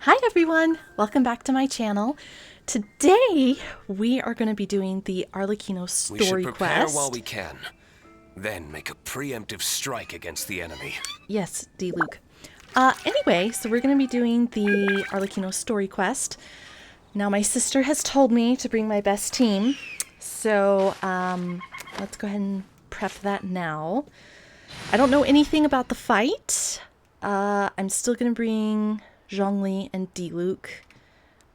Hi everyone, welcome back to my channel. Today we are going to be doing the Arlecchino We should story prepare quest. while we can, then make a preemptive strike against the enemy. Yes, D. Luke. Anyway, so we're going to be doing the Arlecchino story quest. Now my sister has told me to bring my best team, so let's go ahead and prep that now. I don't know anything about the fight. I'm still going to bring Zhongli and D. Luke.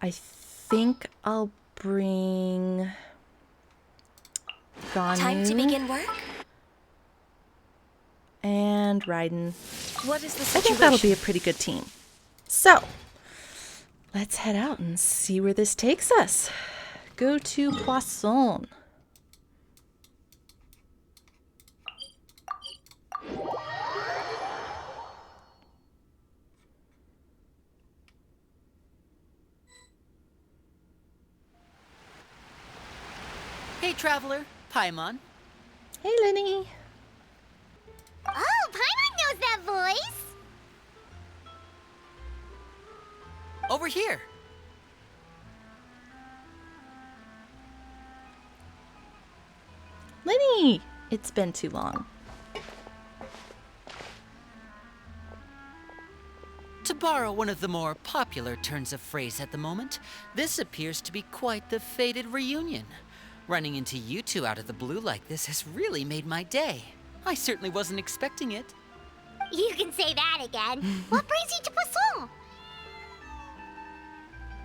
I think I'll bring Ganu Time to begin work? and Raiden. What is the I situation? think that'll be a pretty good team. So, let's head out and see where this takes us. Go to Poisson. Hey, traveler, Paimon. Hey, Lenny. Oh, Paimon knows that voice! Over here. Lenny! It's been too long. To borrow one of the more popular turns of phrase at the moment, this appears to be quite the fated reunion. Running into you two out of the blue like this has really made my day. I certainly wasn't expecting it. You can say that again. What brings you to Poisson?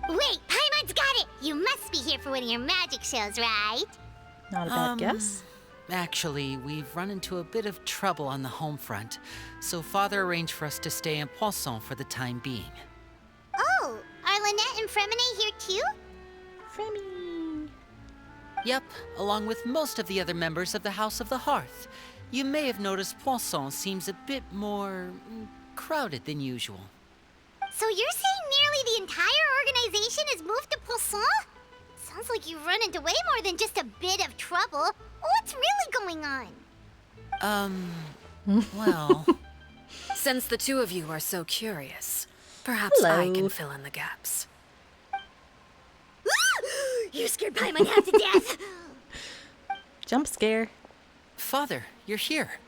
Wait, Paimon's got it! You must be here for one of your magic shows, right? Not a bad guess. Actually, we've run into a bit of trouble on the home front, so Father arranged for us to stay in Poisson for the time being. Oh, are Lynette and Fremine here too? Fremy. Yep, along with most of the other members of the House of the Hearth. You may have noticed Poisson seems a bit more crowded than usual. So you're saying nearly the entire organization has moved to Poisson? Sounds like you've run into way more than just a bit of trouble. What's really going on? Well, Since the two of you are so curious, perhaps I Hello. can fill in the gaps. You scared Paimon half to death! Jump scare. Father, you're here.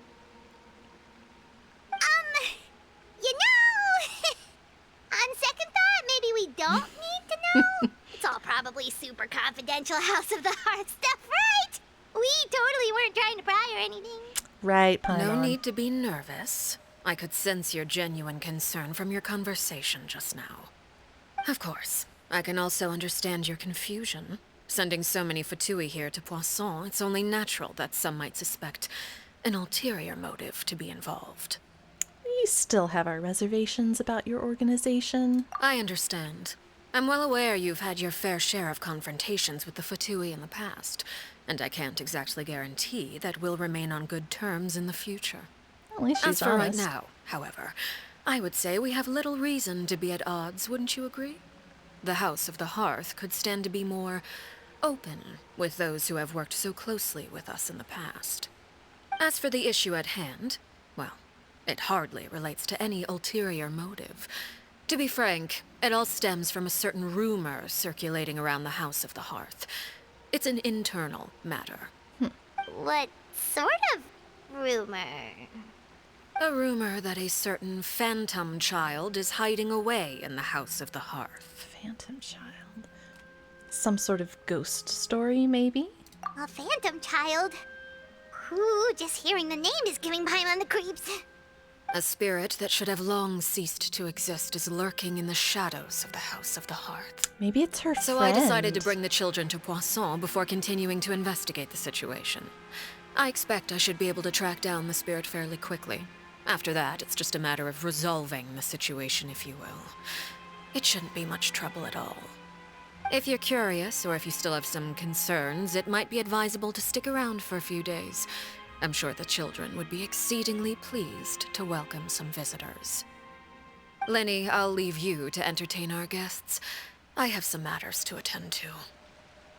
You know, on second thought, maybe we don't need to know. It's all probably super confidential House of the Hearth stuff, right? We totally weren't trying to pry or anything. Right, Paimon. No need to be nervous. I could sense your genuine concern from your conversation just now. Of course, I can also understand your confusion. Sending so many Fatui here to Poisson, it's only natural that some might suspect an ulterior motive to be involved. We still have our reservations about your organization. I understand. I'm well aware you've had your fair share of confrontations with the Fatui in the past, and I can't exactly guarantee that we'll remain on good terms in the future. At least she's As for honest. right now, however, I would say we have little reason to be at odds, wouldn't you agree? The House of the Hearth could stand to be more open with those who have worked so closely with us in the past. As for the issue at hand, well, it hardly relates to any ulterior motive. To be frank, it all stems from a certain rumor circulating around the House of the Hearth. It's an internal matter. What sort of rumor? A rumor that a certain phantom child is hiding away in the House of the Hearth. Phantom child. Some sort of ghost story, maybe? A phantom child? Ooh, just hearing the name is giving Paimon the creeps. A spirit that should have long ceased to exist is lurking in the shadows of the House of the Hearth. Maybe it's her So friend. I decided to bring the children to Poisson before continuing to investigate the situation. I expect I should be able to track down the spirit fairly quickly. After that, it's just a matter of resolving the situation, if you will. It shouldn't be much trouble at all. If you're curious, or if you still have some concerns, it might be advisable to stick around for a few days. I'm sure the children would be exceedingly pleased to welcome some visitors. Lenny, I'll leave you to entertain our guests. I have some matters to attend to.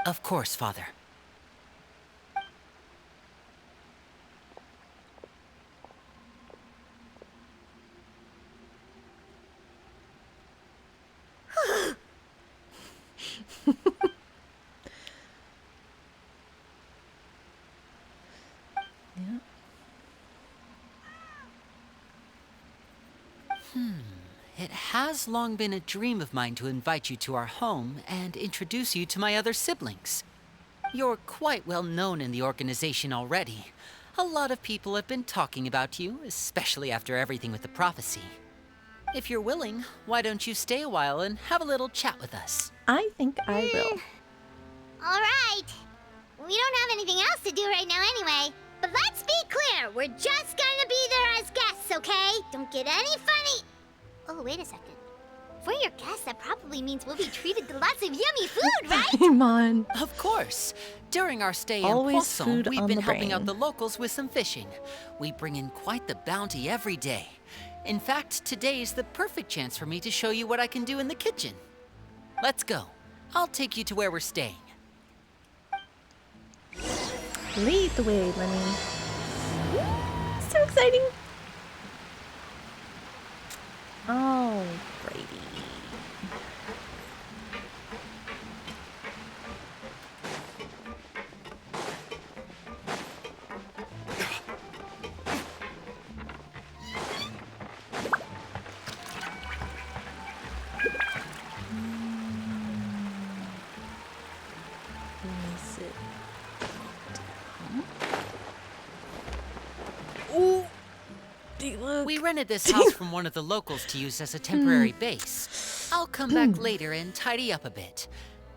Of course, Father. It has long been a dream of mine to invite you to our home and introduce you to my other siblings. You're quite well known in the organization already. A lot of people have been talking about you, especially after everything with the prophecy. If you're willing, why don't you stay a while and have a little chat with us? I think I will. All right. We don't have anything else to do right now anyway. But let's be clear, we're just gonna be there as guests, okay? Don't get any funny. Oh, wait a second. For your guests, that probably means we'll be treated to lots of yummy food, right? Come on. Of course. During our stay Always in Poisson, food we've on been the helping brain. out the locals with some fishing. We bring in quite the bounty every day. In fact, today's the perfect chance for me to show you what I can do in the kitchen. Let's go. I'll take you to where we're staying. Lead the way, Lenny. So exciting. Alrighty. Is it Ooh, look. We rented this house from one of the locals to use as a temporary base. I'll come back later and tidy up a bit.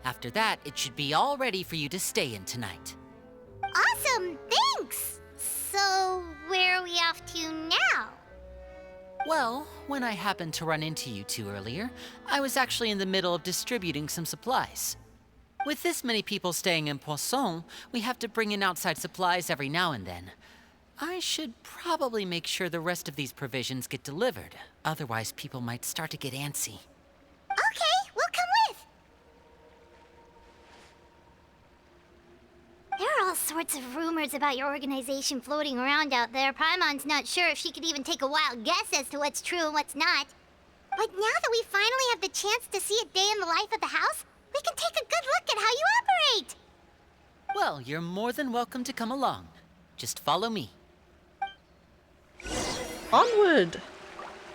After that, it should be all ready for you to stay in tonight. Awesome, thanks! So, where are we off to now? Well, when I happened to run into you two earlier, I was actually in the middle of distributing some supplies. With this many people staying in Poisson, we have to bring in outside supplies every now and then. I should probably make sure the rest of these provisions get delivered. Otherwise, people might start to get antsy. Okay, we'll come with. There are all sorts of rumors about your organization floating around out there. Paimon's not sure if she could even take a wild guess as to what's true and what's not. But now that we finally have the chance to see a day in the life of the house, we can take a good look at how you operate. Well, you're more than welcome to come along. Just follow me. Onward!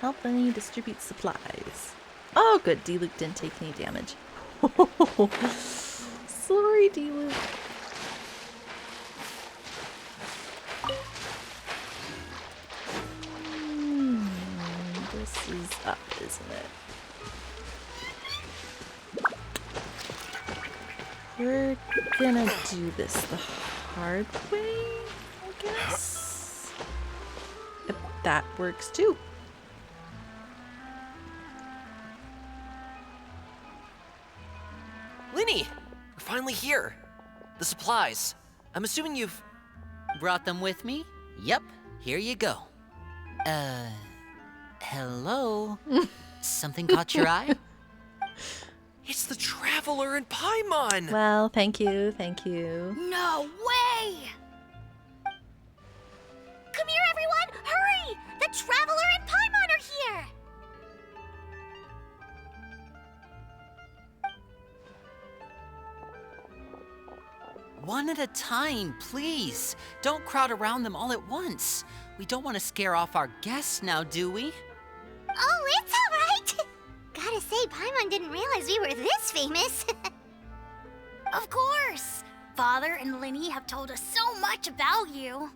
Help Lenny distribute supplies. Oh, good. D-Luke didn't take any damage. Sorry, D-Luke. This is up, isn't it? We're gonna do this the hard way, I guess. If that works too. Linny! We're finally here. The supplies. I'm assuming you've... Brought them with me? Yep, here you go. Hello? Something caught your eye? It's the Traveler in Paimon! Well, thank you, thank you. No way! Come here, everyone! Hurry! The Traveler and Paimon are here! One at a time, please. Don't crowd around them all at once. We don't want to scare off our guests now, do we? Oh, it's all right! Gotta say, Paimon didn't realize we were this famous. Of course! Father and Linny have told us so much about you.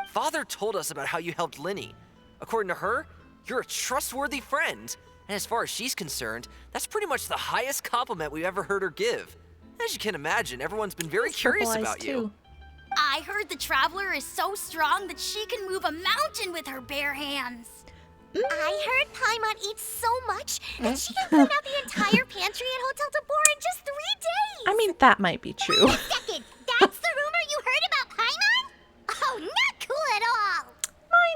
Father told us about how you helped Linny. According to her, you're a trustworthy friend. And as far as she's concerned, that's pretty much the highest compliment we've ever heard her give. As you can imagine, everyone's been very curious Purple eyes, about you. too. I heard the Traveler is so strong that she can move a mountain with her bare hands. I heard Paimon eats so much that she can clean out the entire pantry at Hotel Tabor in just 3 days. I mean, that might be true. Second, that's the rumor you heard about Paimon? Oh, not cool at all.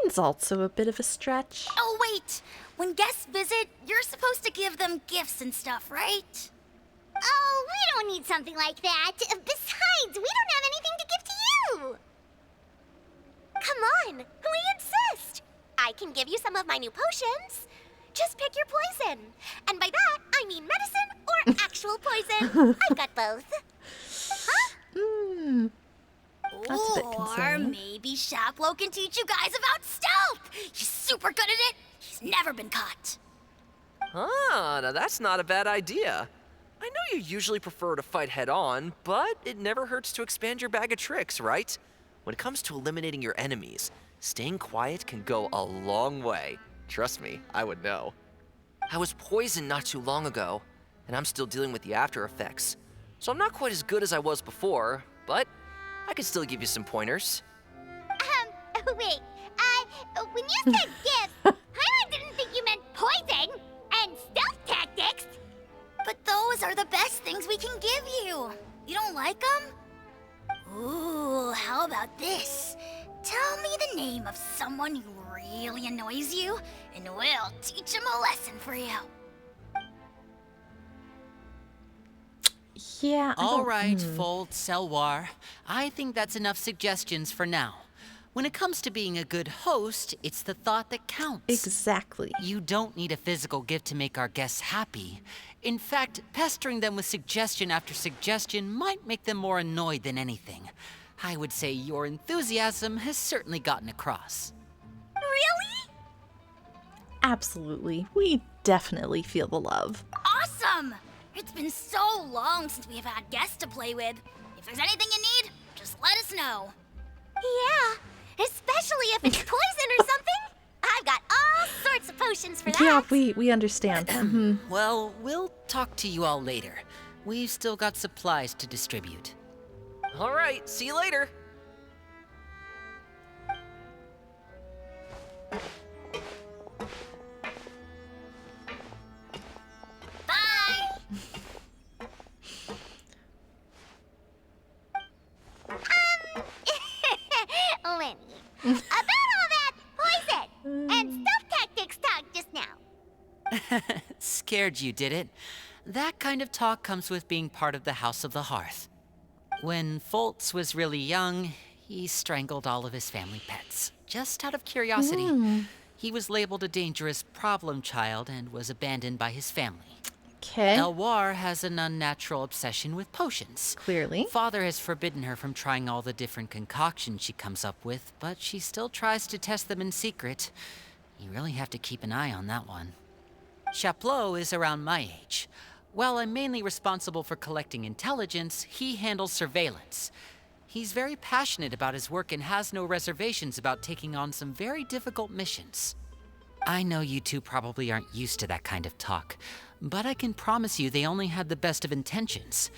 Mine's also a bit of a stretch. Oh, wait. When guests visit, you're supposed to give them gifts and stuff, right? Oh, we don't need something like that. Besides, we don't have anything to give to you. Come on, we insist. I can give you some of my new potions. Just pick your poison. And by that, I mean medicine or actual poison. I've got both. Huh? That's a bit Or concerning. maybe Shaplo can teach you guys about stealth. He's super good at it. He's He's never been caught. Ah, now that's not a bad idea. I know you usually prefer to fight head-on, but it never hurts to expand your bag of tricks, right? When it comes to eliminating your enemies, staying quiet can go a long way. Trust me, I would know. I was poisoned not too long ago, and I'm still dealing with the after effects. So I'm not quite as good as I was before, but I can still give you some pointers. Wait, when you said gifts, I didn't think you meant poison and stealth tactics. But those are the best things we can give you. You don't like them? Ooh, how about this? Tell me the name of someone who really annoys you, and we'll teach him a lesson for you. Yeah. All right, Fold, Selwar. I think that's enough suggestions for now. When it comes to being a good host, it's the thought that counts. Exactly. You don't need a physical gift to make our guests happy. In fact, pestering them with suggestion after suggestion might make them more annoyed than anything. I would say your enthusiasm has certainly gotten across. Really? Absolutely. We definitely feel the love. Awesome! It's been so long since we've had guests to play with. If there's anything you need, just let us know. Yeah, especially if it's poison or something. I've got all sorts of potions for that. Yeah, we understand. Mhm. Well, we'll talk to you all later. We've still got supplies to distribute. All right, see you later. Bye! Lenny, about all that poison and stealth tactics talk just now. Scared you, did it? That kind of talk comes with being part of the House of the Hearth. When Foltz was really young, he strangled all of his family pets, just out of curiosity. He was labeled a dangerous problem child and was abandoned by his family. Okay. Elwar has an unnatural obsession with potions. Clearly. Father has forbidden her from trying all the different concoctions she comes up with, but she still tries to test them in secret. You really have to keep an eye on that one. Chaplot is around my age. While I'm mainly responsible for collecting intelligence, he handles surveillance. He's very passionate about his work and has no reservations about taking on some very difficult missions. I know you two probably aren't used to that kind of talk, but I can promise you they only had the best of intentions.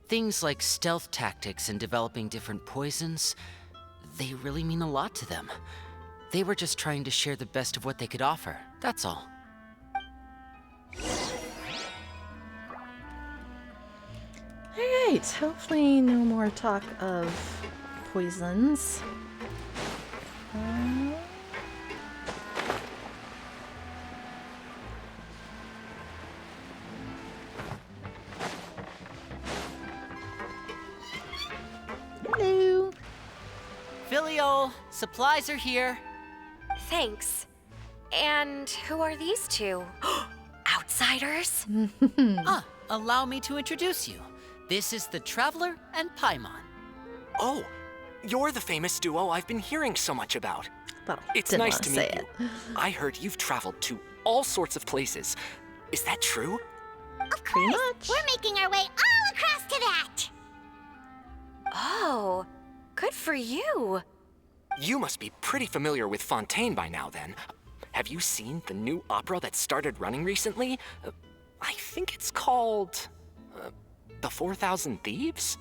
Things like stealth tactics and developing different poisons, they really mean a lot to them. They were just trying to share the best of what they could offer, that's all. Alright, hopefully no more talk of poisons. Hello. Filial, supplies are here. Thanks. And who are these two? Outsiders? Allow me to introduce you. This is the Traveler and Paimon. Oh, you're the famous duo I've been hearing so much about. Well, It's didn't nice wanna to say meet you. I heard you've traveled to all sorts of places. Is that true? Of Pretty course, much. we're making our way all across to that. Oh, good for you. You must be pretty familiar with Fontaine by now, then. Have you seen the new opera that started running recently? I think it's called... The 4,000 Thieves?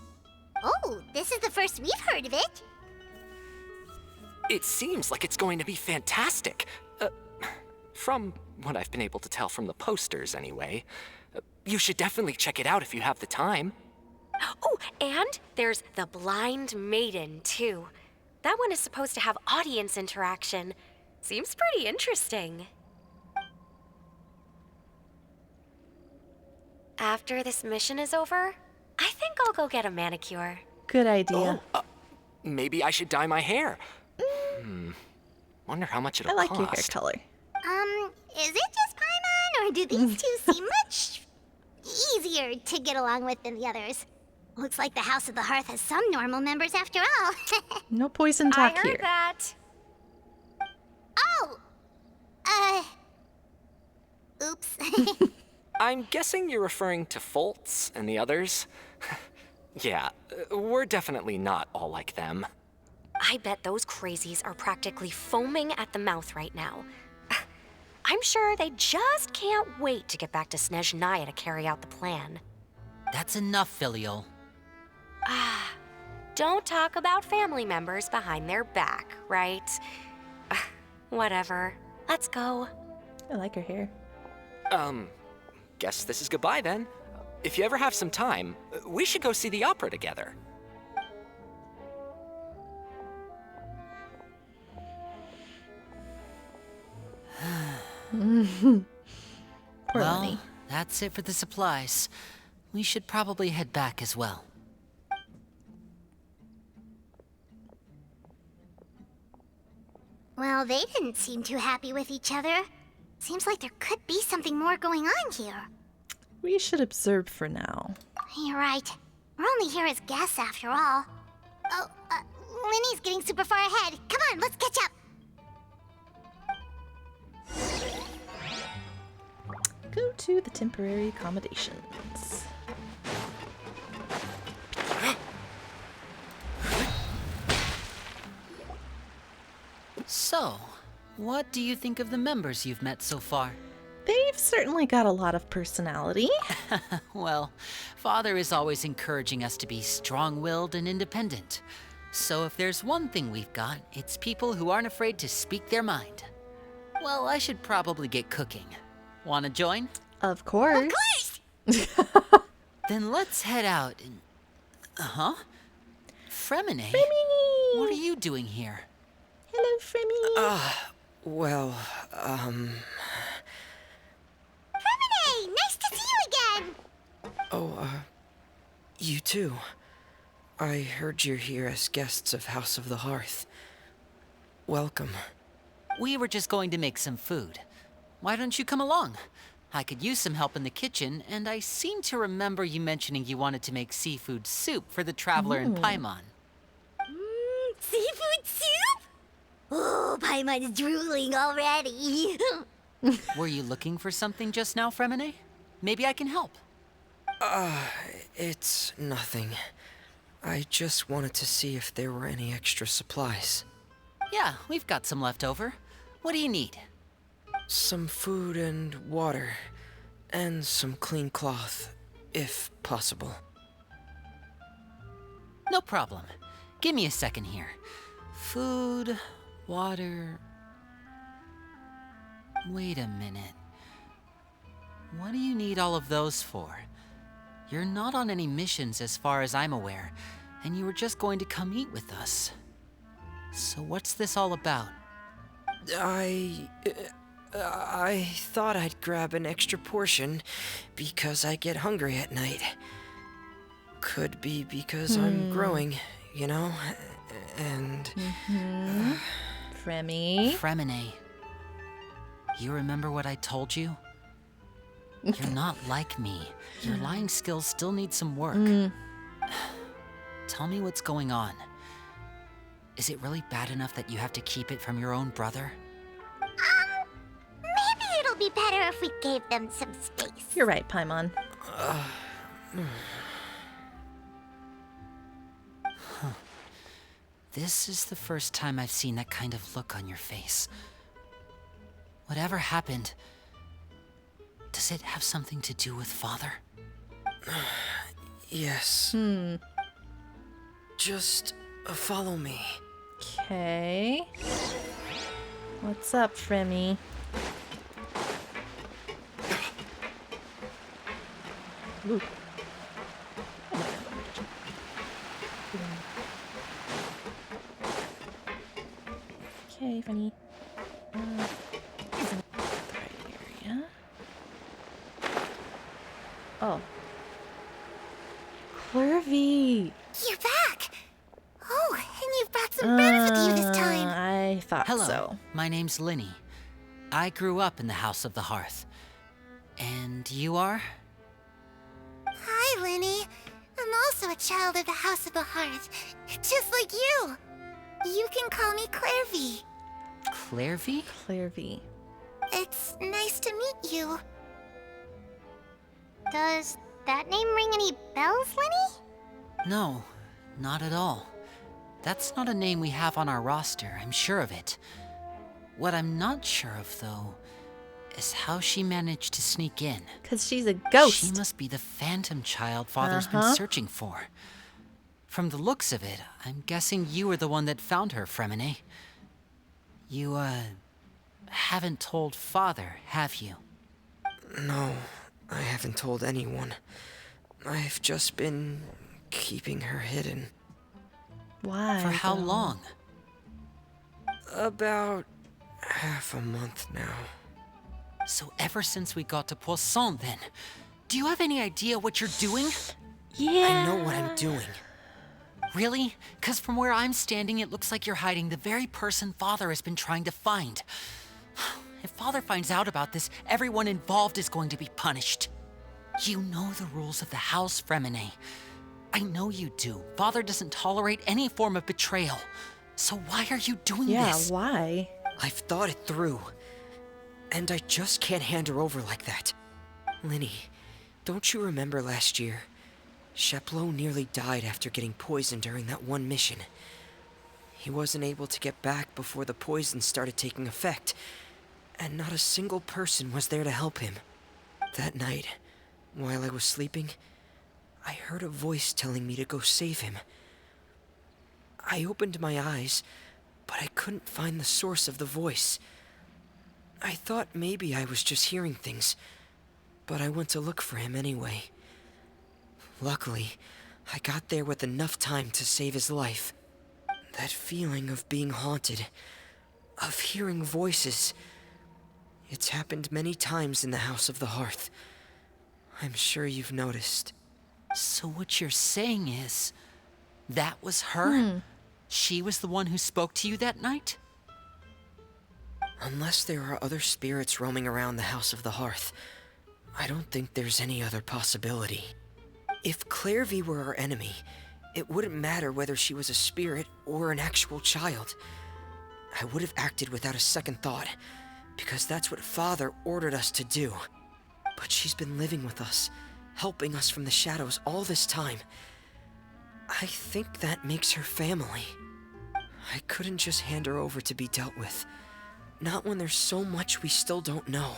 Oh, this is the first we've heard of it. It seems like it's going to be fantastic. From what I've been able to tell from the posters, anyway. You should definitely check it out if you have the time. Oh, and there's the Blind Maiden, too. That one is supposed to have audience interaction. Seems pretty interesting. After this mission is over, I think I'll go get a manicure. Good idea. Maybe I should dye my hair. Wonder how much it'll I like cost. your hair color. Is it just Paimon, or do these two seem much easier to get along with than the others? Looks like the House of the Hearth has some normal members after all. No poison I talk heard here. that. Oh! Oops. I'm guessing you're referring to Foltz and the others? Yeah, we're definitely not all like them. I bet those crazies are practically foaming at the mouth right now. I'm sure they just can't wait to get back to Snezhnaya to carry out the plan. That's enough, Filial. Don't talk about family members behind their back, right? Whatever. Let's go. I like her hair. Guess this is goodbye then. If you ever have some time, we should go see the opera together. Poor Well, Lenny. that's it for the supplies. We should probably head back as well. Well, they didn't seem too happy with each other. Seems like there could be something more going on here. We should observe for now. You're right. We're only here as guests after all. Oh, Linny's getting super far ahead. Come on, let's catch up. Go to the temporary accommodations. So, what do you think of the members you've met so far? They've certainly got a lot of personality. Well, Father is always encouraging us to be strong-willed and independent. So if there's one thing we've got, it's people who aren't afraid to speak their mind. Well, I should probably get cooking. Wanna join? Of course. Then let's head out and... Fremine? Fremy! What are you doing here? Hello, Fremy. Well, Hey, nice to see you again. you too. I heard you're here as guests of House of the Hearth. Welcome. We were just going to make some food. Why don't you come along? I could use some help in the kitchen, and I seem to remember you mentioning you wanted to make seafood soup for the Traveler in Paimon. Seafood soup? Oh, Paimon's drooling already. Were you looking for something just now, Fremine? Maybe I can help. It's nothing. I just wanted to see if there were any extra supplies. Yeah, we've got some left over. What do you need? Some food and water, and some clean cloth, if possible. No problem. Give me a second here. Food, water... Wait a minute. What do you need all of those for? You're not on any missions as far as I'm aware, and you were just going to come eat with us. So what's this all about? I thought I'd grab an extra portion because I get hungry at night. Could be because I'm growing, you know? And... Fremy. Fremine. You remember what I told you? You're not like me. Your lying skills still need some work. Tell me what's going on. Is it really bad enough that you have to keep it from your own brother? Maybe it'll be better if we gave them some space. You're right, Paimon. This is the first time I've seen that kind of look on your face. Whatever happened, does it have something to do with Father? yes. Just follow me. Okay. What's up, Fremy? Ooh. Okay, funny. Right area. Oh. Clervy! You're back! Oh, and you've brought some friends with you this time. I thought Hello, so. my name's Linny. I grew up in the House of the Hearth. And you are? Hi, Linny. I'm also a child of the House of the Hearth, just like you. You can call me Clervy. Clervy? Clervy. It's nice to meet you. Does that name ring any bells, Lenny? No, not at all. That's not a name we have on our roster, I'm sure of it. What I'm not sure of, though, is how she managed to sneak in. Because she's a ghost. She must be the phantom child Father's been searching for. From the looks of it, I'm guessing you were the one that found her, Fremine. You, haven't told Father, have you? No, I haven't told anyone. I've just been keeping her hidden. Why? For how though? long? About half a month now. So ever since we got to Poisson, then. Do you have any idea what you're doing? Yeah. I know what I'm doing. Really? 'Cause from where I'm standing, it looks like you're hiding the very person Father has been trying to find. If Father finds out about this, everyone involved is going to be punished. You know the rules of the house, Fremine. I know you do. Father doesn't tolerate any form of betrayal. So why are you doing this? Yeah, why? I've thought it through. And I just can't hand her over like that. Linny, don't you remember last year? Sheplo nearly died after getting poisoned during that one mission. He wasn't able to get back before the poison started taking effect, and not a single person was there to help him. That night, while I was sleeping, I heard a voice telling me to go save him. I opened my eyes, but I couldn't find the source of the voice. I thought maybe I was just hearing things, but I went to look for him anyway. Luckily, I got there with enough time to save his life. That feeling of being haunted, of hearing voices, it's happened many times in the House of the Hearth. I'm sure you've noticed. So what you're saying is, that was her? She was the one who spoke to you that night? Unless there are other spirits roaming around the House of the Hearth, I don't think there's any other possibility. If Clairvy were our enemy, it wouldn't matter whether she was a spirit or an actual child. I would have acted without a second thought, because that's what Father ordered us to do. But she's been living with us, helping us from the shadows all this time. I think that makes her family. I couldn't just hand her over to be dealt with. Not when there's so much we still don't know.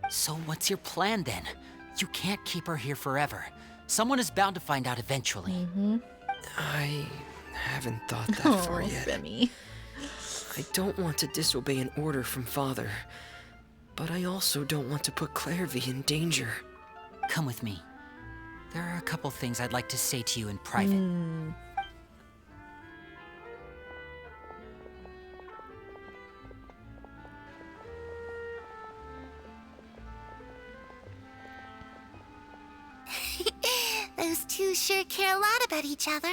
So what's your plan then? You can't keep her here forever. Someone is bound to find out eventually. I haven't thought that far yet. Remy. I don't want to disobey an order from Father, but I also don't want to put Clairvy in danger. Come with me. There are a couple things I'd like to say to you in private. Those two sure care a lot about each other.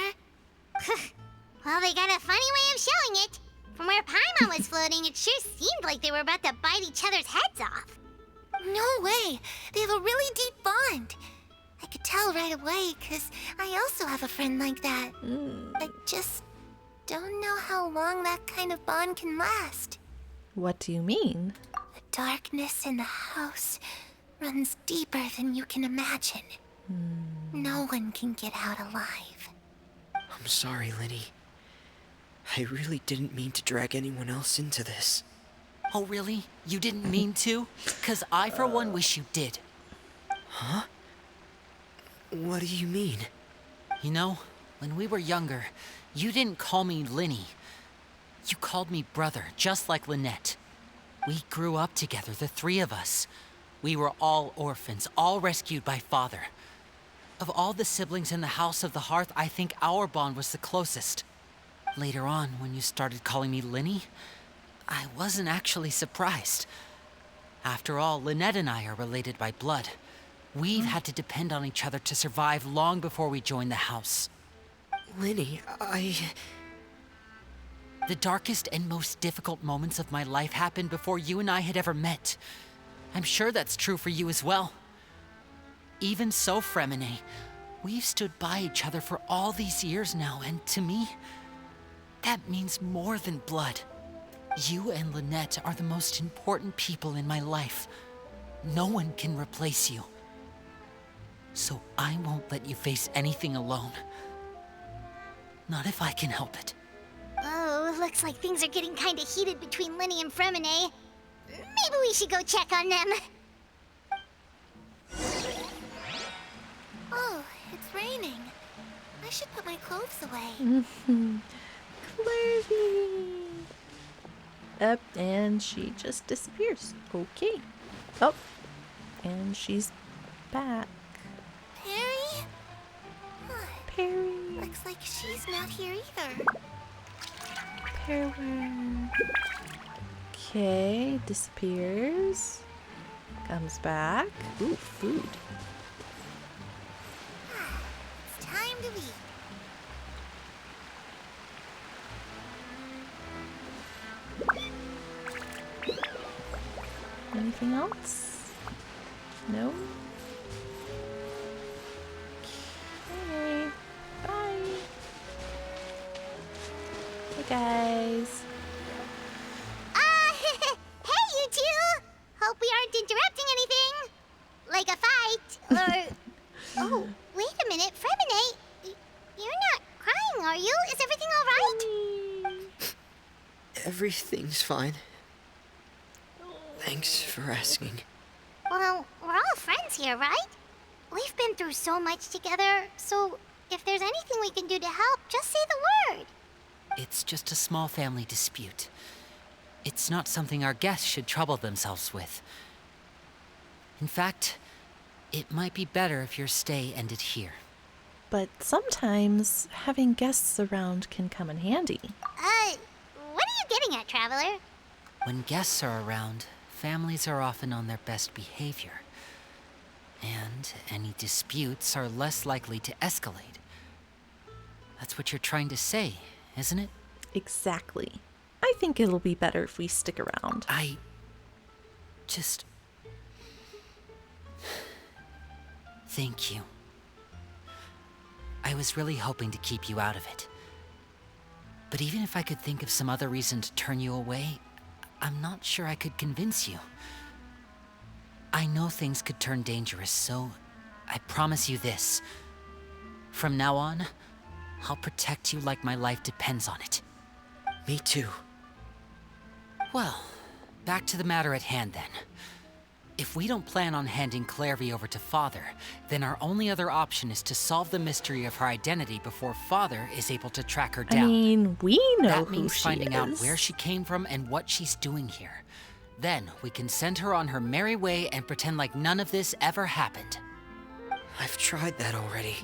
Well, they got a funny way of showing it. From where Paimon was floating, it sure seemed like they were about to bite each other's heads off. No way. They have a really deep bond. I could tell right away, because I also have a friend like that. I just don't know how long that kind of bond can last. What do you mean? The darkness in the house runs deeper than you can imagine. No one can get out alive. I'm sorry, Linny. I really didn't mean to drag anyone else into this. Oh, really? You didn't mean to? 'Cause I, for one, wish you did. Huh? What do you mean? You know, when we were younger, you didn't call me Linny. You called me brother, just like Lynette. We grew up together, the three of us. We were all orphans, all rescued by Father. Of all the siblings in the House of the Hearth, I think our bond was the closest. Later on, when you started calling me Linny, I wasn't actually surprised. After all, Lynette and I are related by blood. We've had to depend on each other to survive long before we joined the house. Linny, The darkest and most difficult moments of my life happened before you and I had ever met. I'm sure that's true for you as well. Even so, Fremine, we've stood by each other for all these years now, and to me, that means more than blood. You and Lynette are the most important people in my life. No one can replace you. So I won't let you face anything alone. Not if I can help it. Oh, looks like things are getting kinda heated between Linny and Fremine. Maybe we should go check on them. Oh, it's raining. I should put my clothes away. Clarity. Up, and she just disappears. Okay. Oh, and she's back. Perry? Perry. Looks like she's not here either. Perry. Okay, disappears. Comes back. Ooh, food. It's time to eat. Anything else? No? Okay. Bye. Hey guys. Hey you two! Hope we aren't interrupting anything. Like a fight, or... Oh, wait a minute, Fremine. You're not crying, are you? Is everything alright? Everything's fine. Thanks for asking. Well, we're all friends here, right? We've been through so much together, so if there's anything we can do to help, just say the word. It's just a small family dispute. It's not something our guests should trouble themselves with. In fact, it might be better if your stay ended here. But sometimes having guests around can come in handy. What are you getting at, Traveler? When guests are around, families are often on their best behavior. And any disputes are less likely to escalate. That's what you're trying to say, isn't it? Exactly. I think it'll be better if we stick around. I just... Thank you. I was really hoping to keep you out of it. But even if I could think of some other reason to turn you away, I'm not sure I could convince you. I know things could turn dangerous, so I promise you this. From now on, I'll protect you like my life depends on it. Me too. Well, back to the matter at hand then. If we don't plan on handing Clairvy over to Father, then our only other option is to solve the mystery of her identity before Father is able to track her down. I mean, we know that who means she finding out is. where she came from and what she's doing here. Then we can send her on her merry way and pretend like none of this ever happened. I've tried that already.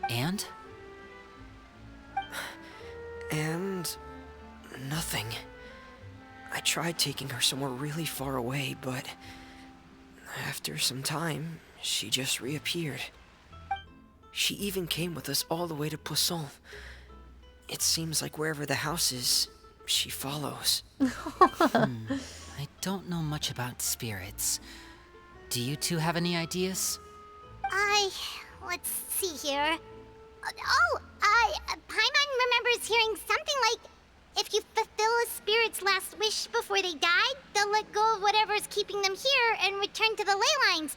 And? And... nothing. I tried taking her somewhere really far away, but... after some time, she just reappeared. She even came with us all the way to Poisson. It seems like wherever the house is, she follows. I don't know much about spirits. Do you two have any ideas? Let's see here. Paimon remembers hearing something like, if you fulfill a spirit's last wish before they died, they'll let go of whatever's keeping them here and return to the ley lines.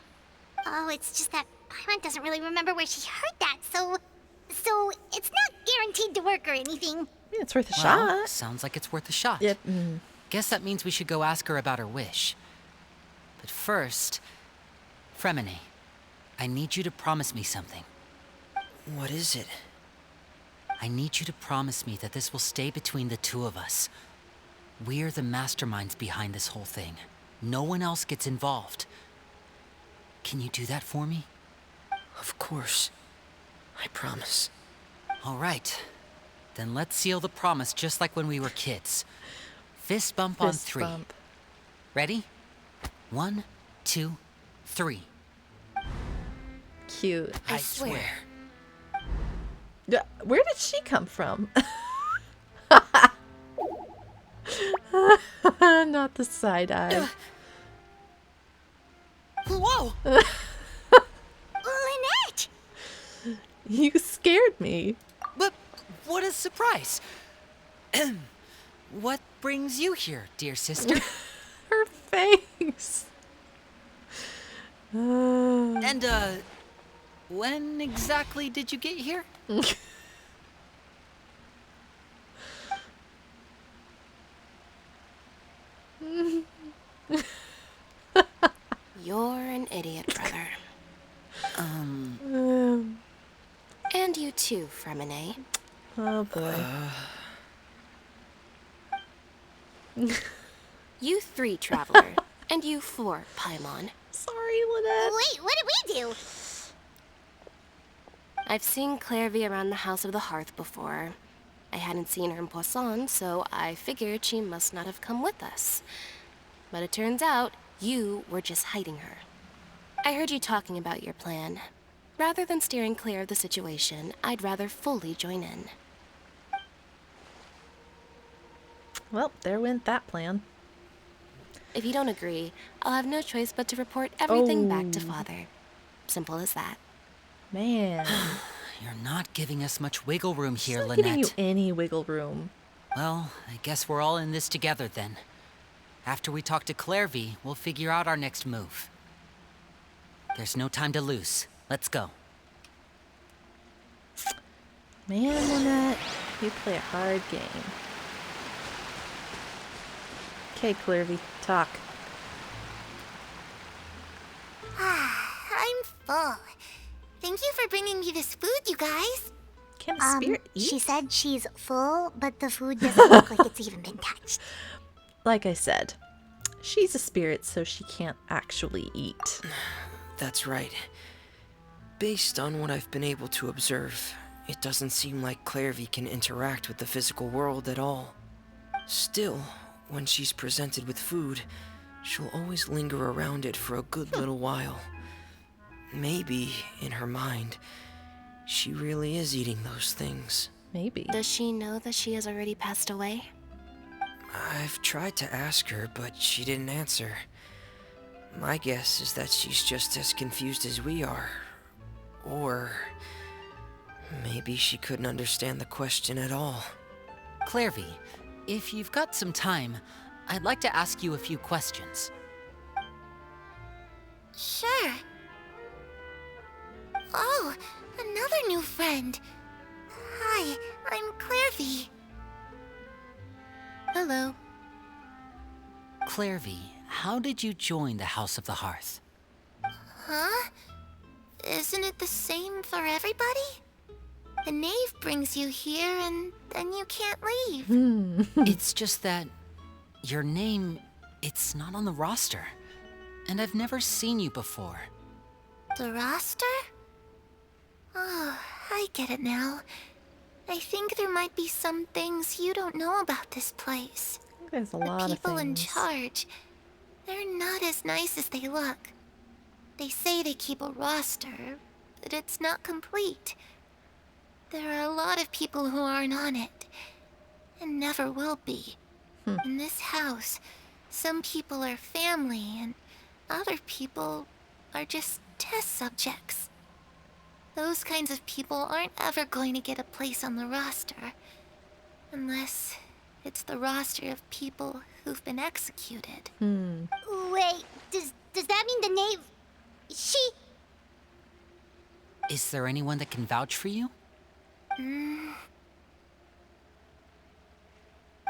Oh, it's just that Paimon doesn't really remember where she heard that, so it's not guaranteed to work or anything. Yeah, it's worth a Well, shot. sounds like it's worth a shot. Yep. Guess that means we should go ask her about her wish. But first, Fremine, I need you to promise me something. What is it? I need you to promise me that this will stay between the two of us. We're the masterminds behind this whole thing. No one else gets involved. Can you do that for me? Of course. I promise. All right. Then let's seal the promise just like when we were kids. Fist bump on Fist 3. bump. Ready? 1, 2, 3. Cute. I swear. Yeah, where did she come from? Not the side eye. Whoa! Lynette! You scared me. But What a surprise! What brings you here, dear sister? Her face. And, when exactly did you get here? You're an idiot, brother. And you too, Fremine. Oh boy. You 3, Traveler. And you 4, Paimon. Sorry, Lynette. Wait, what did we do? I've seen Clairvy around the House of the Hearth before. I hadn't seen her in Poisson, so I figured she must not have come with us. But it turns out you were just hiding her. I heard you talking about your plan. Rather than steering clear of the situation, I'd rather fully join in. Well, there went that plan. If you don't agree, I'll have no choice but to report everything back to Oh. Father. Simple as that. Man. You're not giving us much wiggle room here, She's not Lynette. giving you any wiggle room. Well, I guess we're all in this together then. After we talk to Clairvy, we'll figure out our next move. There's no time to lose. Let's go. Man, Lynette, you play a hard game. Okay, Clairvy, talk. I'm full. Thank you for bringing me this food, you guys. Can a spirit eat? She said she's full, but the food doesn't look like it's even been touched. Like I said, she's a spirit, so she can't actually eat. That's right. Based on what I've been able to observe, it doesn't seem like Clairvy can interact with the physical world at all. Still, when she's presented with food, she'll always linger around it for a good little while. Maybe, in her mind, she really is eating those things. Maybe. Does she know that she has already passed away? I've tried to ask her, but she didn't answer. My guess is that she's just as confused as we are. Or maybe she couldn't understand the question at all. Clairvy, if you've got some time, I'd like to ask you a few questions. Sure. Oh, another new friend. Hi, I'm Clairvy. Hello. Clairvy, how did you join the House of the Hearth? Huh? Isn't it the same for everybody? The knave brings you here and then you can't leave. It's just that your name, it's not on the roster. And I've never seen you before. The roster? Oh, I get it now. I think there might be some things you don't know about this place. There's a The lot of people in things. charge, they're not as nice as they look. They say they keep a roster, but it's not complete. There are a lot of people who aren't on it, and never will be. In this house, some people are family, and other people are just test subjects. Those kinds of people aren't ever going to get a place on the roster, unless it's the roster of people who've been executed. Wait, does that mean the knave... She... Is there anyone that can vouch for you?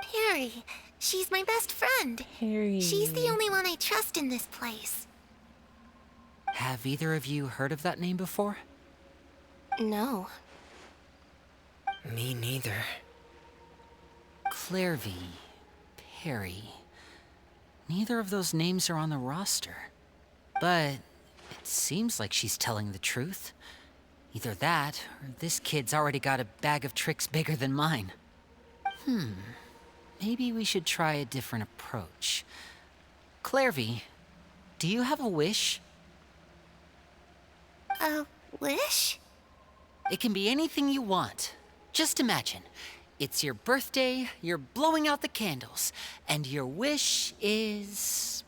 Perry. She's my best friend. Harry. She's the only one I trust in this place. Have either of you heard of that name before? No. Me neither. Clairvy, Perry. Neither of those names are on the roster. But it seems like she's telling the truth. Either that, or this kid's already got a bag of tricks bigger than mine. Maybe we should try a different approach. Clairvy, do you have a wish? A wish? It can be anything you want. Just imagine. It's your birthday, you're blowing out the candles, and your wish is...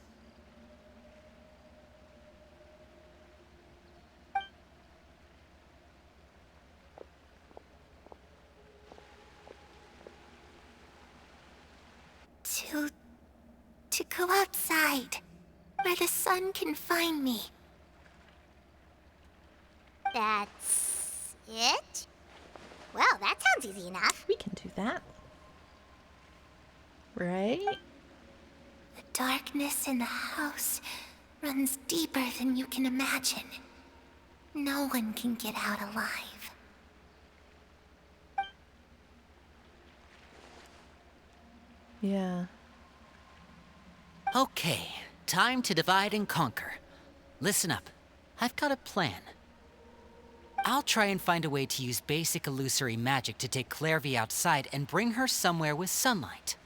to go outside, where the sun can find me. That's it? Well, that sounds easy enough. We can do that. Right? The darkness in the house runs deeper than you can imagine. No one can get out alive. Yeah. Okay, time to divide and conquer. Listen up. I've got a plan. I'll try and find a way to use basic illusory magic to take Clairvy outside and bring her somewhere with sunlight.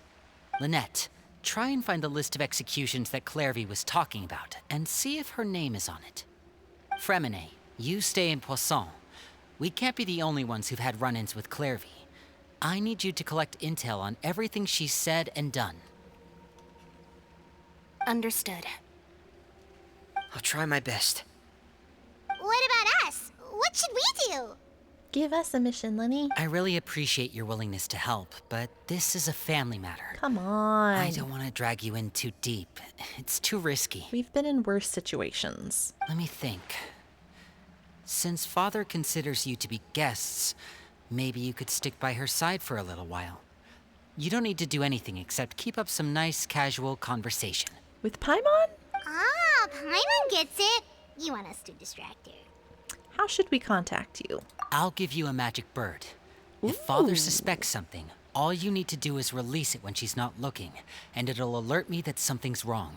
Lynette, try and find the list of executions that Clairvy was talking about and see if her name is on it. Fremine, you stay in Poisson. We can't be the only ones who've had run-ins with Clairvy. I need you to collect intel on everything she's said and done. Understood. I'll try my best. What about us? What should we do? Give us a mission, Lenny. I really appreciate your willingness to help, but this is a family matter. Come on. I don't want to drag you in too deep. It's too risky. We've been in worse situations. Let me think. Since Father considers you to be guests, maybe you could stick by her side for a little while. You don't need to do anything except keep up some nice, casual conversation. With Paimon? Ah, Paimon gets it. You want us to distract her. How should we contact you? I'll give you a magic bird. If Father suspects something, all you need to do is release it when she's not looking, and it'll alert me that something's wrong.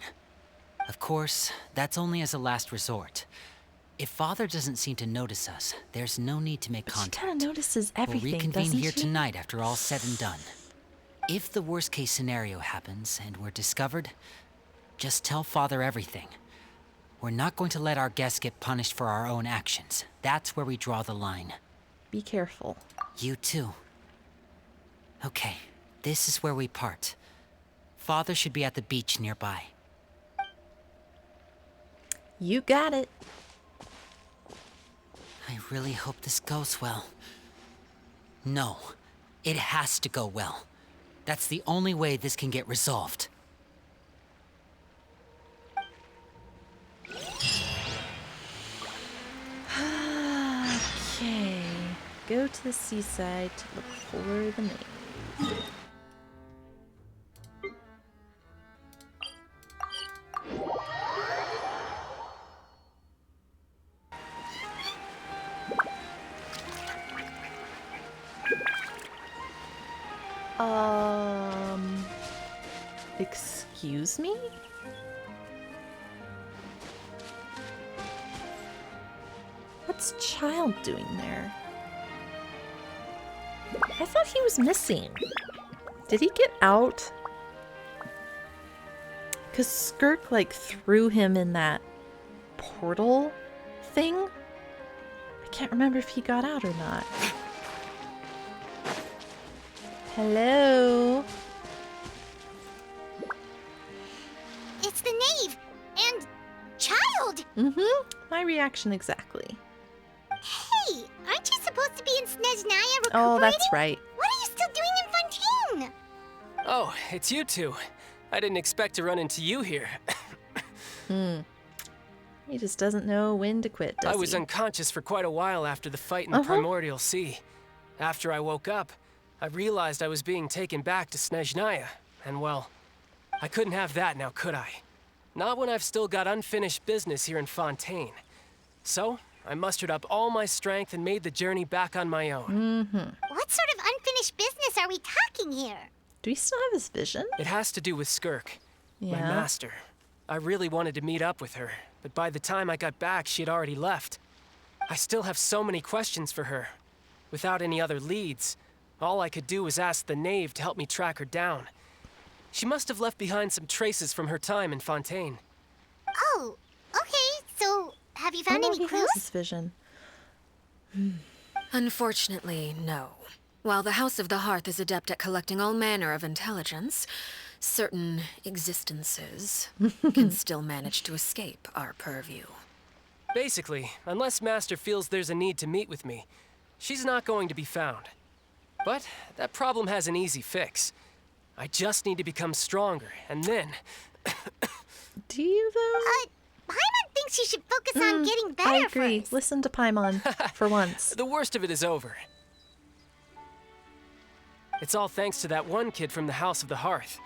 Of course, that's only as a last resort. If Father doesn't seem to notice us, there's no need to make She contact. kind of notices everything, We'll reconvene doesn't here she? tonight after all's said and done. If the worst case scenario happens and we're discovered, just tell Father everything. We're not going to let our guests get punished for our own actions. That's where we draw the line. Be careful. You too. Okay, this is where we part. Father should be at the beach nearby. You got it. I really hope this goes well. No, it has to go well. That's the only way this can get resolved. Okay. Go to the seaside to look for the maid. Excuse me? What's Child doing there? I thought he was missing. Did he get out? Because Skirk, like, threw him in that portal thing? I can't remember if he got out or not. Hello? It's the knave and Child. Mm-hmm. My reaction exactly. Hey, aren't you supposed to be in Snezhnaya recuperating? Oh, that's right. What are you still doing in Fontaine? Oh, it's you two. I didn't expect to run into you here. He just doesn't know when to quit, does I was he? unconscious for quite a while after the fight in the Primordial Sea. After I woke up, I realized I was being taken back to Snezhnaya, and well, I couldn't have that now, could I? Not when I've still got unfinished business here in Fontaine. So, I mustered up all my strength and made the journey back on my own. What sort of unfinished business are we talking here? Do we still have his vision? It has to do with Skirk, my Yeah. master. I really wanted to meet up with her, but by the time I got back, she had already left. I still have so many questions for her. Without any other leads, all I could do was ask the knave to help me track her down. She must have left behind some traces from her time in Fontaine. Oh, okay. So, have you found Oh, any he has clues? his vision. Unfortunately, no. While the House of the Hearth is adept at collecting all manner of intelligence, certain existences can still manage to escape our purview. Basically, unless Master feels there's a need to meet with me, she's not going to be found. But that problem has an easy fix. I just need to become stronger, and then Do you, though? Paimon thinks you should focus on getting better I agree. first. Listen to Paimon for once. The worst of it is over. It's all thanks to that one kid from the House of the Hearth.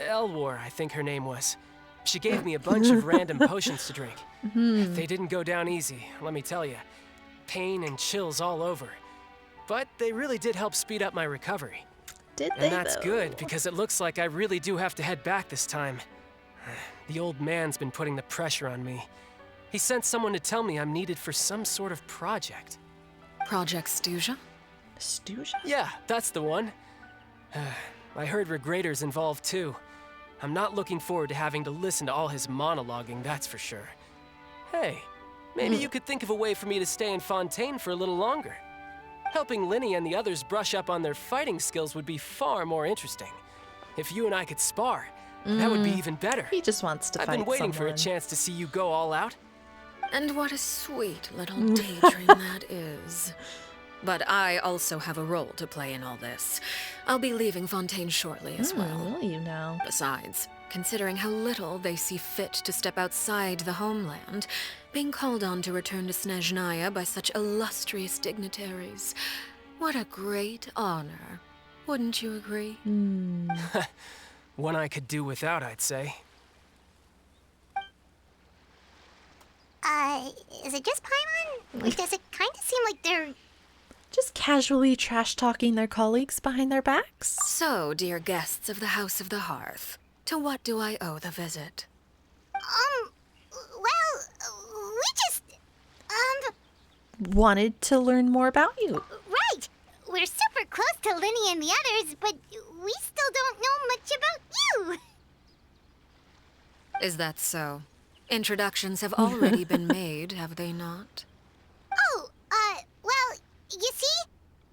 Elwar, I think her name was. She gave me a bunch of random potions to drink. They didn't go down easy, let me tell you. Pain and chills all over. But they really did help speed up my recovery. Did they, And that's though? good, because it looks like I really do have to head back this time. The old man's been putting the pressure on me. He sent someone to tell me I'm needed for some sort of project. Project Stuja? Stuja? Yeah, that's the one. I heard Regrader's involved too. I'm not looking forward to having to listen to all his monologuing, that's for sure. Hey, maybe you could think of a way for me to stay in Fontaine for a little longer. Helping Linny and the others brush up on their fighting skills would be far more interesting. If you and I could spar, that would be even better. He just wants to I've fight been waiting for a someone. chance to see you go all out. And what a sweet little daydream that is. But I also have a role to play in all this. I'll be leaving Fontaine shortly as well. Will you now? Besides, considering how little they see fit to step outside the homeland, being called on to return to Snezhnaya by such illustrious dignitaries, what a great honor. Wouldn't you agree? One I could do without, I'd say. Is it just Paimon? Like, does it kind of seem like they're... Just casually trash-talking their colleagues behind their backs? So, dear guests of the House of the Hearth, to what do I owe the visit? Well, we just... Wanted to learn more about you. Right! We're super close to Linny and the others, but we still don't know much about you! Is that so? Introductions have already been made, have they not? Oh, well, you see?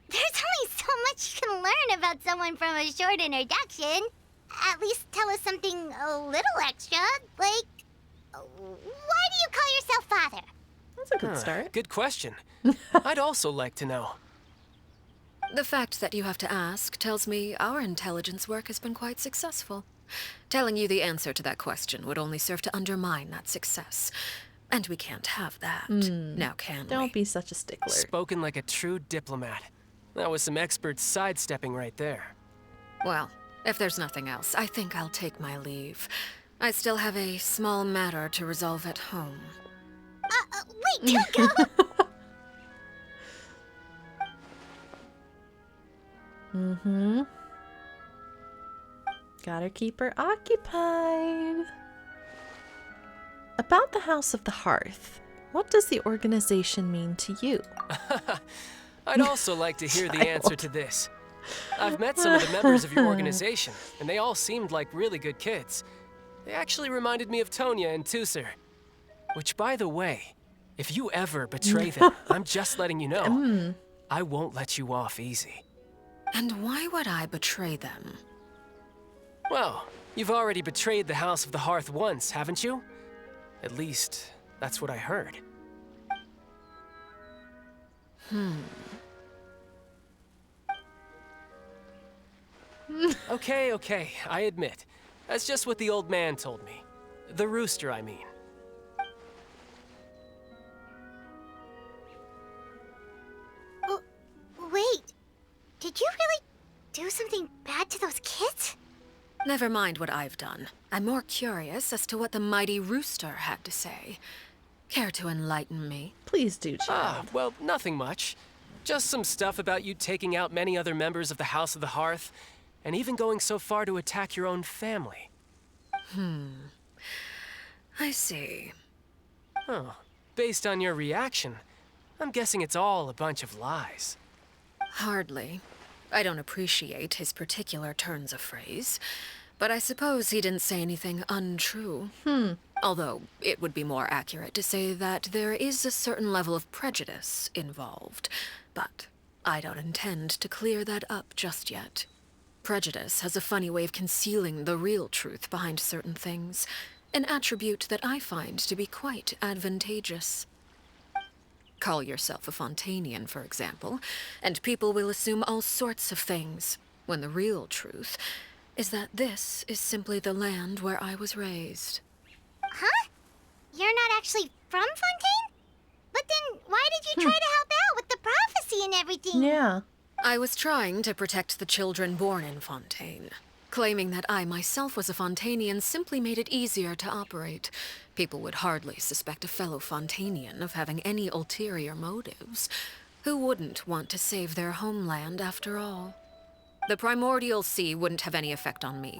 There's only so much you can learn about someone from a short introduction. At least tell us something a little extra, like... Why do you call yourself father? That's a good start. Good question. I'd also like to know. The fact that you have to ask tells me our intelligence work has been quite successful. Telling you the answer to that question would only serve to undermine that success. And we can't have that. Now can we? Don't be such a stickler. Spoken like a true diplomat. That was some expert sidestepping right there. Well, if there's nothing else, I think I'll take my leave. I still have a small matter to resolve at home. Wait, don't go! Gotta keep her occupied. About the House of the Hearth, what does the organization mean to you? I'd also like to hear the answer to this. I've met some of the members of your organization, and they all seemed like really good kids. They actually reminded me of Tonya and Tusser. Which, by the way, if you ever betray them, I'm just letting you know, I won't let you off easy. And why would I betray them? Well, you've already betrayed the House of the Hearth once, haven't you? At least, that's what I heard. Okay, I admit. That's just what the old man told me. The rooster, I mean. Wait, did you really do something bad to those kids? Never mind what I've done. I'm more curious as to what the mighty rooster had to say. Care to enlighten me? Please do, child. Well, nothing much. Just some stuff about you taking out many other members of the House of the Hearth, and even going so far to attack your own family. I see. Oh, based on your reaction, I'm guessing it's all a bunch of lies. Hardly. I don't appreciate his particular turns of phrase, but I suppose he didn't say anything untrue. Although, it would be more accurate to say that there is a certain level of prejudice involved, but I don't intend to clear that up just yet. Prejudice has a funny way of concealing the real truth behind certain things, an attribute that I find to be quite advantageous. Call yourself a Fontainian, for example, and people will assume all sorts of things, when the real truth is that this is simply the land where I was raised. Huh? You're not actually from Fontaine? But then why did you try to help out with the prophecy and everything? Yeah. I was trying to protect the children born in Fontaine. Claiming that I myself was a Fontainian simply made it easier to operate. People would hardly suspect a fellow Fontainian of having any ulterior motives. Who wouldn't want to save their homeland after all? The primordial sea wouldn't have any effect on me,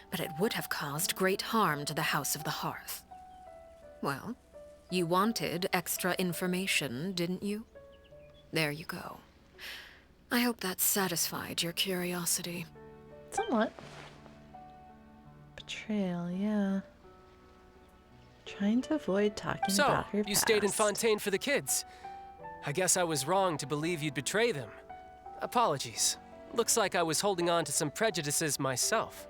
but it would have caused great harm to the House of the Hearth. Well, you wanted extra information, didn't you? There you go. I hope that satisfied your curiosity. Somewhat. Betrayal, yeah. Trying to avoid talking So, about her you past. stayed in Fontaine for the kids. I guess I was wrong to believe you'd betray them. Apologies. Looks like I was holding on to some prejudices myself.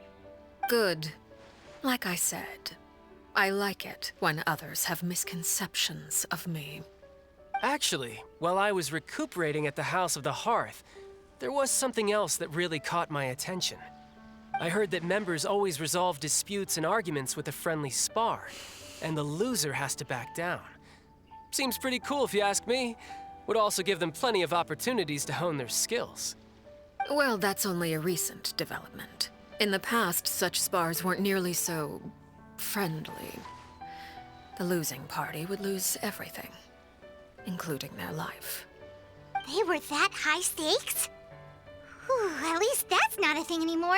Good. Like I said, I like it when others have misconceptions of me. Actually, while I was recuperating at the House of the Hearth, there was something else that really caught my attention. I heard that members always resolve disputes and arguments with a friendly spar, and the loser has to back down. Seems pretty cool if you ask me. Would also give them plenty of opportunities to hone their skills. Well, that's only a recent development. In the past, such spars weren't nearly so friendly. The losing party would lose everything, including their life. They were that high stakes? Whew, at least that's not a thing anymore.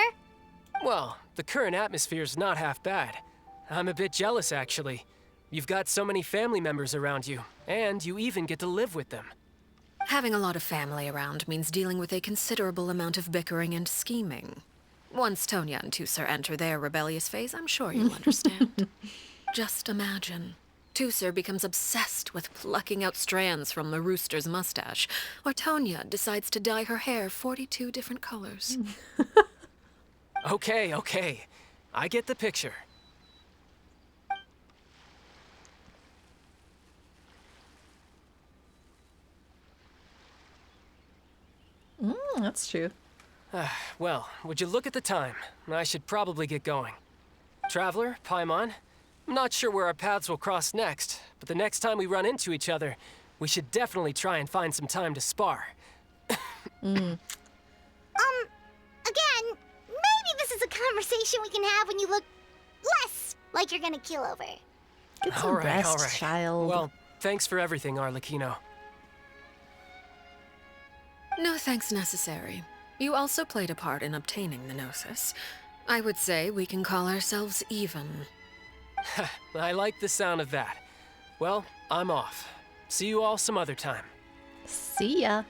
Well, the current atmosphere's not half bad. I'm a bit jealous, actually. You've got so many family members around you, and you even get to live with them. Having a lot of family around means dealing with a considerable amount of bickering and scheming. Once Tonya and Tusser enter their rebellious phase, I'm sure you'll understand. Just imagine. Tusser becomes obsessed with plucking out strands from the rooster's mustache, or Tonya decides to dye her hair 42 different colors. Okay. I get the picture. That's true. Well, would you look at the time? I should probably get going. Traveler, Paimon, I'm not sure where our paths will cross next, but the next time we run into each other, we should definitely try and find some time to spar. Again, maybe this is a conversation we can have when you look less like you're gonna keel over. Get some rest, child. Well, thanks for everything, Arlecchino. No thanks necessary. You also played a part in obtaining the Gnosis. I would say we can call ourselves even. I like the sound of that. Well, I'm off. See you all some other time. See ya.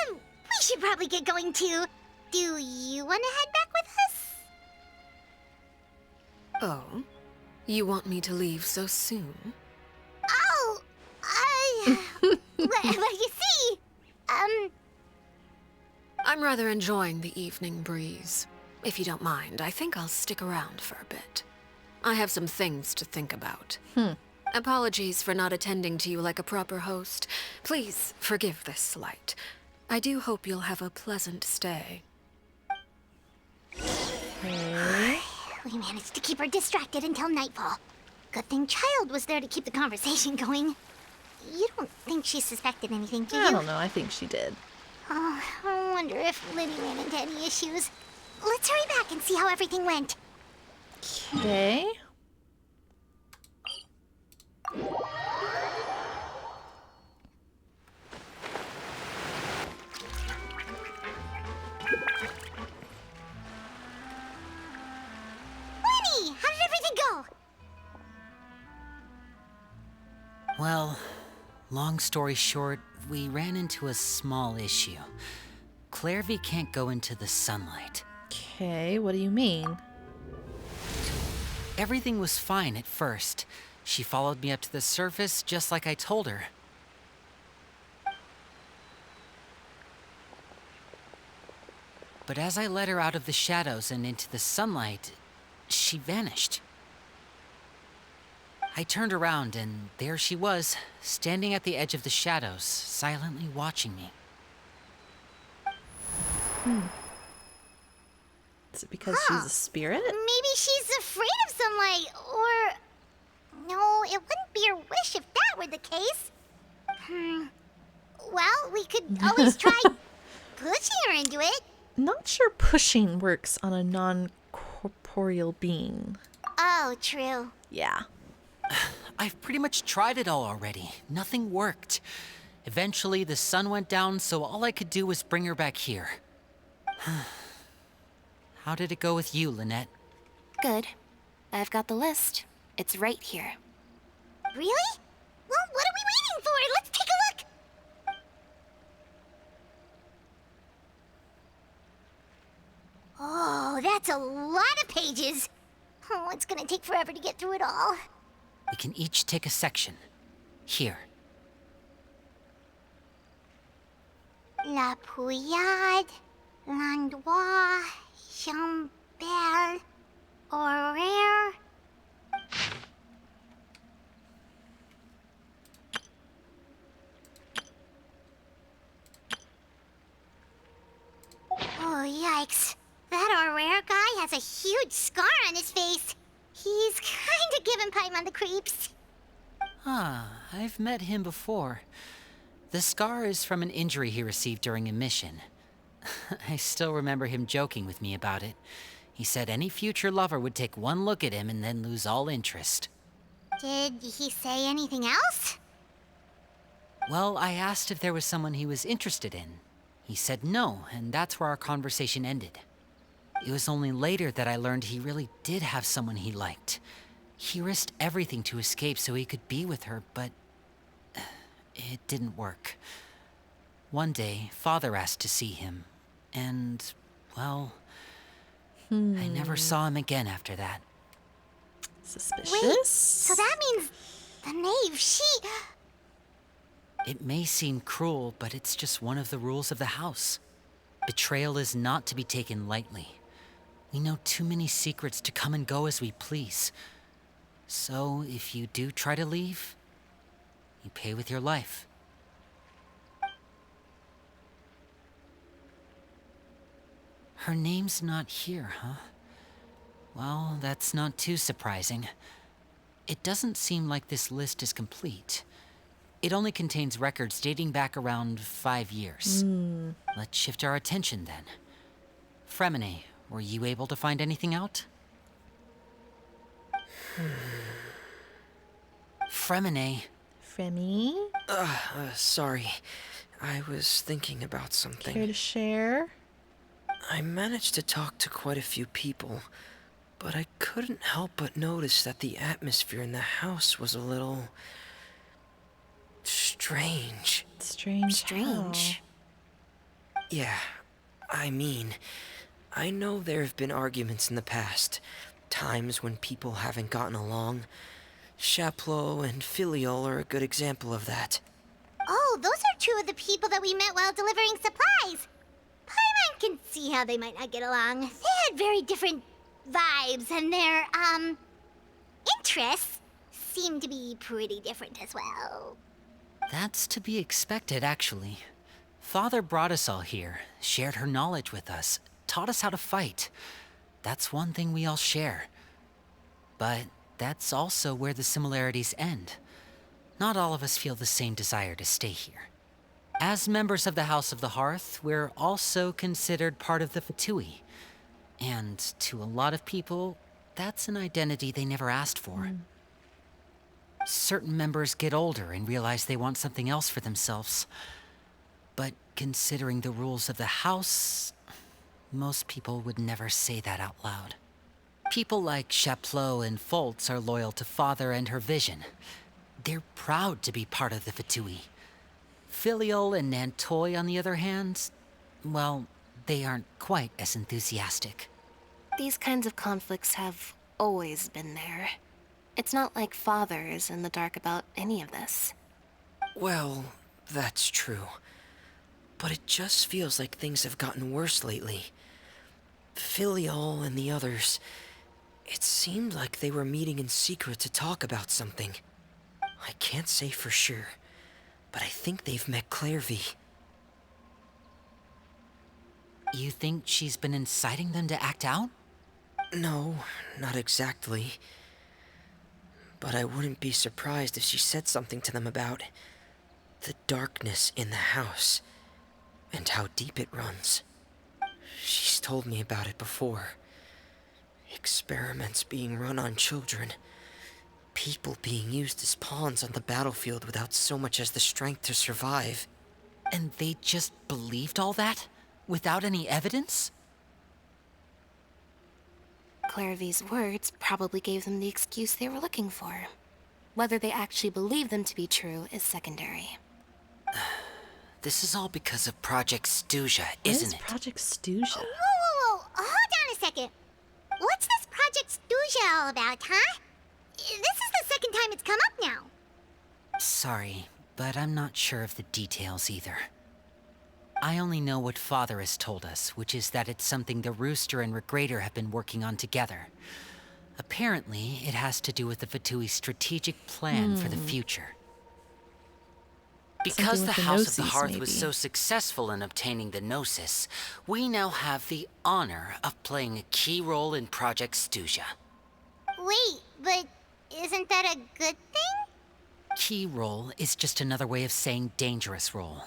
We should probably get going too. Do you want to head back with us? Oh? You want me to leave so soon? Oh, well, you see, I'm rather enjoying the evening breeze. If you don't mind, I think I'll stick around for a bit. I have some things to think about. Apologies for not attending to you like a proper host. Please forgive this slight. I do hope you'll have a pleasant stay. We managed to keep her distracted until nightfall. Good thing Child was there to keep the conversation going. You don't think she suspected anything, do you? I don't know. I think she did. Oh, I wonder if Liddy ran into any issues. Let's hurry back and see how everything went. Okay. Lenny, how did everything go? Well, long story short, we ran into a small issue. Clairvy can't go into the sunlight. Okay, what do you mean? Everything was fine at first. She followed me up to the surface just like I told her. But as I led her out of the shadows and into the sunlight, she vanished. I turned around and there she was, standing at the edge of the shadows, silently watching me. Is it because she's a spirit? Maybe she's afraid of sunlight, or... No, it wouldn't be her wish if that were the case. Well, we could always try pushing her into it. Not sure pushing works on a non-corporeal being. Oh, true. Yeah. I've pretty much tried it all already. Nothing worked. Eventually, the sun went down, so all I could do was bring her back here. How did it go with you, Lynette? Good. I've got the list. It's right here. Really? Well, what are we waiting for? Let's take a look! Oh, that's a lot of pages. Oh, it's gonna take forever to get through it all. We can each take a section. Here. La Pouillade, L'Endroit, Chambel, Horaire. Oh, yikes. That Horaire guy has a huge scar on his face. He's kinda giving Paimon the creeps. I've met him before. The scar is from an injury he received during a mission. I still remember him joking with me about it. He said any future lover would take one look at him and then lose all interest. Did he say anything else? Well, I asked if there was someone he was interested in. He said no, and that's where our conversation ended. It was only later that I learned he really did have someone he liked. He risked everything to escape so he could be with her, but it didn't work. One day, Father asked to see him, and, well, I never saw him again after that. Suspicious? Wait, so that means the knave, she... It may seem cruel, but it's just one of the rules of the house. Betrayal is not to be taken lightly. We know too many secrets to come and go as we please. So, if you do try to leave, you pay with your life. Her name's not here, huh? Well, that's not too surprising. It doesn't seem like this list is complete. It only contains records dating back around 5 years. Let's shift our attention then. Fremine, were you able to find anything out? Fremine. Fremi? Sorry. I was thinking about something. Care to share? I managed to talk to quite a few people, but I couldn't help but notice that the atmosphere in the house was a little... strange. Strange. Yeah, I mean, I know there have been arguments in the past, times when people haven't gotten along. Chaplot and Filiol are a good example of that. Oh, those are two of the people that we met while delivering supplies. Paimon can see how they might not get along. They had very different vibes, and their, interests seem to be pretty different as well. That's to be expected, actually. Father brought us all here, shared her knowledge with us, taught us how to fight. That's one thing we all share. But that's also where the similarities end. Not all of us feel the same desire to stay here. As members of the House of the Hearth, we're also considered part of the Fatui. And to a lot of people, that's an identity they never asked for. Certain members get older and realize they want something else for themselves. But considering the rules of the house, most people would never say that out loud. People like Chaplot and Foltz are loyal to Father and her vision. They're proud to be part of the Fatui. Filiol and Nantoy, on the other hand, well, they aren't quite as enthusiastic. These kinds of conflicts have always been there. It's not like Father is in the dark about any of this. Well, that's true. But it just feels like things have gotten worse lately. Filiol and the others, it seemed like they were meeting in secret to talk about something. I can't say for sure, but I think they've met Clairvy. You think she's been inciting them to act out? No, not exactly. But I wouldn't be surprised if she said something to them about the darkness in the house and how deep it runs. She's told me about it before. Experiments being run on children. People being used as pawns on the battlefield without so much as the strength to survive. And they just believed all that? Without any evidence? Clairvy's words probably gave them the excuse they were looking for. Whether they actually believe them to be true is secondary. This is all because of Project Stuja, What isn't is it? Project Stuja? Whoa. Hold on a second. What's this Project Stuja all about, huh? This is the second time it's come up now. Sorry, but I'm not sure of the details either. I only know what Father has told us, which is that it's something the Rooster and Regrader have been working on together. Apparently, it has to do with the Fatui's strategic plan for the future. Because Something the with the House of the Gnosis, Hearth was maybe. so successful in obtaining the Gnosis, we now have the honor of playing a key role in Project Stuja. Wait, but isn't that a good thing? Key role is just another way of saying dangerous role.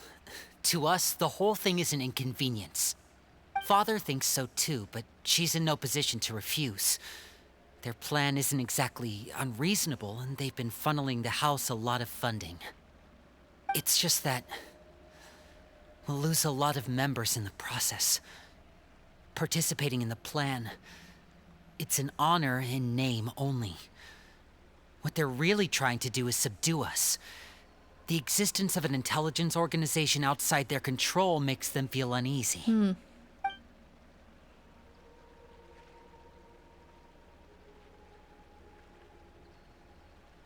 To us, the whole thing is an inconvenience. Father thinks so too, but she's in no position to refuse. Their plan isn't exactly unreasonable, and they've been funneling the house a lot of funding. It's just that we'll lose a lot of members in the process. Participating in the plan, it's an honor in name only. What they're really trying to do is subdue us. The existence of an intelligence organization outside their control makes them feel uneasy.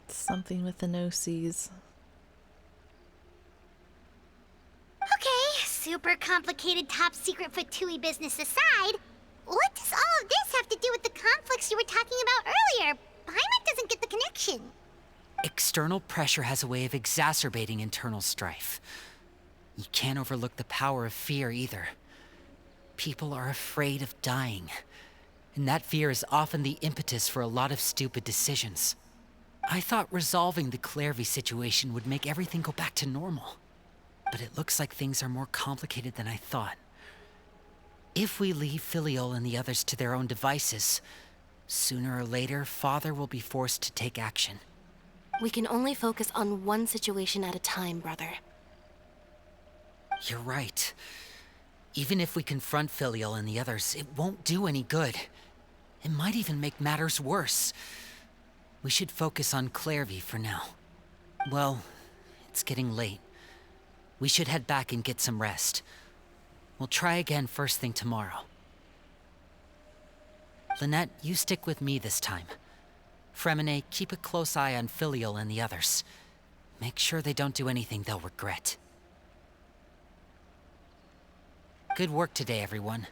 Something with the Gnosis. Okay, super complicated top secret Fatui business aside, what does all of this have to do with the conflicts you were talking about earlier? Paimon doesn't get the connection. External pressure has a way of exacerbating internal strife. You can't overlook the power of fear either. People are afraid of dying, and that fear is often the impetus for a lot of stupid decisions. I thought resolving the Clairvy situation would make everything go back to normal, but it looks like things are more complicated than I thought. If we leave Filiol and the others to their own devices, sooner or later, Father will be forced to take action. We can only focus on one situation at a time, brother. You're right. Even if we confront Filial and the others, it won't do any good. It might even make matters worse. We should focus on Clairvy for now. Well, it's getting late. We should head back and get some rest. We'll try again first thing tomorrow. Lynette, you stick with me this time. Fremine, keep a close eye on Filial and the others. Make sure they don't do anything they'll regret. Good work today, everyone.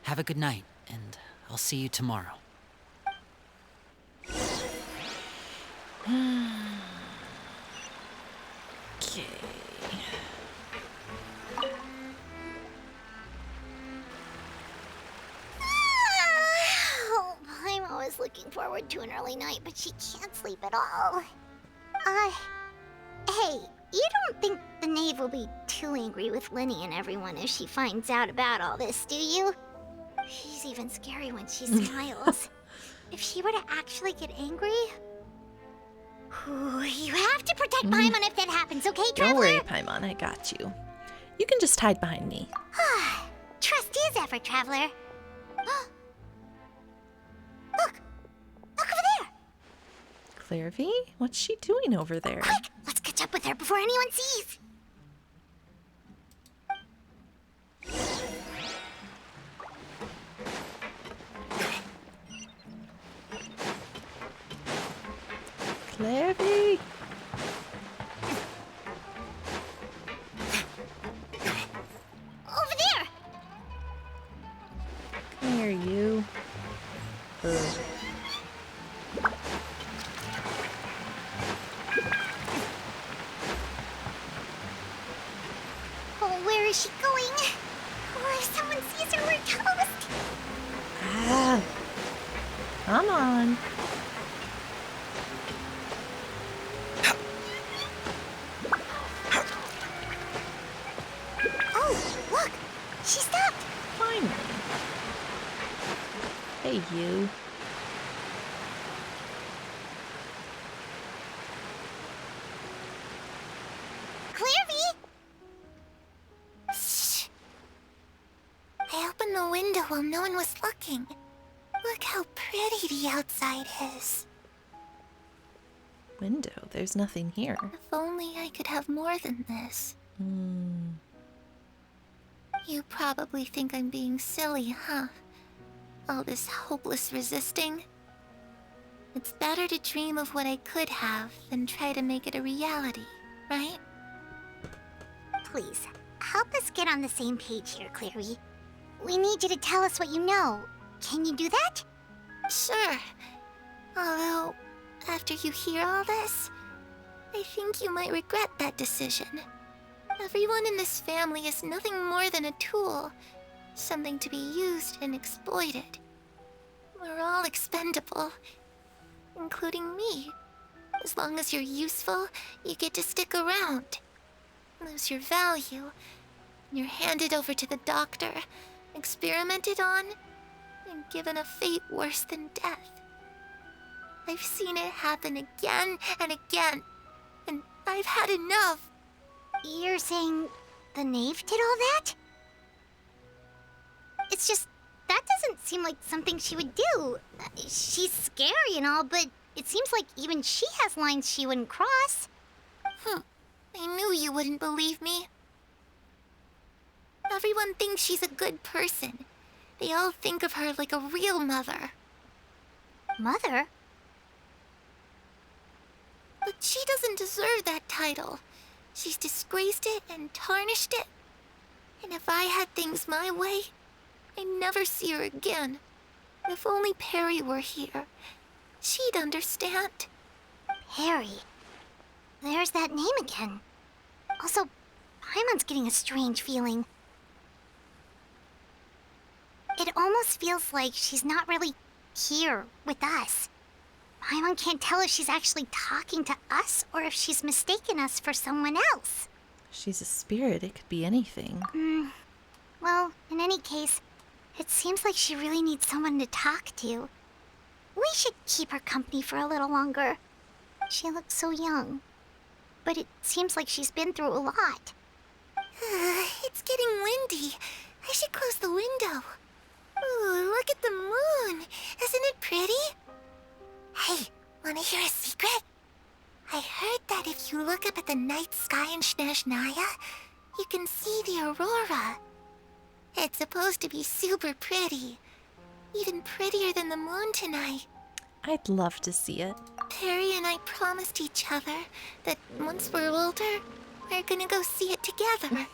Have a good night, and I'll see you tomorrow. Okay. Oh, I'm always looking forward to an early night, but she can't sleep at all. Hey, you don't think the knave will be too angry with Linny and everyone if she finds out about all this, do you? She's even scary when she smiles. If she were to actually get angry... Ooh, you have to protect Paimon if that happens, okay, Traveler? Don't worry, Paimon, I got you. You can just hide behind me. Trust is effort, Traveler. Look! Look over there! Clairvy? What's she doing over there? Quick! Let's catch up with her before anyone sees! Clairvy? Over there! Come here, you. Ugh. Oh, where is she going? Oh, if someone Come on. Oh, look! She stopped! Finally. Hey, you. Clearvy! Shh! I opened the window while no one was looking. Look how pretty the outside is. Window. There's nothing here. If only I could have more than this. You probably think I'm being silly, huh? All this hopeless resisting. It's better to dream of what I could have than try to make it a reality, right? Please, help us get on the same page here, Clary. We need you to tell us what you know. Can you do that? Sure. Although, after you hear all this, I think you might regret that decision. Everyone in this family is nothing more than a tool. Something to be used and exploited. We're all expendable. Including me. As long as you're useful, you get to stick around. Lose your value. You're handed over to the doctor, experimented on, and given a fate worse than death. I've seen it happen again and again, and I've had enough. You're saying the knave did all that? It's just, that doesn't seem like something she would do. She's scary and all, but it seems like even she has lines she wouldn't cross. I knew you wouldn't believe me. Everyone thinks she's a good person. They all think of her like a real mother. Mother? But she doesn't deserve that title. She's disgraced it and tarnished it. And if I had things my way, I'd never see her again. If only Perry were here, she'd understand. Perry? There's that name again. Also, Paimon's getting a strange feeling. It almost feels like she's not really here with us. Paimon can't tell if she's actually talking to us or if she's mistaken us for someone else. She's a spirit. It could be anything. Well, in any case, it seems like she really needs someone to talk to. We should keep her company for a little longer. She looks so young. But it seems like she's been through a lot. It's getting windy. I should close the window. Ooh, look at the moon. Isn't it pretty? Hey, wanna hear a secret? I heard that if you look up at the night sky in Snezhnaya, you can see the aurora. It's supposed to be super pretty. Even prettier than the moon tonight. I'd love to see it. Perry and I promised each other that once we're older, we're gonna go see it together.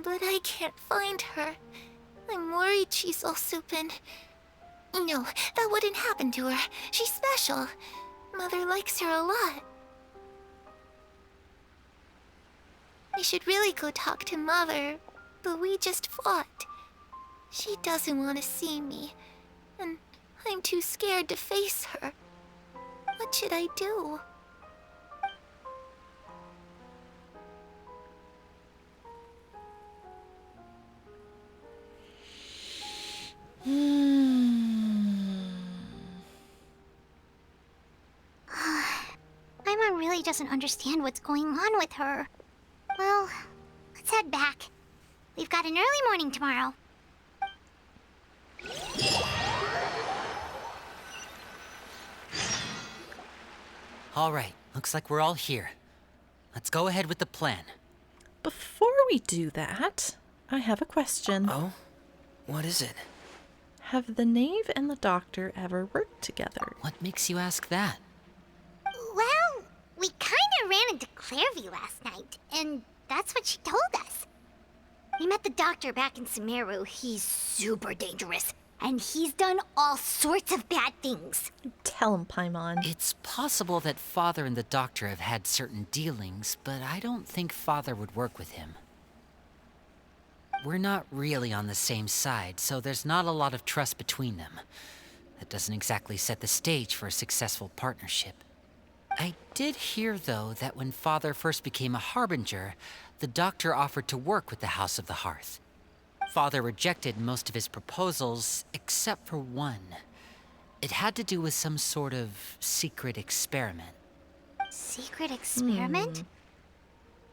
But I can't find her. I'm worried she's also been... No, that wouldn't happen to her. She's special. Mother likes her a lot. I should really go talk to Mother, but we just fought. She doesn't want to see me, and I'm too scared to face her. What should I do? Paimon really doesn't understand what's going on with her. Well, let's head back. We've got an early morning tomorrow. All right, looks like we're all here. Let's go ahead with the plan. Before we do that, I have a question. Oh? What is it? Have the knave and the doctor ever worked together? What makes you ask that? Well, we kind of ran into Clairvy last night, and that's what she told us. We met the doctor back in Sumeru. He's super dangerous, and he's done all sorts of bad things. Tell him, Paimon. It's possible that Father and the Doctor have had certain dealings, but I don't think Father would work with him. We're not really on the same side, so there's not a lot of trust between them. That doesn't exactly set the stage for a successful partnership. I did hear, though, that when Father first became a Harbinger, the Doctor offered to work with the House of the Hearth. Father rejected most of his proposals, except for one. It had to do with some sort of secret experiment. Secret experiment?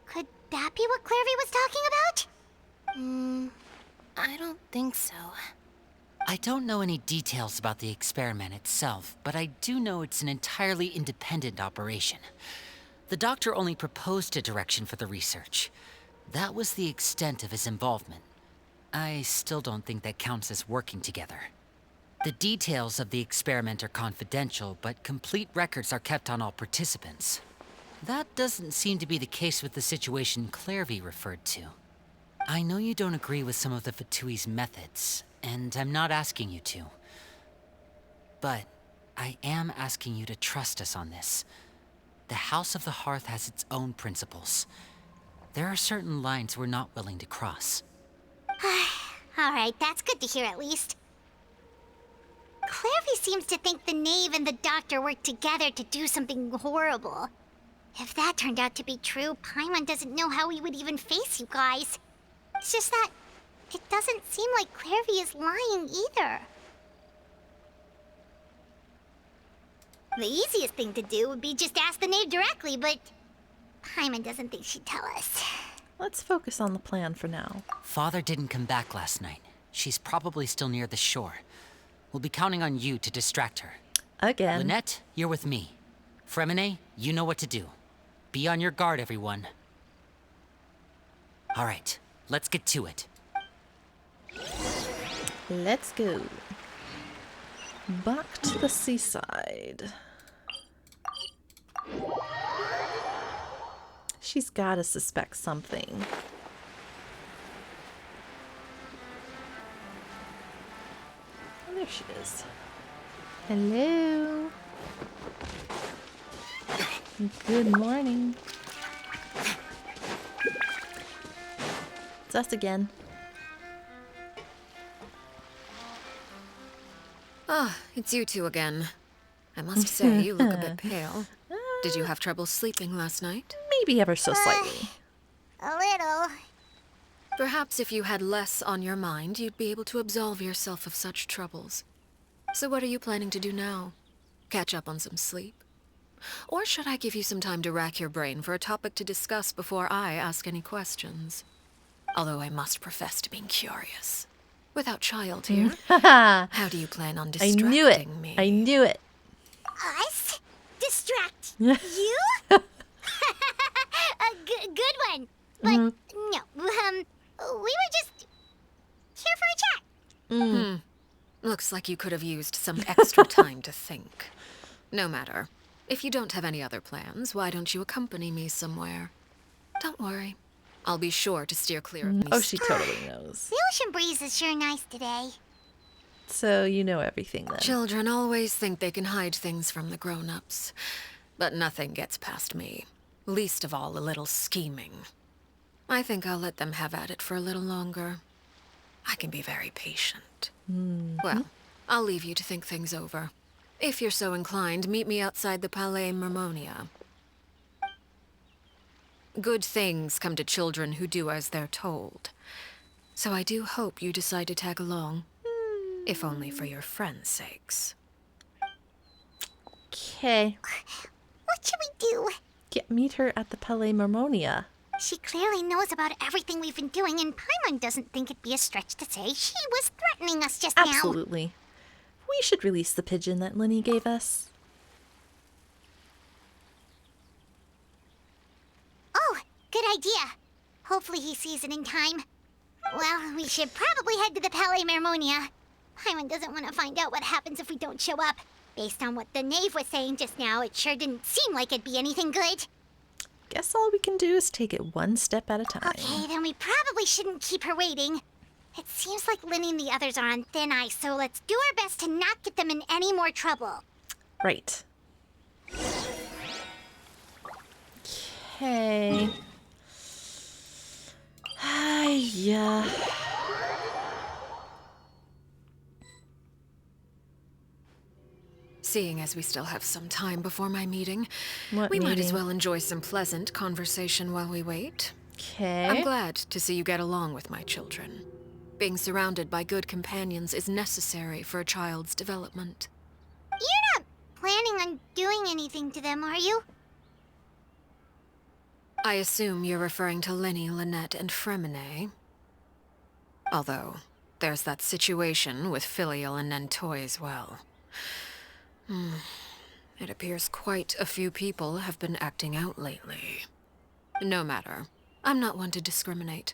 Could that be what Clairvy was talking about? I don't think so. I don't know any details about the experiment itself, but I do know it's an entirely independent operation. The Doctor only proposed a direction for the research. That was the extent of his involvement. I still don't think that counts as working together. The details of the experiment are confidential, but complete records are kept on all participants. That doesn't seem to be the case with the situation Clairvy referred to. I know you don't agree with some of the Fatui's methods, and I'm not asking you to. But I am asking you to trust us on this. The House of the Hearth has its own principles. There are certain lines we're not willing to cross. Alright, that's good to hear at least. Clairvy seems to think the Knave and the Doctor worked together to do something horrible. If that turned out to be true, Paimon doesn't know how he would even face you guys. It's just that it doesn't seem like Clairvy is lying either. The easiest thing to do would be just ask the Knave directly, but Paimon doesn't think she'd tell us. Let's focus on the plan for now. Father didn't come back last night. She's probably still near the shore. We'll be counting on you to distract her. Again. Lynette, you're with me. Fremine, you know what to do. Be on your guard, everyone. All right, let's get to it. Let's go. Back to the seaside. She's gotta suspect something. Oh, there she is. Hello. Good morning. It's us again. Ah, it's you two again. I must say, you look a bit pale. Did you have trouble sleeping last night? Maybe ever so slightly. A little. Perhaps if you had less on your mind, you'd be able to absolve yourself of such troubles. So what are you planning to do now? Catch up on some sleep? Or should I give you some time to rack your brain for a topic to discuss before I ask any questions? Although I must profess to being curious. Without child here, how do you plan on distracting I knew it. me? I knew it. Us? Distract you? A good one. But no, we were just here for a chat. Looks like you could have used some extra time to think. No matter. If you don't have any other plans, why don't you accompany me somewhere? Don't worry. I'll be sure to steer clear of these. Oh, she totally knows. The ocean breeze is sure nice today. So you know everything then. Children always think they can hide things from the grown-ups. But nothing gets past me. Least of all a little scheming. I think I'll let them have at it for a little longer. I can be very patient. Well, I'll leave you to think things over. If you're so inclined, meet me outside the Palais Mermonia. Good things come to children who do as they're told. So I do hope you decide to tag along. If only for your friends' sakes. Okay. What should we do? Meet her at the Palais Mermonia. She clearly knows about everything we've been doing, and Paimon doesn't think it'd be a stretch to say she was threatening us just now. Absolutely. We should release the pigeon that Linny gave us. Oh, good idea. Hopefully he sees it in time. Well, we should probably head to the Palais Mermonia. Paimon doesn't want to find out what happens if we don't show up. Based on what the Knave was saying just now, it sure didn't seem like it'd be anything good. Guess all we can do is take it one step at a time. Okay, then we probably shouldn't keep her waiting. It seems like Linny and the others are on thin ice, so let's do our best to not get them in any more trouble. Right. Okay. seeing as we still have some time before my meeting, What we might as meeting? well enjoy some pleasant conversation while we wait. Okay. I'm glad to see you get along with my children. Being surrounded by good companions is necessary for a child's development. You're not planning on doing anything to them, are you? I assume you're referring to Lenny, Lynette, and Fremine. Although, there's that situation with Filial and Nentoy as well. It appears quite a few people have been acting out lately. No matter. I'm not one to discriminate.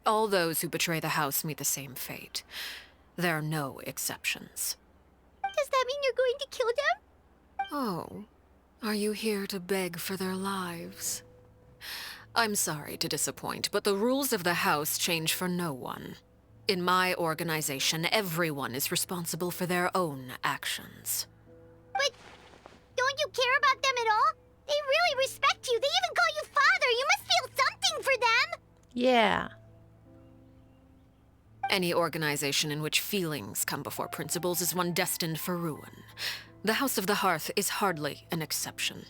All those who betray the house meet the same fate. There are no exceptions. Does that mean you're going to kill them? Oh, are you here to beg for their lives? I'm sorry to disappoint, but the rules of the house change for no one. In my organization, everyone is responsible for their own actions. But don't you care about them at all? They really respect you. They even call you father. You must feel something for them. Yeah. Any organization in which feelings come before principles is one destined for ruin. The House of the Hearth is hardly an exception.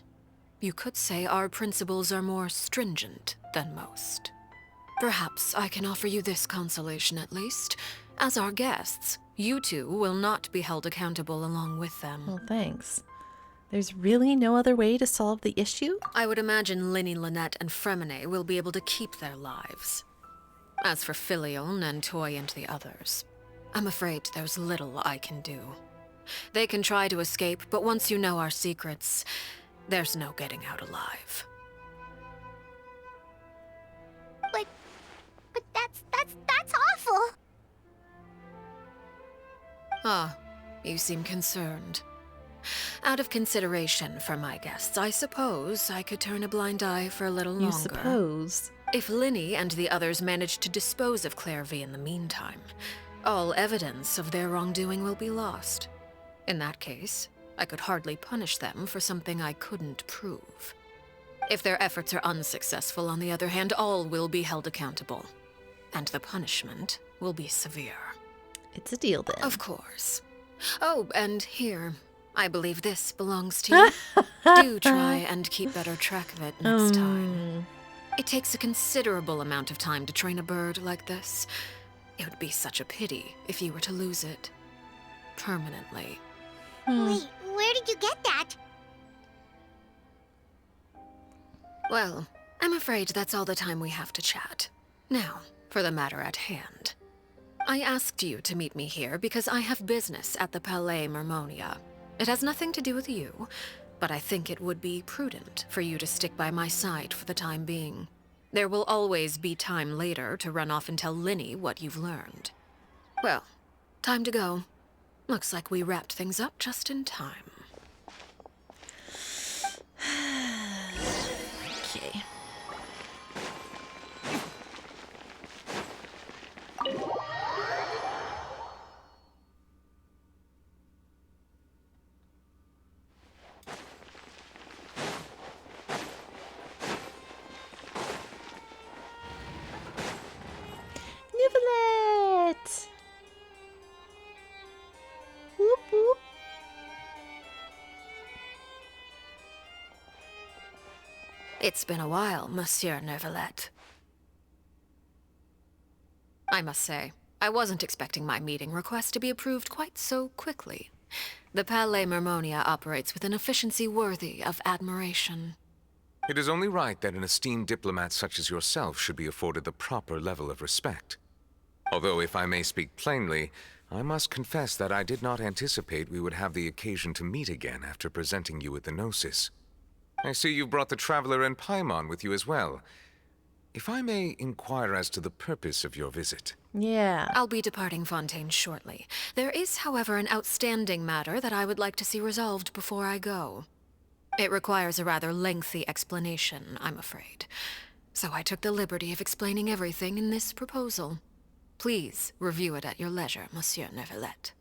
You could say our principles are more stringent than most. Perhaps I can offer you this consolation at least. As our guests, you two will not be held accountable along with them. Well, thanks. There's really no other way to solve the issue? I would imagine Linny, Lynette, and Fremine will be able to keep their lives. As for Filial, Nentoy, and the others, I'm afraid there's little I can do. They can try to escape, but once you know our secrets, there's no getting out alive. But that's awful. Ah, you seem concerned. Out of consideration for my guests, I suppose I could turn a blind eye for a little longer. You suppose. If Linny and the others manage to dispose of Clairvy in the meantime, all evidence of their wrongdoing will be lost. In that case, I could hardly punish them for something I couldn't prove. If their efforts are unsuccessful, on the other hand, all will be held accountable. And the punishment will be severe. It's a deal then. Of course. Oh, and here, I believe this belongs to you. Do try and keep better track of it next time. It takes a considerable amount of time to train a bird like this. It would be such a pity if you were to lose it. Permanently. Wait, where did you get that? Well, I'm afraid that's all the time we have to chat. Now, for the matter at hand. I asked you to meet me here because I have business at the Palais Mermonia. It has nothing to do with you, but I think it would be prudent for you to stick by my side for the time being. There will always be time later to run off and tell Linny what you've learned. Well, time to go. Looks like we wrapped things up just in time. Okay. Nivelet! Whoop whoop. It's been a while, Monsieur Neuvillette. I must say, I wasn't expecting my meeting request to be approved quite so quickly. The Palais Mermonia operates with an efficiency worthy of admiration. It is only right that an esteemed diplomat such as yourself should be afforded the proper level of respect. Although, if I may speak plainly, I must confess that I did not anticipate we would have the occasion to meet again after presenting you with the Gnosis. I see you brought the Traveler and Paimon with you as well. If I may inquire as to the purpose of your visit. Yeah. I'll be departing Fontaine shortly. There is, however, an outstanding matter that I would like to see resolved before I go. It requires a rather lengthy explanation, I'm afraid. So I took the liberty of explaining everything in this proposal. Please review it at your leisure, Monsieur Neuvillette.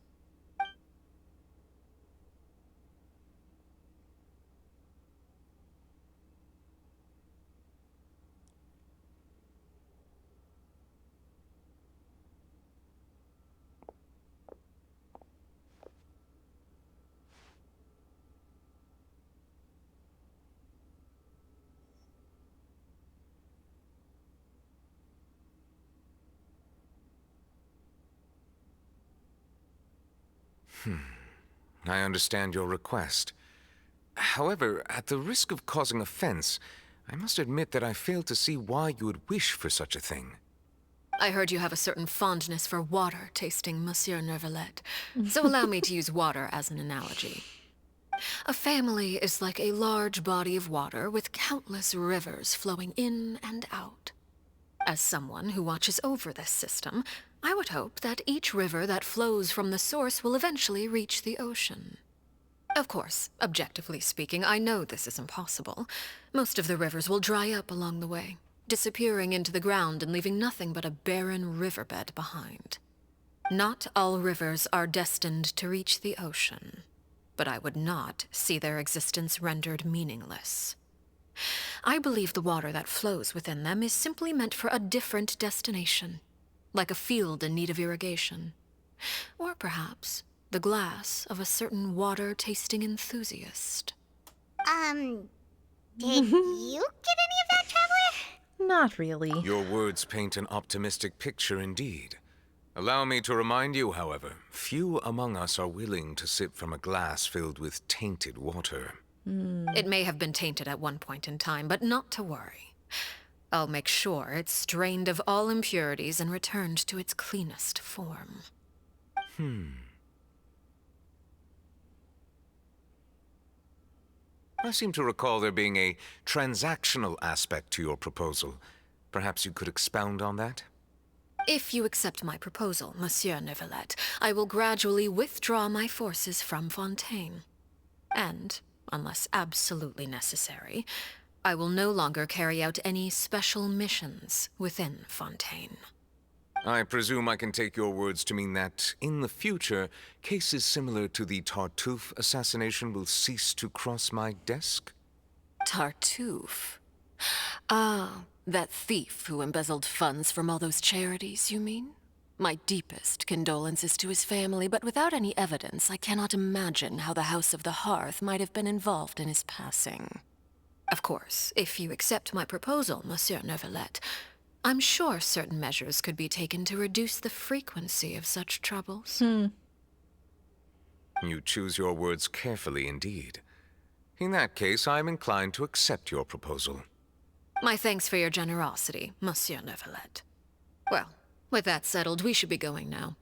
I understand your request. However, at the risk of causing offense, I must admit that I fail to see why you would wish for such a thing. I heard you have a certain fondness for water tasting, Monsieur Neuvillette, so allow me to use water as an analogy. A family is like a large body of water with countless rivers flowing in and out. As someone who watches over this system, I would hope that each river that flows from the source will eventually reach the ocean. Of course, objectively speaking, I know this is impossible. Most of the rivers will dry up along the way, disappearing into the ground and leaving nothing but a barren riverbed behind. Not all rivers are destined to reach the ocean, but I would not see their existence rendered meaningless. I believe the water that flows within them is simply meant for a different destination, like a field in need of irrigation. Or perhaps the glass of a certain water-tasting enthusiast. Did you get any of that, Traveler? Not really. Your words paint an optimistic picture indeed. Allow me to remind you, however, few among us are willing to sip from a glass filled with tainted water. It may have been tainted at one point in time, but not to worry. I'll make sure it's strained of all impurities and returned to its cleanest form. I seem to recall there being a transactional aspect to your proposal. Perhaps you could expound on that? If you accept my proposal, Monsieur Neuvillette, I will gradually withdraw my forces from Fontaine. And, unless absolutely necessary, I will no longer carry out any special missions within Fontaine. I presume I can take your words to mean that, in the future, cases similar to the Tartuffe assassination will cease to cross my desk? Tartuffe? Ah, that thief who embezzled funds from all those charities, you mean? My deepest condolences to his family, but without any evidence, I cannot imagine how the House of the Hearth might have been involved in his passing. Of course, if you accept my proposal, Monsieur Neuvillette, I'm sure certain measures could be taken to reduce the frequency of such troubles. You choose your words carefully indeed. In that case, I am inclined to accept your proposal. My thanks for your generosity, Monsieur Neuvillette. Well, with that settled, we should be going now.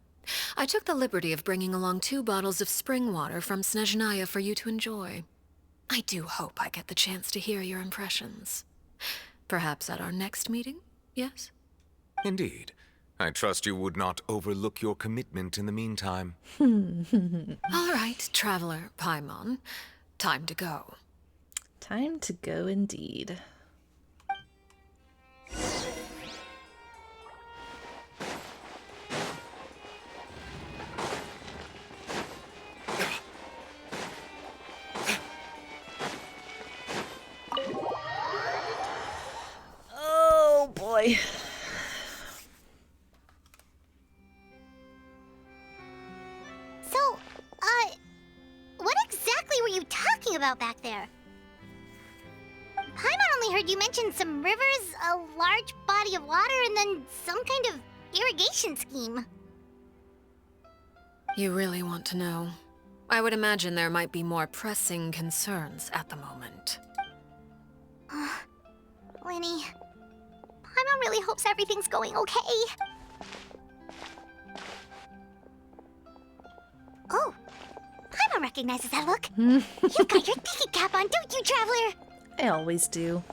I took the liberty of bringing along 2 bottles of spring water from Snezhnaya for you to enjoy. I do hope I get the chance to hear your impressions. Perhaps at our next meeting, yes? Indeed. I trust you would not overlook your commitment in the meantime. All right, Traveler Paimon. Time to go. Time to go indeed. Oh boy. So, what exactly were you talking about back there? Paimon only heard you mention some rivers, a large body of water, and then some kind of irrigation scheme. You really want to know? I would imagine there might be more pressing concerns at the moment. Lenny, Paimon really hopes everything's going okay. Oh, Paimon recognizes that look. You've got your tiki cap on, don't you, Traveler? I always do.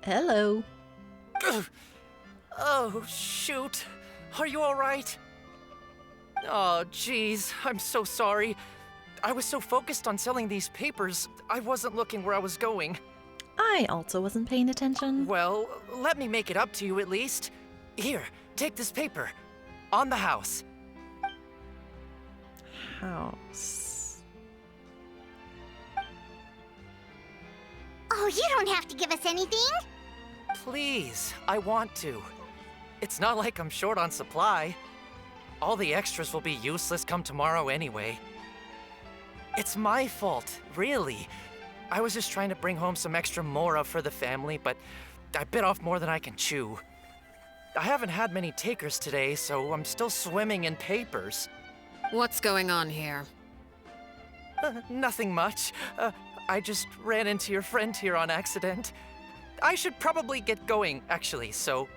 Hello. Oh, shoot. Are you alright? Oh, jeez. I'm so sorry. I was so focused on selling these papers, I wasn't looking where I was going. I also wasn't paying attention. Well, let me make it up to you at least. Here, take this paper. On the house. House. Oh, you don't have to give us anything. Please, I want to. It's not like I'm short on supply. All the extras will be useless come tomorrow anyway. It's my fault, really. I was just trying to bring home some extra mora for the family, but I bit off more than I can chew. I haven't had many takers today, so I'm still swimming in papers. What's going on here? Nothing much. I just ran into your friend here on accident. I should probably get going, actually, so...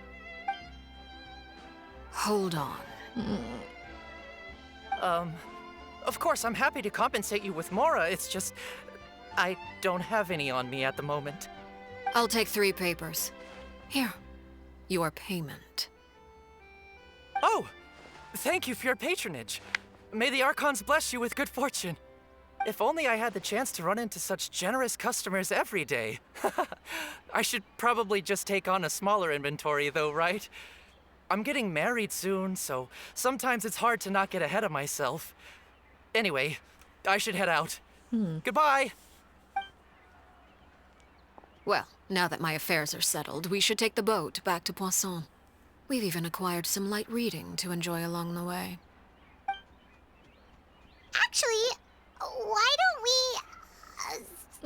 Hold on. Of course, I'm happy to compensate you with mora, it's just... I don't have any on me at the moment. I'll take 3 papers. Here, your payment. Oh! Thank you for your patronage. May the Archons bless you with good fortune. If only I had the chance to run into such generous customers every day. I should probably just take on a smaller inventory though, right? I'm getting married soon, so sometimes it's hard to not get ahead of myself. Anyway, I should head out. Goodbye! Well, now that my affairs are settled, we should take the boat back to Poisson. We've even acquired some light reading to enjoy along the way. Actually, why don't we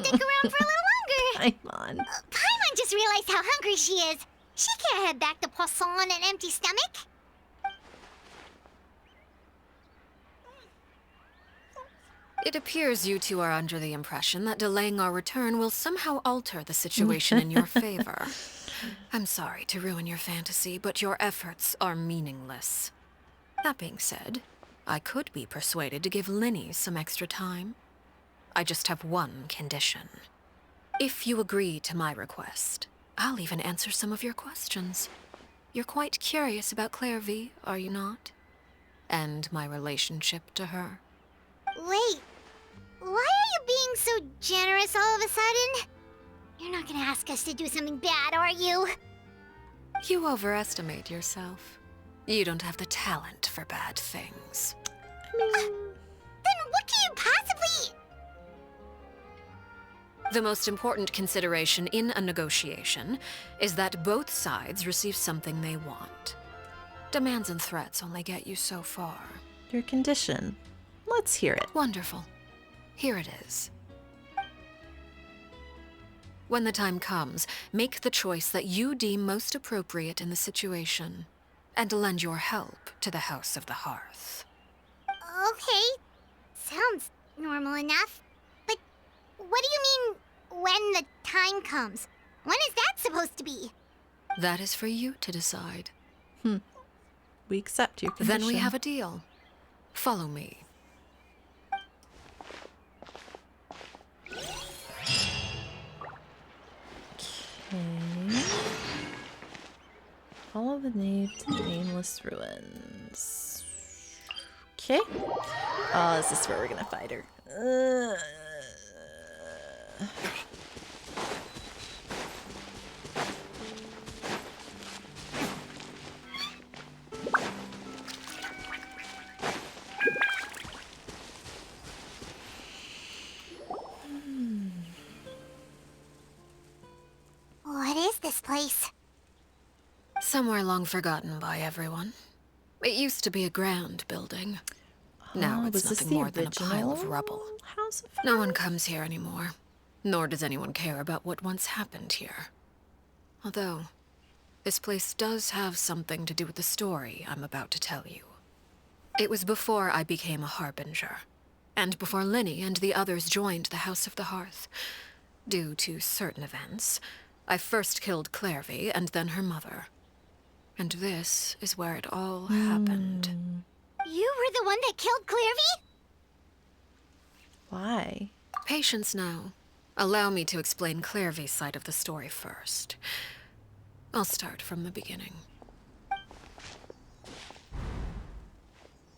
stick around for a little longer? Paimon. Paimon just realized how hungry she is. She can't head back to Poisson on an empty stomach. It appears you two are under the impression that delaying our return will somehow alter the situation in your favor. I'm sorry to ruin your fantasy, but your efforts are meaningless. That being said, I could be persuaded to give Linny some extra time. I just have one condition. If you agree to my request, I'll even answer some of your questions. You're quite curious about Clairvy, are you not? And my relationship to her. Wait, why are you being so generous all of a sudden? You're not gonna ask us to do something bad, are you? You overestimate yourself. You don't have the talent for bad things. Then what can you possibly... The most important consideration in a negotiation is that both sides receive something they want. Demands and threats only get you so far. Your condition. Let's hear it. Wonderful. Here it is. When the time comes, make the choice that you deem most appropriate in the situation, and lend your help to the House of the Hearth. Okay, sounds normal enough. But what do you mean, when the time comes? When is that supposed to be? That is for you to decide. We accept your condition. Then we have a deal. Follow me. Okay. Follow the nave to the nameless ruins. Okay. Oh, is this where we're gonna fight her? What is this place? Somewhere long forgotten by everyone. It used to be a grand building. Now it's nothing more than a pile of rubble. House of No one comes here anymore, nor does anyone care about what once happened here. Although, this place does have something to do with the story I'm about to tell you. It was before I became a Harbinger, and before Linny and the others joined the House of the Hearth. Due to certain events, I first killed Clairvy and then her mother. And this is where it all happened. You were the one that killed Clairvy? Why? Patience now. Allow me to explain Clairvy's side of the story first. I'll start from the beginning.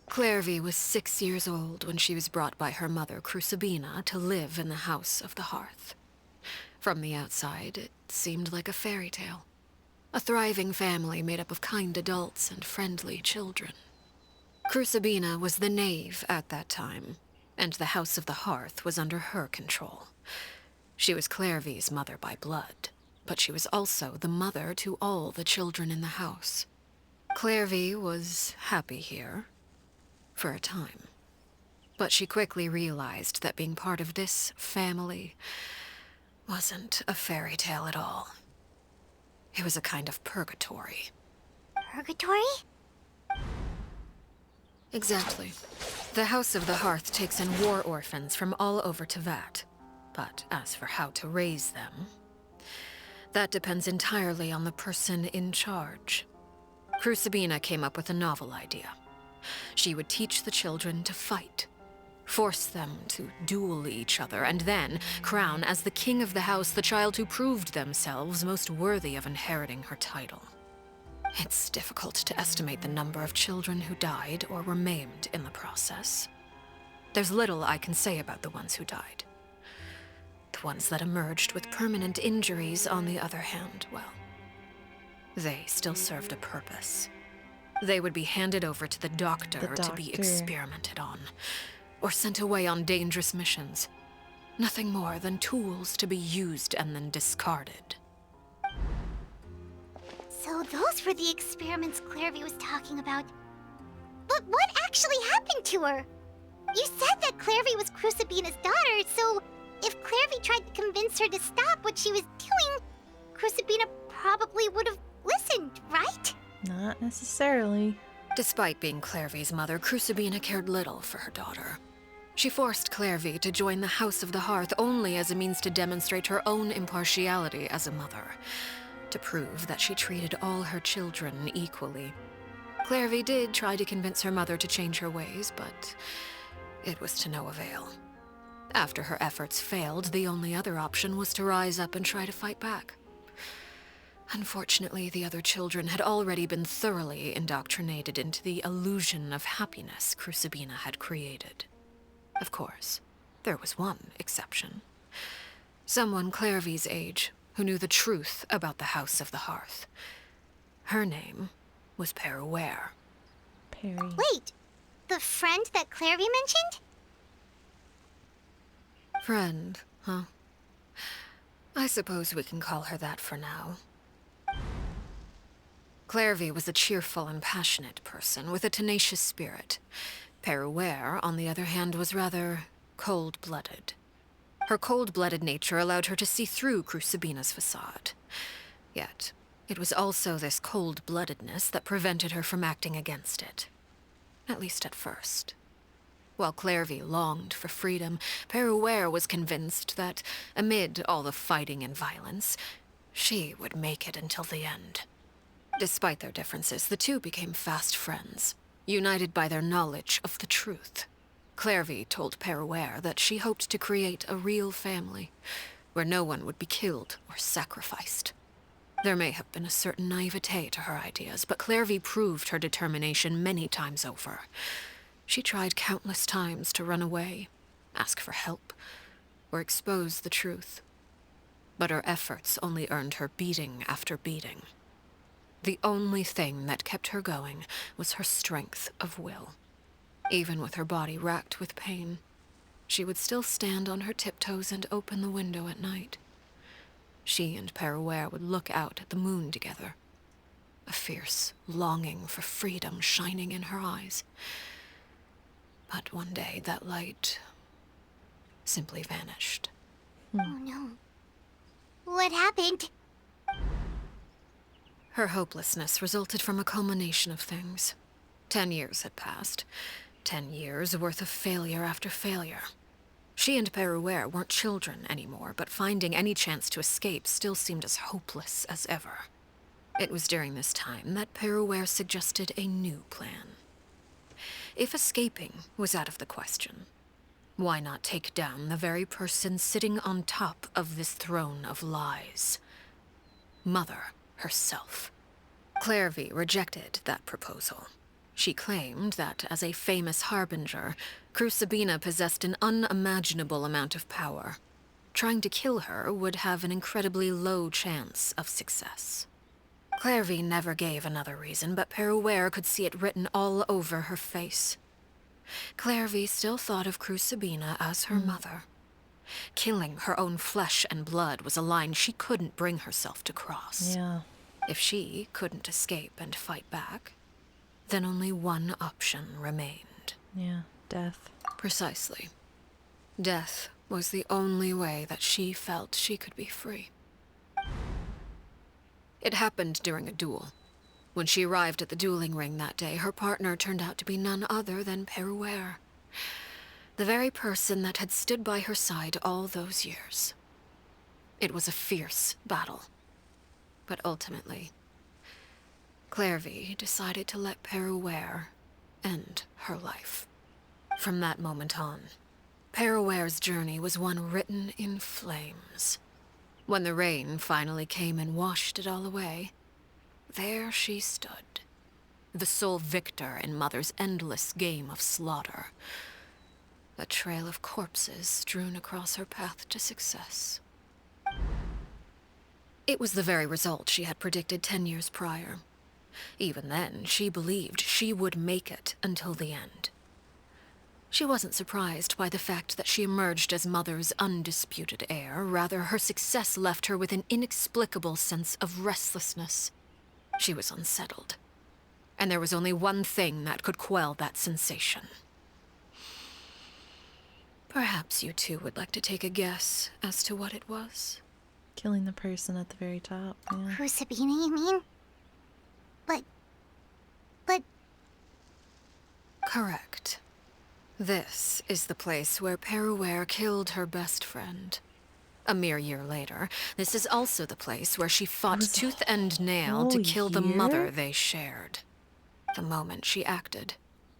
Clairvy was 6 years old when she was brought by her mother, Crucibina, to live in the House of the Hearth. From the outside, it seemed like a fairy tale. A thriving family made up of kind adults and friendly children. Crucibina was the knave at that time, and the House of the Hearth was under her control. She was Clairvy's mother by blood, but she was also the mother to all the children in the house. Clairvy was happy here, for a time. But she quickly realized that being part of this family wasn't a fairy tale at all. It was a kind of purgatory. Purgatory? Exactly. The House of the Hearth takes in war orphans from all over Tevat. But as for how to raise them, that depends entirely on the person in charge. Crucibina came up with a novel idea. She would teach the children to fight, force them to duel each other, and then crown as the king of the house the child who proved themselves most worthy of inheriting her title. It's difficult to estimate the number of children who died or were maimed in the process. There's little I can say about the ones who died. The ones that emerged with permanent injuries, on the other hand, well, they still served a purpose. They would be handed over to the doctor to be experimented on, or sent away on dangerous missions. Nothing more than tools to be used and then discarded. So those were the experiments Clairvy was talking about. But what actually happened to her? You said that Clairvy was Crucibina's daughter, so if Clairvy tried to convince her to stop what she was doing, Crucibina probably would have listened, right? Not necessarily. Despite being Clairvy's mother, Crucibina cared little for her daughter. She forced Clairvy to join the House of the Hearth only as a means to demonstrate her own impartiality as a mother, to prove that she treated all her children equally. Clairvy did try to convince her mother to change her ways, but it was to no avail. After her efforts failed, the only other option was to rise up and try to fight back. Unfortunately, the other children had already been thoroughly indoctrinated into the illusion of happiness Crucibina had created. Of course, there was one exception. Someone Clairvy's age who knew the truth about the House of the Hearth. Her name was Peruere. Perry. Wait, the friend that Clairvy mentioned? Friend, huh? I suppose we can call her that for now. Clairvy was a cheerful and passionate person with a tenacious spirit. Peruere, on the other hand, was rather cold-blooded. Her cold-blooded nature allowed her to see through Crucibina's facade. Yet, it was also this cold-bloodedness that prevented her from acting against it. At least at first. While Clairvy longed for freedom, Peruere was convinced that, amid all the fighting and violence, she would make it until the end. Despite their differences, the two became fast friends, united by their knowledge of the truth. Clairvy told Peruere that she hoped to create a real family, where no one would be killed or sacrificed. There may have been a certain naivete to her ideas, but Clairvy proved her determination many times over. She tried countless times to run away, ask for help, or expose the truth. But her efforts only earned her beating after beating. The only thing that kept her going was her strength of will. Even with her body racked with pain, she would still stand on her tiptoes and open the window at night. She and Peruere would look out at the moon together, a fierce longing for freedom shining in her eyes. But one day that light simply vanished. Oh no. What happened? Her hopelessness resulted from a culmination of things. 10 years had passed. 10 years worth of failure after failure. She and Peruere weren't children anymore, but finding any chance to escape still seemed as hopeless as ever. It was during this time that Peruere suggested a new plan. If escaping was out of the question, why not take down the very person sitting on top of this throne of lies? Mother herself. Clairvy rejected that proposal. She claimed that, as a famous harbinger, Crucibina possessed an unimaginable amount of power. Trying to kill her would have an incredibly low chance of success. Clairvy never gave another reason, but Peruere could see it written all over her face. Clairvy still thought of Crucibina as her mother, Killing her own flesh and blood was a line she couldn't bring herself to cross. Yeah. If she couldn't escape and fight back, then only one option remained. Yeah, death. Precisely. Death was the only way that she felt she could be free. It happened during a duel. When she arrived at the dueling ring that day, her partner turned out to be none other than Peruere. The very person that had stood by her side all those years. It was a fierce battle. But ultimately, Clairvy decided to let Peruere end her life. From that moment on, Peruere's journey was one written in flames. When the rain finally came and washed it all away, there she stood, the sole victor in Mother's endless game of slaughter. A trail of corpses strewn across her path to success. It was the very result she had predicted 10 years prior. Even then, she believed she would make it until the end. She wasn't surprised by the fact that she emerged as Mother's undisputed heir. Rather, her success left her with an inexplicable sense of restlessness. She was unsettled. And there was only one thing that could quell that sensation. Perhaps you two would like to take a guess as to what it was? Killing the person at the very top. Yeah. Crucibina, you mean? But... Correct. This is the place where Peruere killed her best friend. A mere year later, this is also the place where she fought tooth and nail to kill the mother they shared. The moment she acted,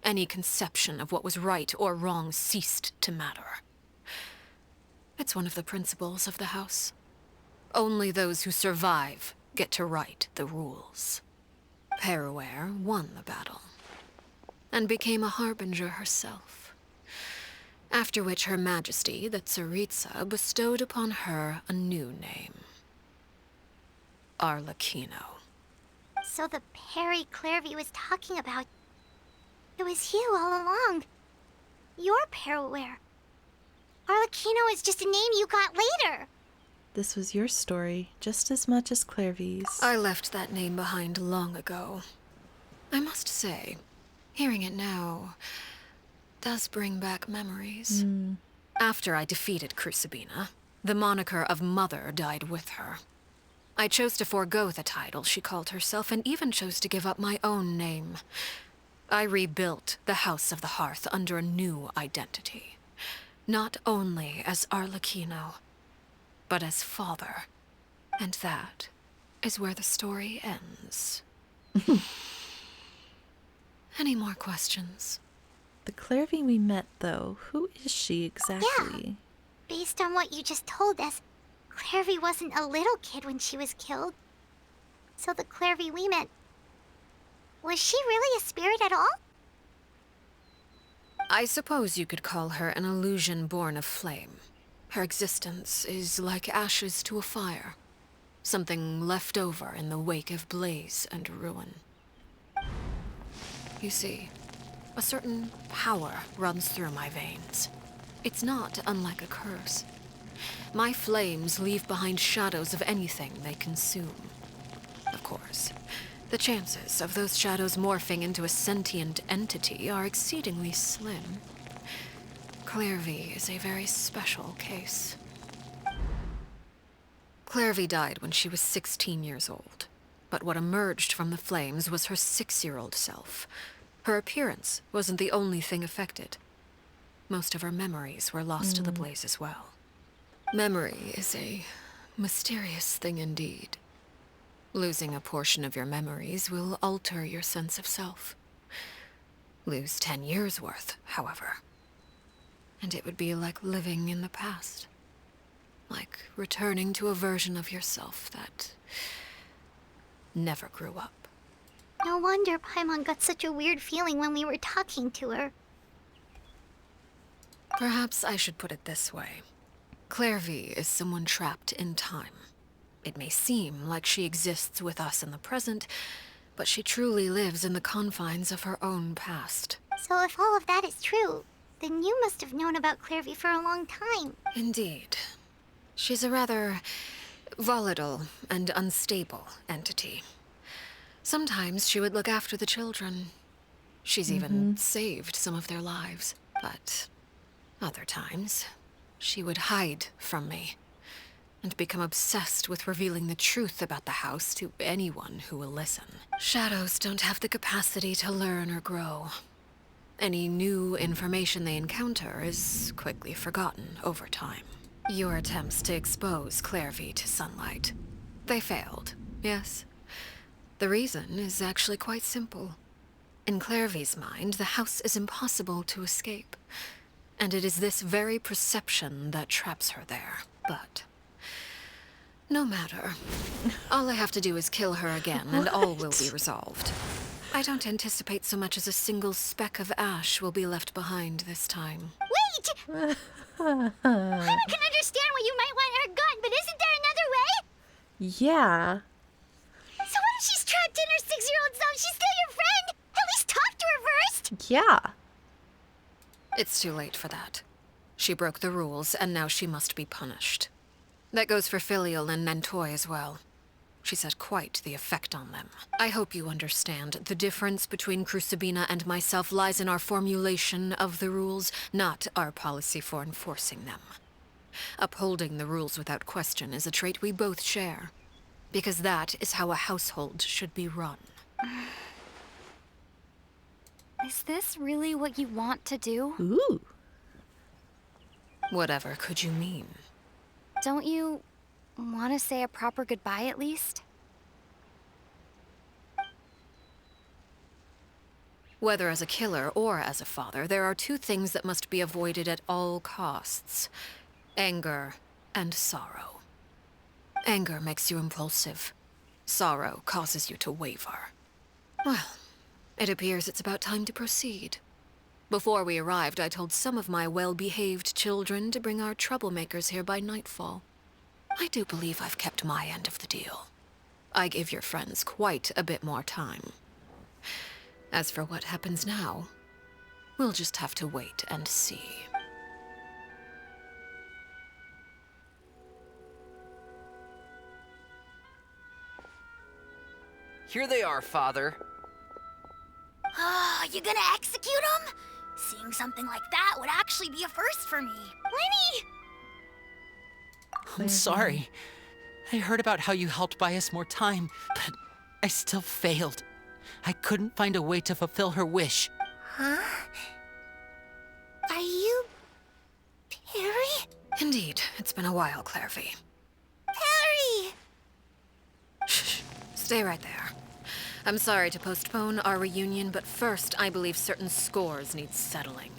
any conception of what was right or wrong ceased to matter. It's one of the principles of the house. Only those who survive get to write the rules. Peruere won the battle, and became a harbinger herself. After which Her Majesty, the Tsaritsa, bestowed upon her a new name. Arlecchino. So the Perry Clairvy was talking about... It was you all along. You're Peruere. Arlecchino is just a name you got later. This was your story, just as much as Clairvy's. I left that name behind long ago. I must say, hearing it now does bring back memories. After I defeated Crucibina, the moniker of Mother died with her. I chose to forego the title she called herself, and even chose to give up my own name. I rebuilt the House of the Hearth under a new identity. Not only as Arlecchino, but as father. And that is where the story ends. Any more questions? The Clairvy we met, though, who is she exactly? Yeah. Based on what you just told us, Clairvy wasn't a little kid when she was killed. So the Clairvy we met... Was she really a spirit at all? I suppose you could call her an illusion born of flame. Her existence is like ashes to a fire. Something left over in the wake of blaze and ruin. You see, a certain power runs through my veins. It's not unlike a curse. My flames leave behind shadows of anything they consume. Of course, the chances of those shadows morphing into a sentient entity are exceedingly slim. Clairvy is a very special case. Clairvy died when she was 16 years old, but what emerged from the flames was her 6-year-old self. Her appearance wasn't the only thing affected. Most of her memories were lost to the blaze as well. Memory is a mysterious thing indeed. Losing a portion of your memories will alter your sense of self. Lose 10 years' worth, however, and it would be like living in the past. Like returning to a version of yourself that never grew up. No wonder Paimon got such a weird feeling when we were talking to her. Perhaps I should put it this way. Clairvy is someone trapped in time. It may seem like she exists with us in the present, but she truly lives in the confines of her own past. So if all of that is true, Then you must have known about Clairvy for a long time. Indeed. She's a rather volatile and unstable entity. Sometimes she would look after the children. She's even saved some of their lives. But other times, she would hide from me and become obsessed with revealing the truth about the house to anyone who will listen. Shadows don't have the capacity to learn or grow. Any new information they encounter is quickly forgotten over time. Your attempts to expose Clairvy to sunlight, they failed, yes? The reason is actually quite simple. In Clairvy's mind, the house is impossible to escape, and it is this very perception that traps her there. But no matter. All I have to do is kill her again, and all will be resolved. I don't anticipate so much as a single speck of ash will be left behind this time. Wait! Paimon can understand why you might want her gone, but isn't there another way? Yeah. So what if she's trapped in her 6-year-old self? She's still your friend! At least talk to her first! Yeah. It's too late for that. She broke the rules, and now she must be punished. That goes for Filial and Nantoy as well. She's had quite the effect on them. I hope you understand. The difference between Crucibina and myself lies in our formulation of the rules, not our policy for enforcing them. Upholding the rules without question is a trait we both share, because that is how a household should be run. Is this really what you want to do? Ooh. Whatever could you mean? Don't you want to say a proper goodbye at least? Whether as a killer or as a father, there are two things that must be avoided at all costs: anger and sorrow. Anger makes you impulsive. Sorrow causes you to waver. Well, it appears it's about time to proceed. Before we arrived, I told some of my well-behaved children to bring our troublemakers here by nightfall. I do believe I've kept my end of the deal. I gave your friends quite a bit more time. As for what happens now, we'll just have to wait and see. Here they are, Father. You gonna execute him? Seeing something like that would actually be a first for me. Lenny! I'm sorry. I heard about how you helped buy us more time, but I still failed. I couldn't find a way to fulfill her wish. Huh? Are you... Perry? Indeed, it's been a while, Clairvy. Perry! Shh, stay right there. I'm sorry to postpone our reunion, but first, I believe certain scores need settling.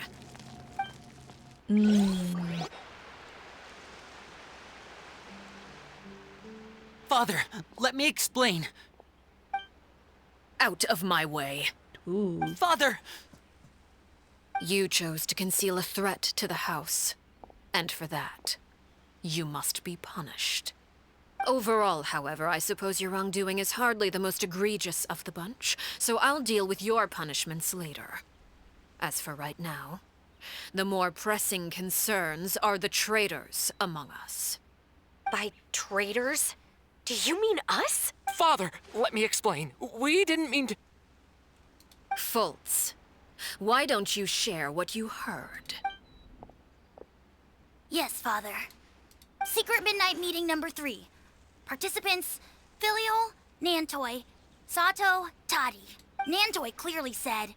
Father, let me explain. Out of my way. Ooh. Father! You chose to conceal a threat to the house. And for that, you must be punished. Overall, however, I suppose your wrongdoing is hardly the most egregious of the bunch, so I'll deal with your punishments later. As for right now, the more pressing concerns are the traitors among us. By traitors? Do you mean us? Father, let me explain. We didn't mean to... Fultz, why don't you share what you heard? Yes, Father. Secret Midnight Meeting number 3. Participants, Filial, Nantoy, Sato, Toddy. Nantoy clearly said,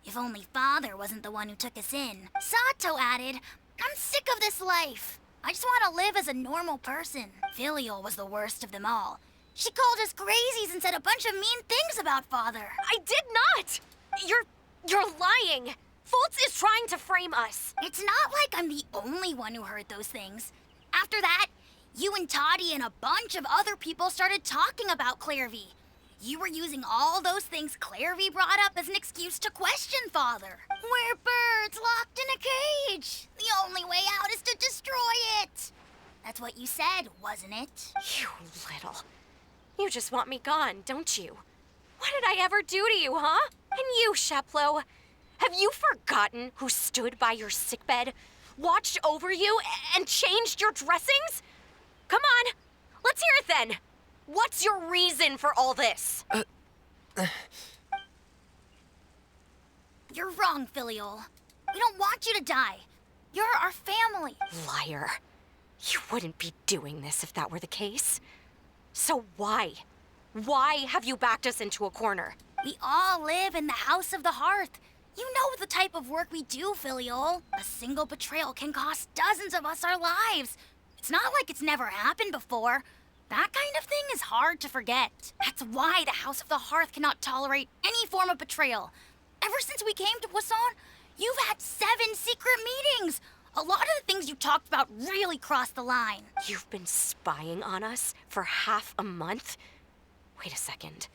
if only Father wasn't the one who took us in. Sato added, I'm sick of this life. I just want to live as a normal person. Filial was the worst of them all. She called us crazies and said a bunch of mean things about Father. I did not! You're lying! Fultz is trying to frame us. It's not like I'm the only one who heard those things. After that, you and Toddy and a bunch of other people started talking about Clairvy. You were using all those things Clairvy brought up as an excuse to question Father. We're birds locked in a cage. The only way out is to destroy it. That's what you said, wasn't it? You little. You just want me gone, don't you? What did I ever do to you, huh? And you, Sheplo. Have you forgotten who stood by your sickbed, watched over you, and changed your dressings? Come on, let's hear it then. What's your reason for all this? You're wrong, Filial. We don't want you to die. You're our family. Liar. You wouldn't be doing this if that were the case. So why? Why have you backed us into a corner? We all live in the House of the Hearth. You know the type of work we do, Filial. A single betrayal can cost dozens of us our lives. It's not like it's never happened before. That kind of thing is hard to forget. That's why the House of the Hearth cannot tolerate any form of betrayal. Ever since we came to Poisson, you've had 7 secret meetings. A lot of the things you talked about really crossed the line. You've been spying on us for half a month? Wait a second.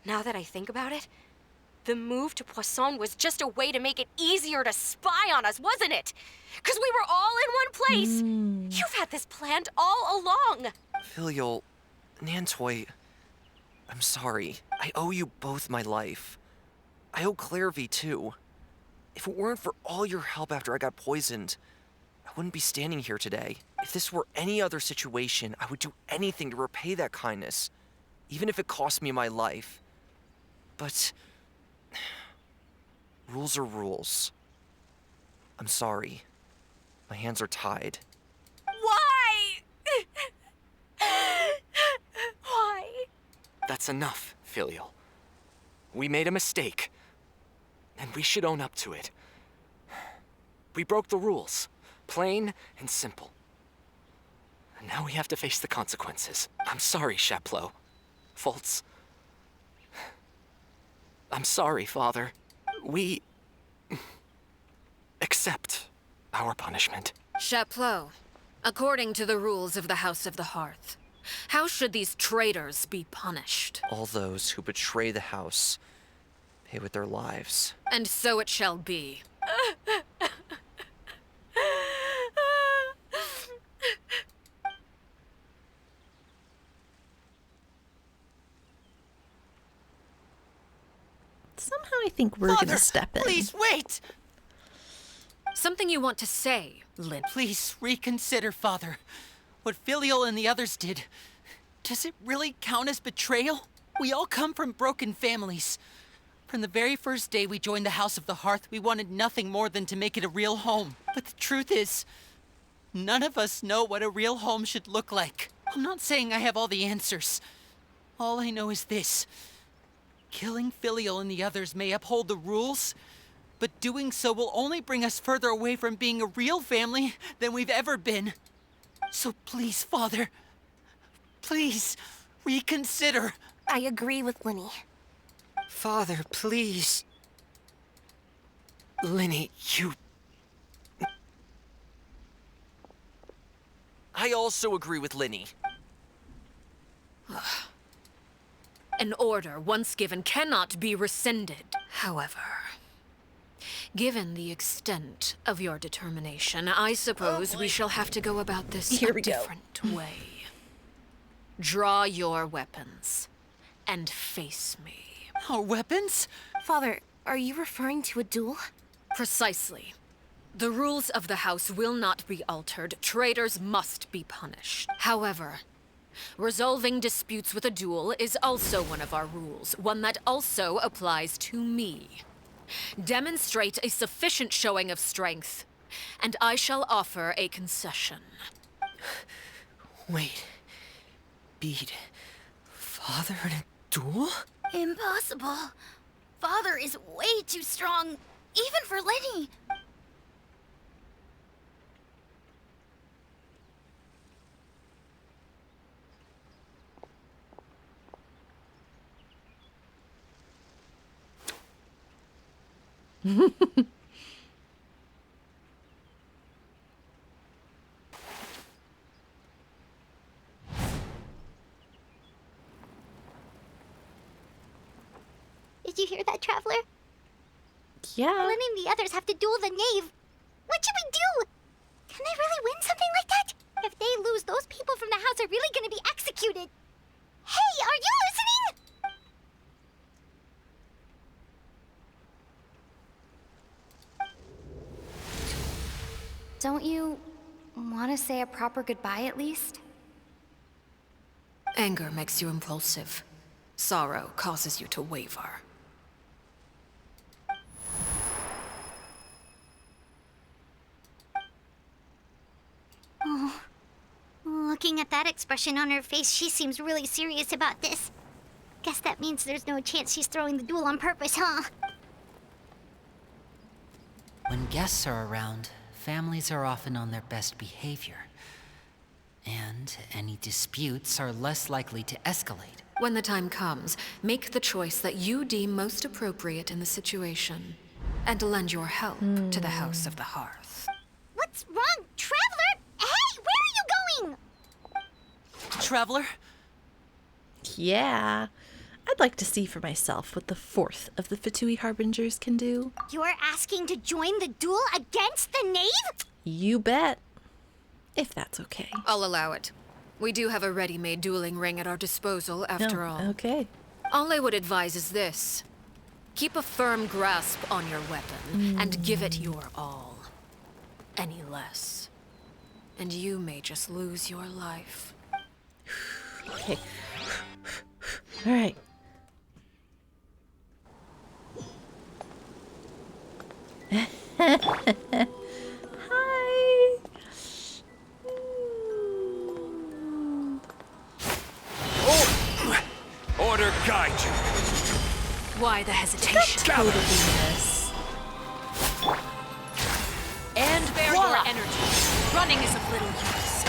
Now that I think about it, the move to Poisson was just a way to make it easier to spy on us, wasn't it? Because we were all in one place. You've had this planned all along. Filial, Nantoy, I'm sorry. I owe you both my life. I owe Clairvy too. If it weren't for all your help after I got poisoned, I wouldn't be standing here today. If this were any other situation, I would do anything to repay that kindness, even if it cost me my life. But rules are rules. I'm sorry. My hands are tied. Why? Why? That's enough, Filial. We made a mistake, and we should own up to it. We broke the rules, plain and simple. And now we have to face the consequences. I'm sorry, Chaplot. Fultz. I'm sorry, Father. We accept our punishment. Chaplot, according to the rules of the House of the Hearth, how should these traitors be punished? All those who betray the house pay with their lives. And so it shall be. Somehow I think we're gonna step in. Please wait! Something you want to say, Lynn? Please reconsider, Father. What Filial and the others did. Does it really count as betrayal? We all come from broken families. From the very first day we joined the House of the Hearth, we wanted nothing more than to make it a real home. But the truth is, none of us know what a real home should look like. I'm not saying I have all the answers. All I know is this. Killing Filial and the others may uphold the rules, but doing so will only bring us further away from being a real family than we've ever been. So please, Father, please, reconsider. I agree with Linny. Father, please. Linny, you... I also agree with Linny. An order once given cannot be rescinded. However, given the extent of your determination, I suppose we shall have to go about this a different way. Draw your weapons and face me. Our weapons? Father, are you referring to a duel? Precisely. The rules of the house will not be altered. Traitors must be punished. However, resolving disputes with a duel is also one of our rules, one that also applies to me. Demonstrate a sufficient showing of strength, and I shall offer a concession. Wait. Beat Father in a duel? Impossible. Father is way too strong, even for Lenny. Did you hear that, Traveler? Yeah. Lenny and the others have to duel the knave. What should we do? Can they really win something like that? If they lose, those people from the house are really gonna be executed. Hey, are you listening? Don't you want to say a proper goodbye at least? Anger makes you impulsive. Sorrow causes you to waver. Oh, looking at that expression on her face, she seems really serious about this. Guess that means there's no chance she's throwing the duel on purpose, huh? When guests are around, families are often on their best behavior. And any disputes are less likely to escalate. When the time comes, make the choice that you deem most appropriate in the situation, and lend your help to the House of the Hearth. What's wrong, Traveler? Hey, where are you going? Traveler? Yeah. I'd like to see for myself what the fourth of the Fatui Harbingers can do. You're asking to join the duel against the knave? You bet. If that's okay. I'll allow it. We do have a ready-made dueling ring at our disposal, after all. Okay. All I would advise is this. Keep a firm grasp on your weapon, and give it your all. Any less, and you may just lose your life. Okay. All right. Hi. Order guide you. Why the hesitation? Totally this. And bear your energy. Running is of little use.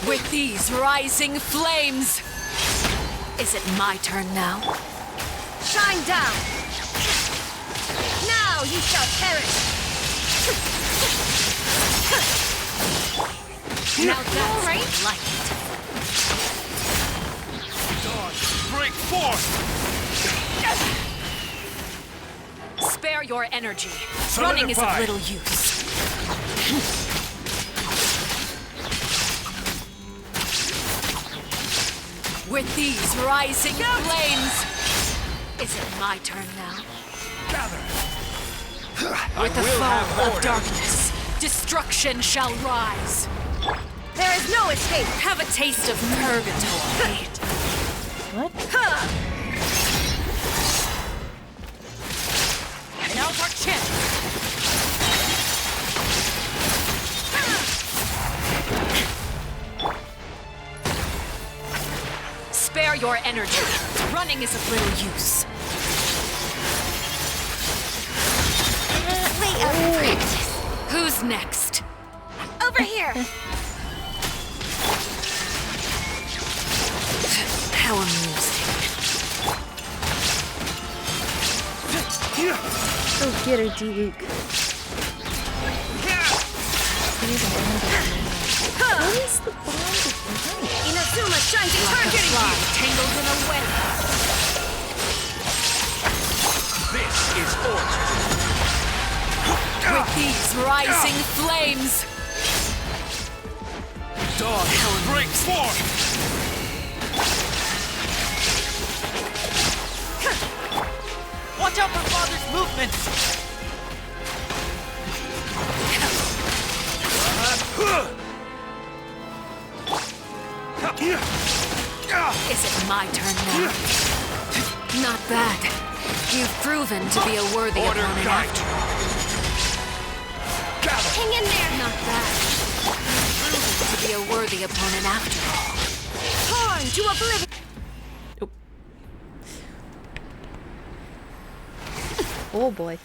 With these rising flames, is it my turn now? Shine down! Now you shall perish! Now that's right. Like it. Break forth! Spare your energy. Running is of little use. With these rising flames, is it my turn now? Gather! With the fall of darkness, destruction shall rise. There is no escape. Have a taste of purgatory. What? Now's our chance. Spare your energy. Running is of little use. Who's next? Over here! How amusing. Go get her, Duke. What is the bond of light? Inazuma shines a target tangled in a web. This is order. With these rising flames, Dawn, break forth! Watch out for Father's movements! is it my turn now? Not bad. You've proven to be a worthy opponent after all. Hang in there! Not bad. You've proven to be a worthy opponent after all. Torn to oblivion! Oh boy.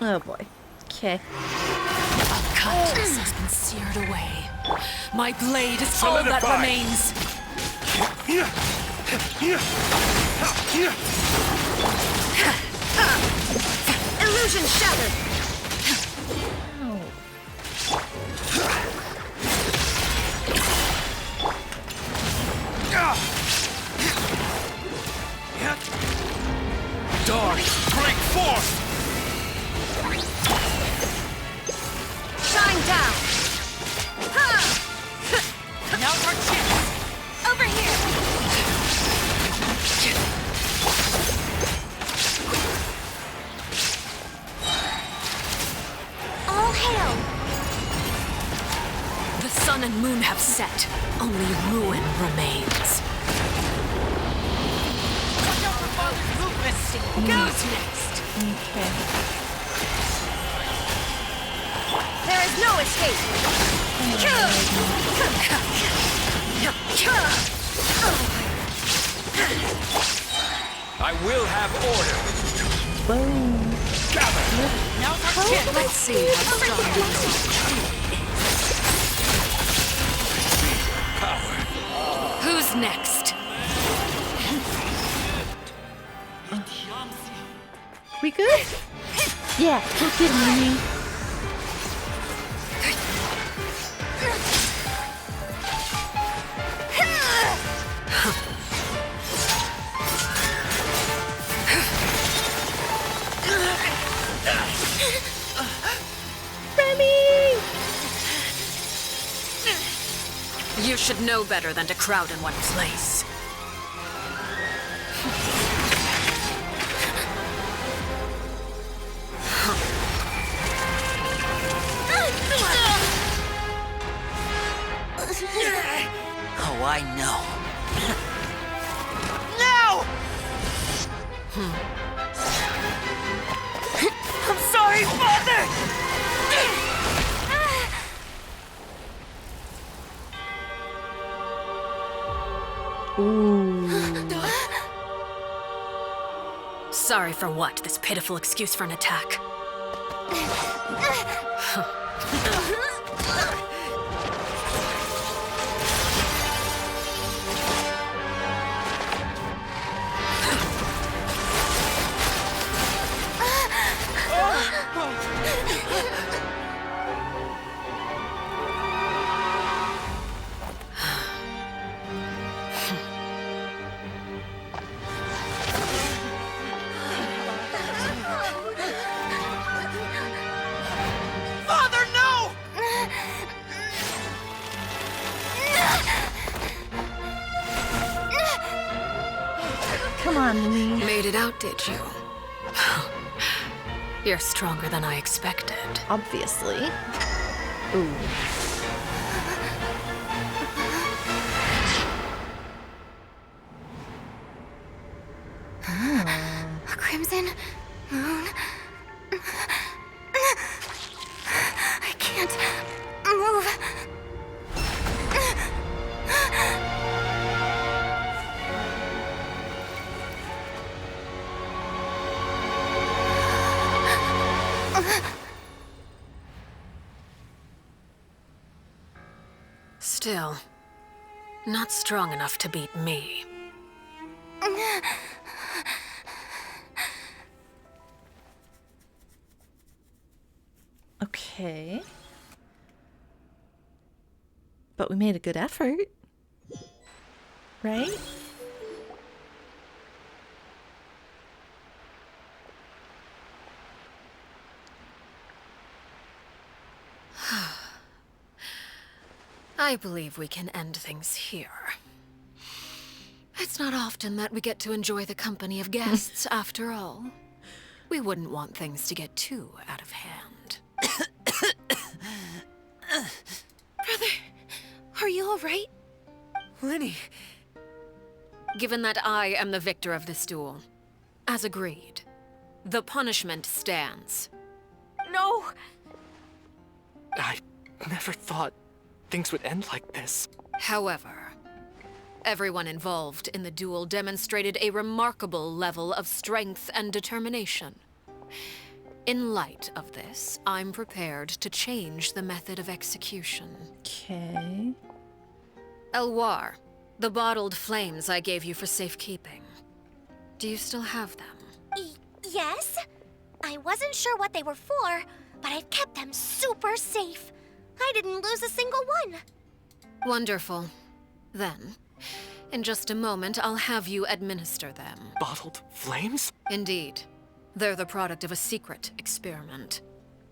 Oh boy. Okay. Conscience has been seared away. My blade is all that remains. Illusion shattered. force! Shine down! Now's our chance! Over here! All hail! The sun and moon have set. Only ruin remains. Watch out for Father's movement! Who's next? Okay. There is no escape! I will have order. Boom. Gather! Now's our chance! Let's see how strong you Power. are. Who's next? We good? Yeah, go get him, Remy. Remy! You should know better than to crowd in one place. Oh, I know. No! I'm sorry, Father! Sorry for what? This pitiful excuse for an attack. Father, no! Come on, Remy. Made it out, did you? You're stronger than I expected. Obviously. Ooh. A crimson moon. I can't move. Still, not strong enough to beat me. Okay. But we made a good effort. Right? I believe we can end things here. It's not often that we get to enjoy the company of guests, after all. We wouldn't want things to get too out of hand. Brother, are you all right? Lenny. Given that I am the victor of this duel, as agreed, the punishment stands. No! I never thought things would end like this. However, everyone involved in the duel demonstrated a remarkable level of strength and determination. In light of this, I'm prepared to change the method of execution. Okay. Elwar, the bottled flames I gave you for safekeeping. Do you still have them? Yes? I wasn't sure what they were for, but I've kept them super safe. I didn't lose a single one. Wonderful. Then, in just a moment, I'll have you administer them. Bottled flames? Indeed. They're the product of a secret experiment.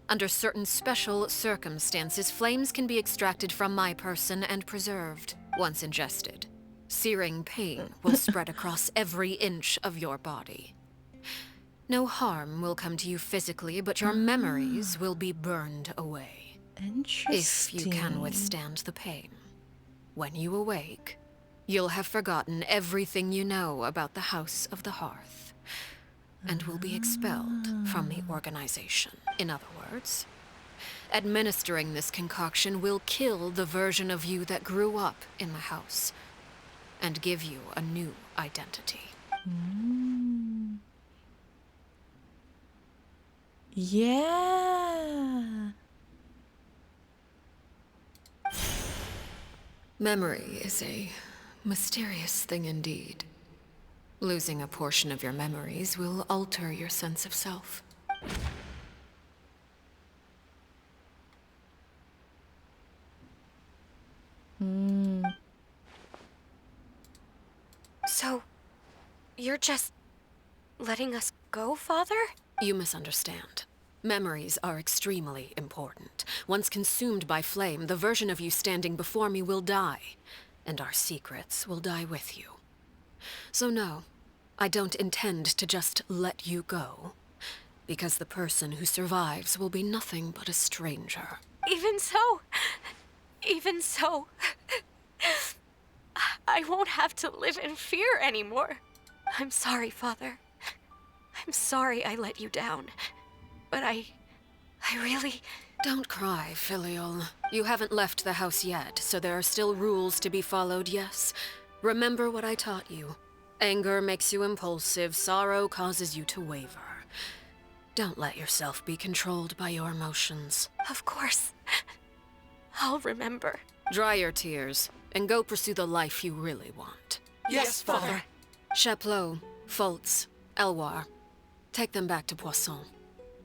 Under certain special circumstances, flames can be extracted from my person and preserved. Once ingested, searing pain will spread across every inch of your body. No harm will come to you physically, but your memories will be burned away. Interesting. If you can withstand the pain. When you awake, you'll have forgotten everything you know about the House of the Hearth, and will be expelled from the organization. In other words, administering this concoction will kill the version of you that grew up in the house, and give you a new identity. Yeah. Memory is a mysterious thing indeed. Losing a portion of your memories will alter your sense of self. So, you're just letting us go, Father? You misunderstand. Memories are extremely important. Once consumed by flame, the version of you standing before me will die, and our secrets will die with you. So no, I don't intend to just let you go, because the person who survives will be nothing but a stranger. Even so, I won't have to live in fear anymore. I'm sorry, Father. I'm sorry I let you down. But I really... Don't cry, Filial. You haven't left the house yet, so there are still rules to be followed, yes? Remember what I taught you. Anger makes you impulsive, sorrow causes you to waver. Don't let yourself be controlled by your emotions. Of course. I'll remember. Dry your tears, and go pursue the life you really want. Yes, Father. Chaplot, Fultz, Elwar. Take them back to Poisson.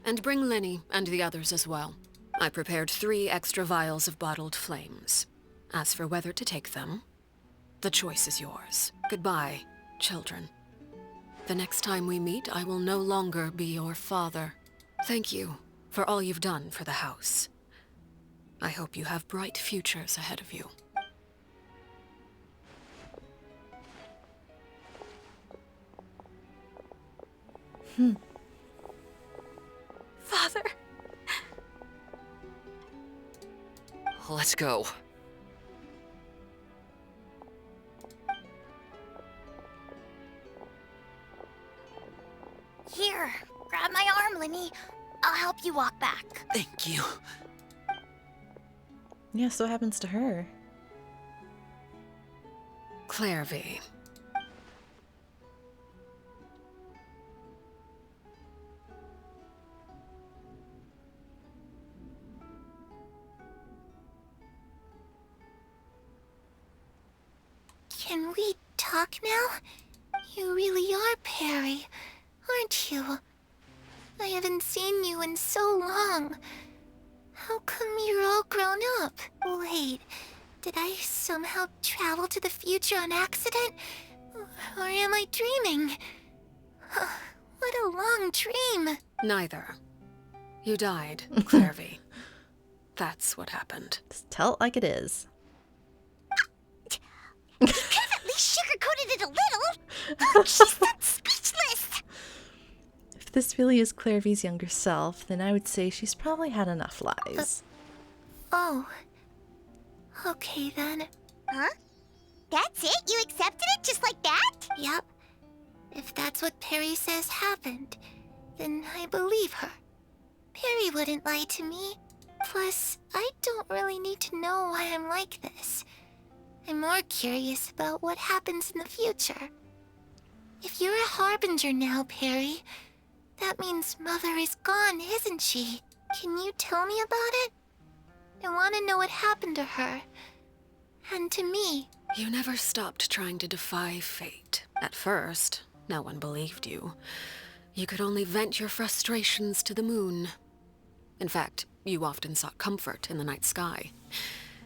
And bring Linny and the others as well. I prepared 3 extra vials of bottled flames. As for whether to take them, the choice is yours. Goodbye, children. The next time we meet, I will no longer be your father. Thank you for all you've done for the house. I hope you have bright futures ahead of you. Father. Let's go. Here, grab my arm, Linny. I'll help you walk back. Thank you. Yeah, so what happens to her? Clairvy. Can we talk now? You really are Perry, aren't you? I haven't seen you in so long. How come you're all grown up? Wait, did I somehow travel to the future on accident? Or am I dreaming? What a long dream. Neither. You died, Clairvy. That's what happened. Just tell it like it is. You could have at least sugarcoated it a little. She's that speechless. If this really is Clairvy's younger self, then I would say she's probably had enough lies. Oh. Okay then. Huh? That's it? You accepted it just like that? Yep. If that's what Perry says happened, then I believe her. Perry wouldn't lie to me. Plus, I don't really need to know why I'm like this. I'm more curious about what happens in the future. If you're a harbinger now, Perry, that means Mother is gone, isn't she? Can you tell me about it? I want to know what happened to her. And to me. You never stopped trying to defy fate. At first, no one believed you. You could only vent your frustrations to the moon. In fact, you often sought comfort in the night sky.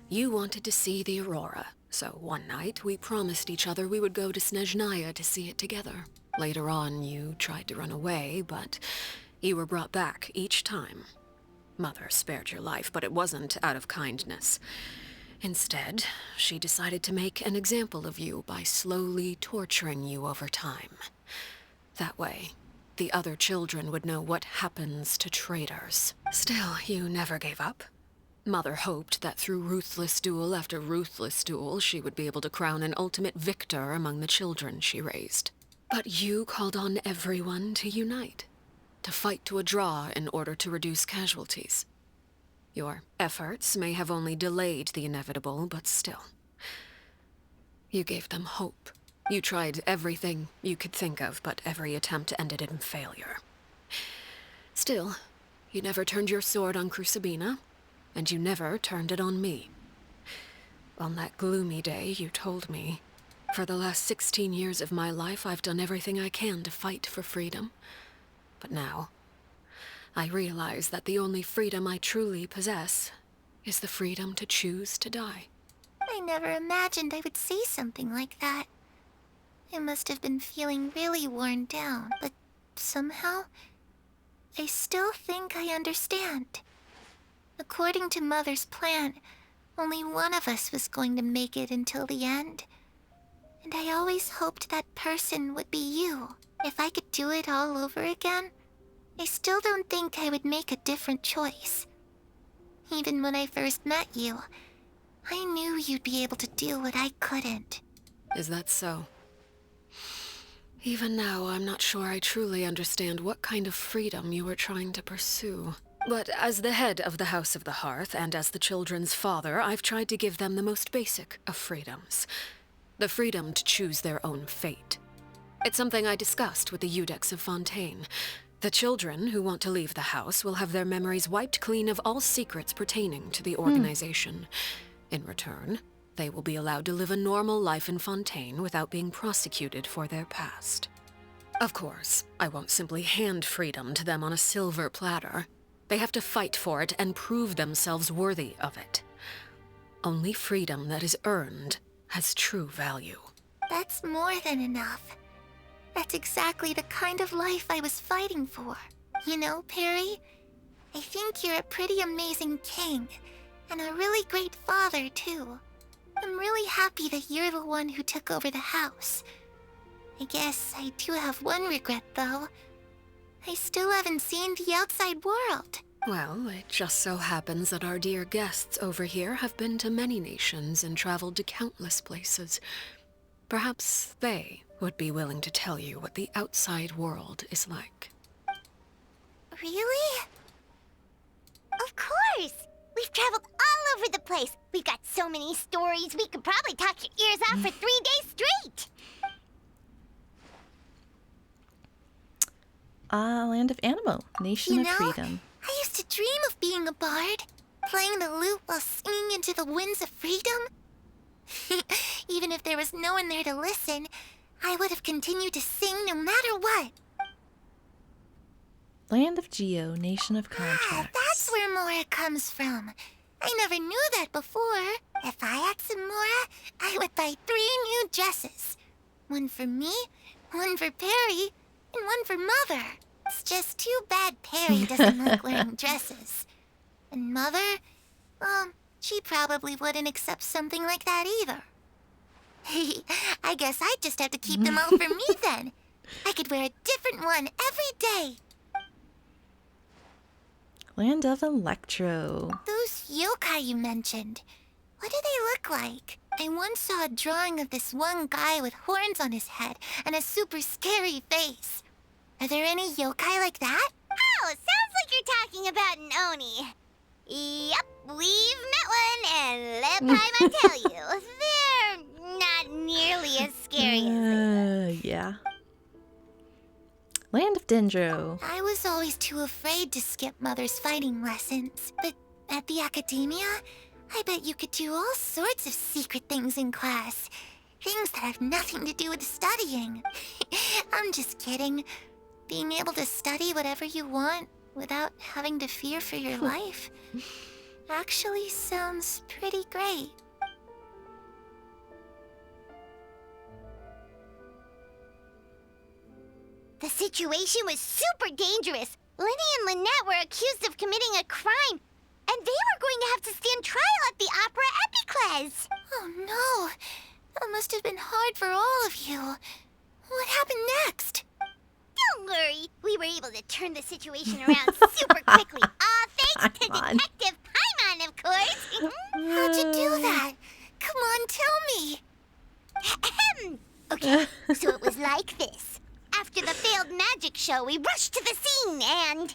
You wanted to see the aurora, so one night we promised each other we would go to Snezhnaya to see it together. Later on, you tried to run away, but you were brought back each time. Mother spared your life, but it wasn't out of kindness. Instead, she decided to make an example of you by slowly torturing you over time. That way, the other children would know what happens to traitors. Still, you never gave up. Mother hoped that through ruthless duel after ruthless duel, she would be able to crown an ultimate victor among the children she raised. But you called on everyone to unite, to fight to a draw in order to reduce casualties. Your efforts may have only delayed the inevitable, but still. You gave them hope. You tried everything you could think of, but every attempt ended in failure. Still, you never turned your sword on Crucibina, and you never turned it on me. On that gloomy day, you told me, "For the last 16 years of my life, I've done everything I can to fight for freedom. But now, I realize that the only freedom I truly possess is the freedom to choose to die." I never imagined I would say something like that. I must have been feeling really worn down, but somehow, I still think I understand. According to Mother's plan, only one of us was going to make it until the end. And I always hoped that person would be you. If I could do it all over again, I still don't think I would make a different choice. Even when I first met you, I knew you'd be able to do what I couldn't. Is that so? Even now, I'm not sure I truly understand what kind of freedom you were trying to pursue. But as the head of the House of the Hearth, and as the children's father, I've tried to give them the most basic of freedoms. The freedom to choose their own fate. It's something I discussed with the Iudex of Fontaine. The children who want to leave the house will have their memories wiped clean of all secrets pertaining to the organization. In return, they will be allowed to live a normal life in Fontaine without being prosecuted for their past. Of course, I won't simply hand freedom to them on a silver platter. They have to fight for it and prove themselves worthy of it. Only freedom that is earned has true value. That's more than enough. That's exactly the kind of life I was fighting for. You know, Perry, I think you're a pretty amazing king, and a really great father, too. I'm really happy that you're the one who took over the house. I guess I do have one regret, though. I still haven't seen the outside world. Well, it just so happens that our dear guests over here have been to many nations and traveled to countless places. Perhaps they would be willing to tell you what the outside world is like. Really? Of course! We've traveled all over the place. We've got so many stories, we could probably talk your ears off for 3 days straight. Land of Animo, Nation of Freedom. I used to dream of being a bard, playing the lute while singing into the winds of freedom. Even if there was no one there to listen, I would have continued to sing no matter what. Land of Geo, Nation of Contracts. That's where Mora comes from. I never knew that before. If I had some Mora, I would buy 3 new dresses. One for me, one for Perry, and one for Mother. It's just too bad Perry doesn't like wearing dresses. And Mother, she probably wouldn't accept something like that either. I guess I'd just have to keep them all for me then. I could wear a different one every day. Land of Electro. Those yokai you mentioned, what do they look like? I once saw a drawing of this one guy with horns on his head and a super scary face. Are there any yokai like that? Oh, sounds like you're talking about an Oni. Yep, we've met one, and let Paimon tell you, they're not nearly as scary as they Yeah. Land of Dendro. I was always too afraid to skip Mother's fighting lessons, but at the academia, I bet you could do all sorts of secret things in class. Things that have nothing to do with studying. I'm just kidding. Being able to study whatever you want without having to fear for your life actually sounds pretty great. The situation was super dangerous. Lenny and Lynette were accused of committing a crime, and they were going to have to stand trial at the Opera Epicles. Oh no, that must have been hard for all of you. What happened next? Don't worry, we were able to turn the situation around super quickly. Thanks to Detective Paimon, of course. How'd you do that? Come on, tell me. Okay, so it was like this. After the failed magic show, we rushed to the scene and...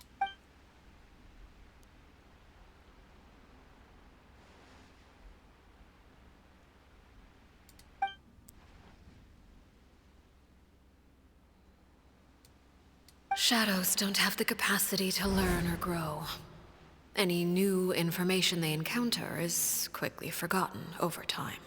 Shadows don't have the capacity to learn or grow. Any new information they encounter is quickly forgotten over time.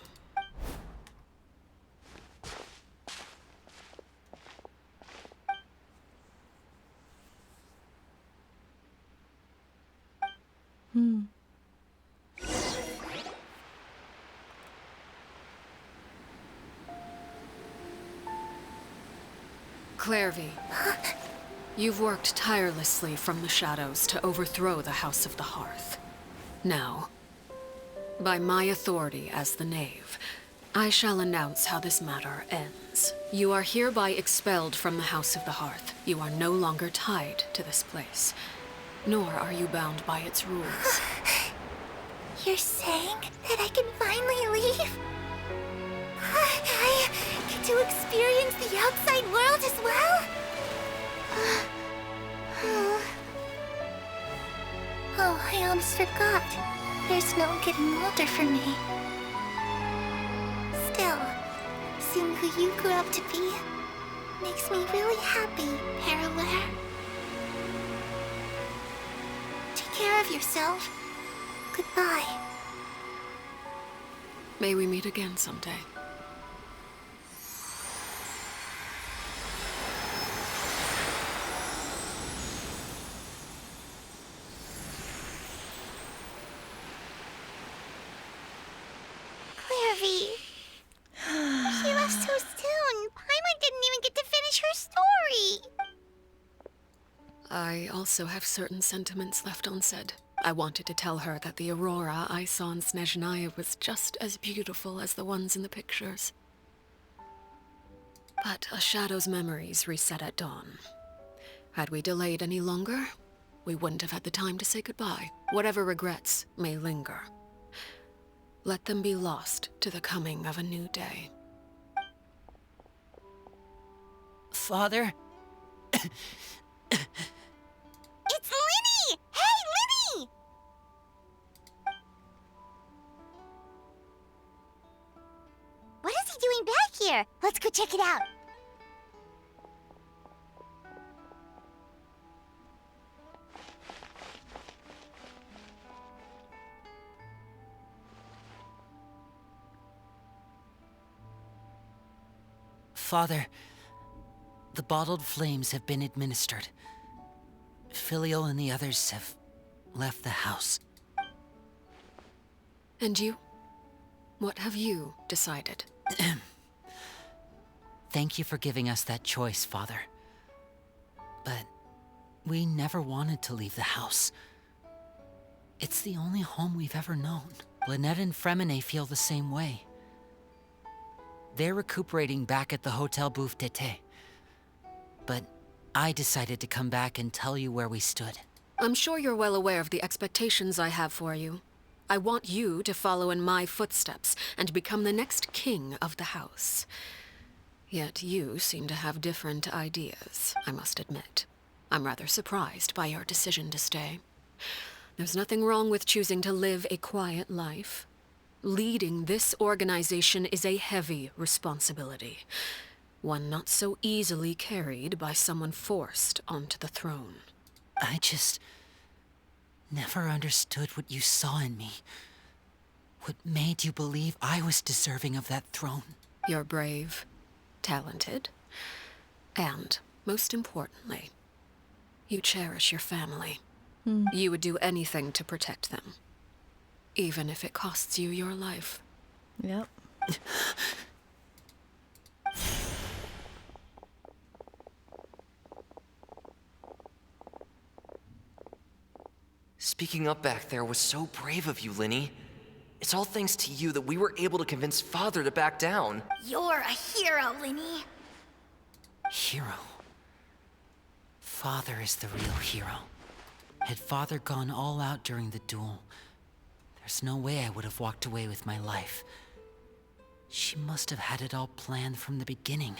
Clairvy, you've worked tirelessly from the shadows to overthrow the House of the Hearth. Now, by my authority as the Knave, I shall announce how this matter ends. You are hereby expelled from the House of the Hearth. You are no longer tied to this place, nor are you bound by its rules. You're saying that I can finally leave? I get to experience the outside world as well? Oh, I almost forgot. There's no getting older for me. Still, seeing who you grew up to be makes me really happy, Parallel. Take care of yourself. Goodbye. May we meet again someday. Clairvy. She left so soon. Paimon didn't even get to finish her story. I also have certain sentiments left unsaid. I wanted to tell her that the aurora I saw in Snezhnaya was just as beautiful as the ones in the pictures. But a shadow's memories reset at dawn. Had we delayed any longer, we wouldn't have had the time to say goodbye. Whatever regrets may linger, let them be lost to the coming of a new day. Father? It's Linny! Hey, Linny! What is he doing back here? Let's go check it out. Father, the bottled flames have been administered. Filio and the others have left the house. And you? What have you decided? Thank you for giving us that choice, Father. But we never wanted to leave the house. It's the only home we've ever known. Lynette and Fremine feel the same way. They're recuperating back at the Hotel Bouffe d'été. But I decided to come back and tell you where we stood. I'm sure you're well aware of the expectations I have for you. I want you to follow in my footsteps and become the next king of the house. Yet you seem to have different ideas, I must admit. I'm rather surprised by your decision to stay. There's nothing wrong with choosing to live a quiet life. Leading this organization is a heavy responsibility, one not so easily carried by someone forced onto the throne. I just never understood what you saw in me. What made you believe I was deserving of that throne? You're brave, talented, and, most importantly, you cherish your family. You would do anything to protect them, even if it costs you your life. Yep. Speaking up back there was so brave of you, Linny. It's all thanks to you that we were able to convince Father to back down. You're a hero, Linny. Hero? Father is the real hero. Had Father gone all out during the duel, there's no way I would have walked away with my life. She must have had it all planned from the beginning,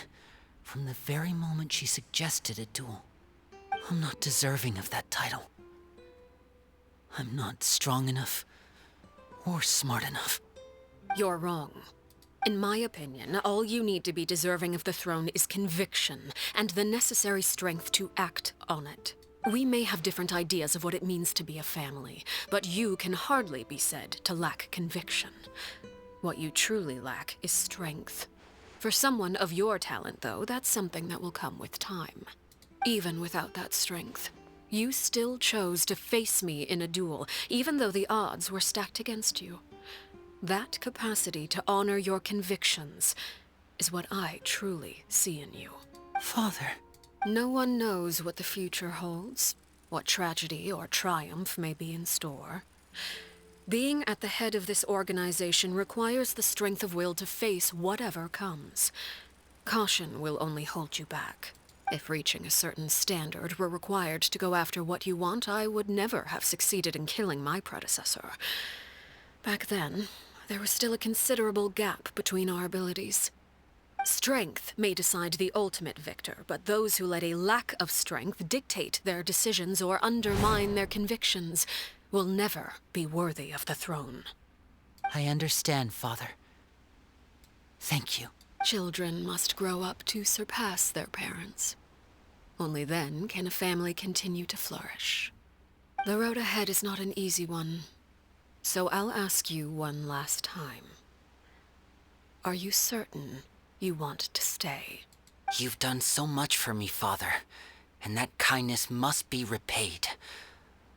from the very moment she suggested a duel. I'm not deserving of that title. I'm not strong enough or smart enough. You're wrong. In my opinion, all you need to be deserving of the throne is conviction and the necessary strength to act on it. We may have different ideas of what it means to be a family, but you can hardly be said to lack conviction. What you truly lack is strength. For someone of your talent, though, that's something that will come with time. Even without that strength, you still chose to face me in a duel, even though the odds were stacked against you. That capacity to honor your convictions is what I truly see in you. Father. No one knows what the future holds, what tragedy or triumph may be in store. Being at the head of this organization requires the strength of will to face whatever comes. Caution will only hold you back. If reaching a certain standard were required to go after what you want, I would never have succeeded in killing my predecessor. Back then, there was still a considerable gap between our abilities. Strength may decide the ultimate victor, but those who let a lack of strength dictate their decisions or undermine their convictions will never be worthy of the throne. I understand, Father. Thank you. Children must grow up to surpass their parents. Only then can a family continue to flourish. The road ahead is not an easy one, so I'll ask you one last time. Are you certain you want to stay? You've done so much for me, Father, and that kindness must be repaid.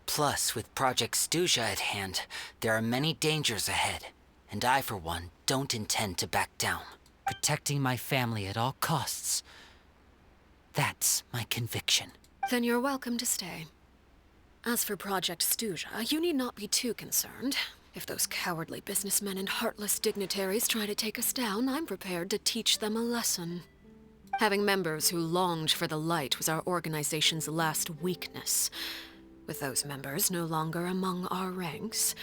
Plus, with Project Stuja at hand, there are many dangers ahead, and I, for one, don't intend to back down. Protecting my family at all costs. That's my conviction. Then you're welcome to stay. As for Project Stuja, you need not be too concerned. If those cowardly businessmen and heartless dignitaries try to take us down, I'm prepared to teach them a lesson. Having members who longed for the light was our organization's last weakness. With those members no longer among our ranks,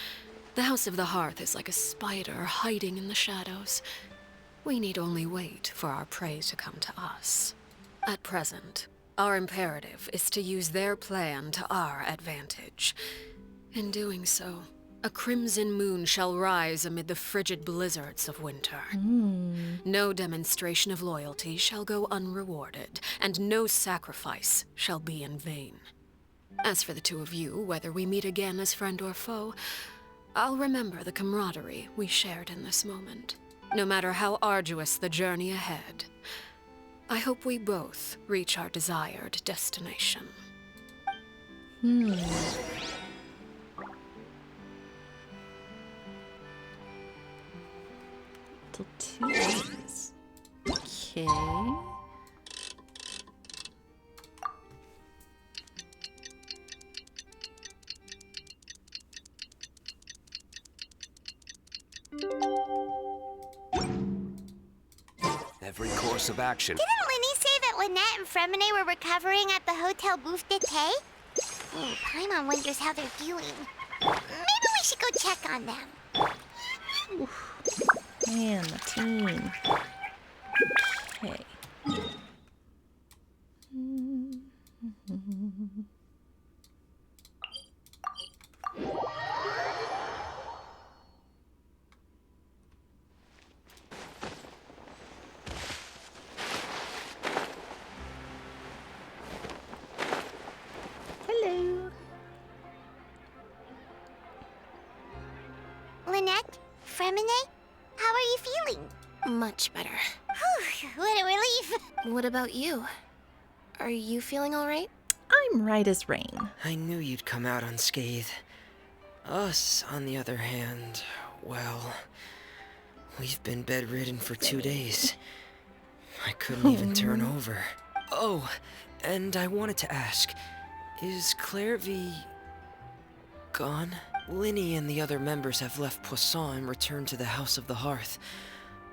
the House of the Hearth is like a spider hiding in the shadows. We need only wait for our prey to come to us. At present, our imperative is to use their plan to our advantage. In doing so, a crimson moon shall rise amid the frigid blizzards of winter. No demonstration of loyalty shall go unrewarded, and no sacrifice shall be in vain. As for the two of you, whether we meet again as friend or foe, I'll remember the camaraderie we shared in this moment. No matter how arduous the journey ahead, I hope we both reach our desired destination. Till 2 days. Okay. Every course of action. Didn't Linny say that Lynette and Fremine were recovering at the Hotel Bouffe d'été? Ooh, Paimon wonders how they're doing. Maybe we should go check on them. Oof. Man, the team. Okay. Hello. Lynette? Fremine? How are you feeling? Much better. Whew, what a relief. What about you? Are you feeling all right? I'm right as rain. I knew you'd come out unscathed. Us, on the other hand, well, we've been bedridden for 2 days. I couldn't even turn over. Oh, and I wanted to ask, is Claire V... gone. Linny and the other members have left Poisson and returned to the House of the Hearth.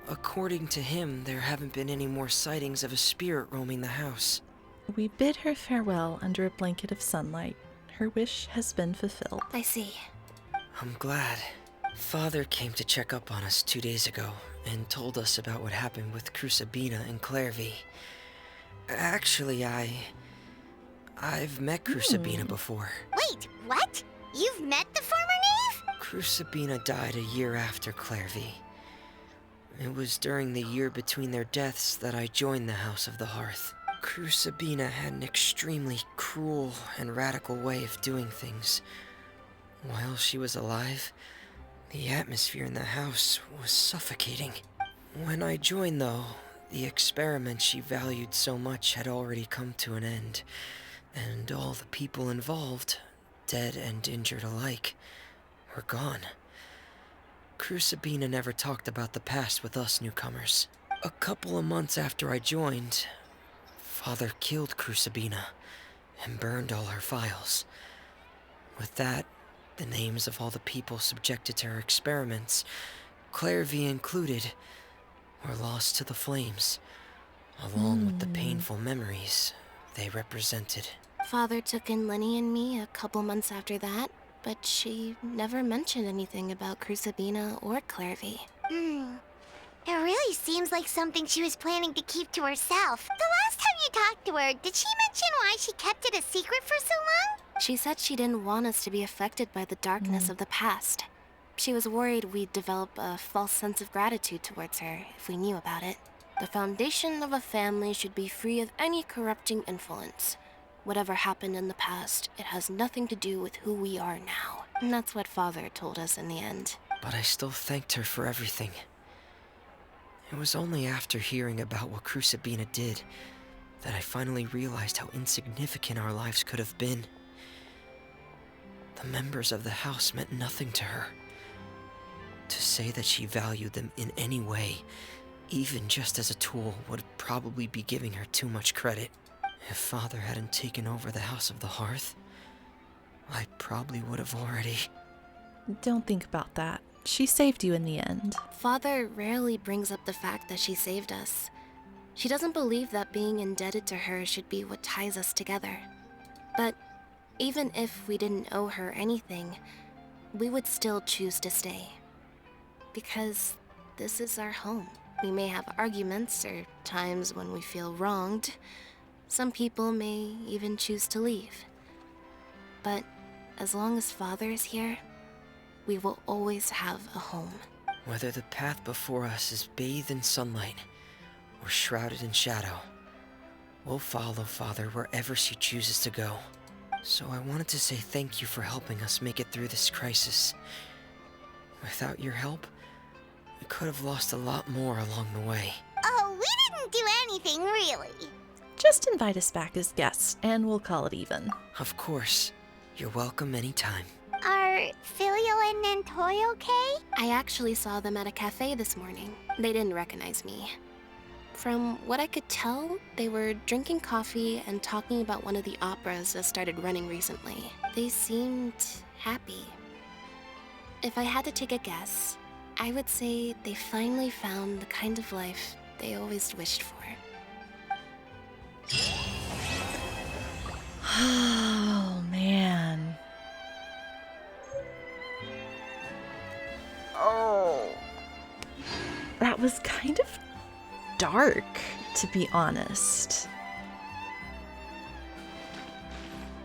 According to him, there haven't been any more sightings of a spirit roaming the house. We bid her farewell under a blanket of sunlight. Her wish has been fulfilled. I see. I'm glad. Father came to check up on us 2 days ago and told us about what happened with Crucibina and Clairvy. Actually, I've met Crucibina before. Wait, what? You've met the former knave? Crucibina died a year after Clairvy. It was during the year between their deaths that I joined the House of the Hearth. Crucibina had an extremely cruel and radical way of doing things. While she was alive, the atmosphere in the house was suffocating. When I joined, though, the experiment she valued so much had already come to an end, and all the people involved, dead and injured alike, were gone. Crucibina never talked about the past with us newcomers. A couple of months after I joined, Father killed Crucibina and burned all her files. With that, the names of all the people subjected to her experiments, Clairvy included, were lost to the flames, along with the painful memories they represented. Father took in Lenny and me a couple months after that, but she never mentioned anything about Crucibina or Clairvy. It really seems like something she was planning to keep to herself. The last time you talked to her, did she mention why she kept it a secret for so long? She said she didn't want us to be affected by the darkness of the past. She was worried we'd develop a false sense of gratitude towards her if we knew about it. The foundation of a family should be free of any corrupting influence. Whatever happened in the past, it has nothing to do with who we are now. And that's what Father told us in the end. But I still thanked her for everything. It was only after hearing about what Crucibina did that I finally realized how insignificant our lives could have been. The members of the house meant nothing to her. To say that she valued them in any way, even just as a tool, would probably be giving her too much credit. If Father hadn't taken over the House of the Hearth, I probably would have already... Don't think about that. She saved you in the end. Father rarely brings up the fact that she saved us. She doesn't believe that being indebted to her should be what ties us together. But even if we didn't owe her anything, we would still choose to stay. Because this is our home. We may have arguments or times when we feel wronged. Some people may even choose to leave. But as long as Father is here, we will always have a home. Whether the path before us is bathed in sunlight or shrouded in shadow, we'll follow Father wherever she chooses to go. So I wanted to say thank you for helping us make it through this crisis. Without your help, we could have lost a lot more along the way. Oh, we didn't do anything, really. Just invite us back as guests, and we'll call it even. Of course. You're welcome anytime. Are Filio and Nantoy okay? I actually saw them at a cafe this morning. They didn't recognize me. From what I could tell, they were drinking coffee and talking about one of the operas that started running recently. They seemed happy. If I had to take a guess, I would say they finally found the kind of life they always wished for. Oh, man. Oh. That was kind of dark, to be honest.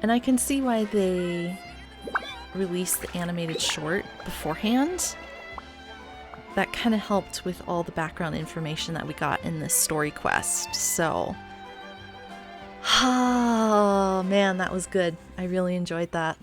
And I can see why they released the animated short beforehand. That kind of helped with all the background information that we got in this story quest. So, oh man, that was good. I really enjoyed that.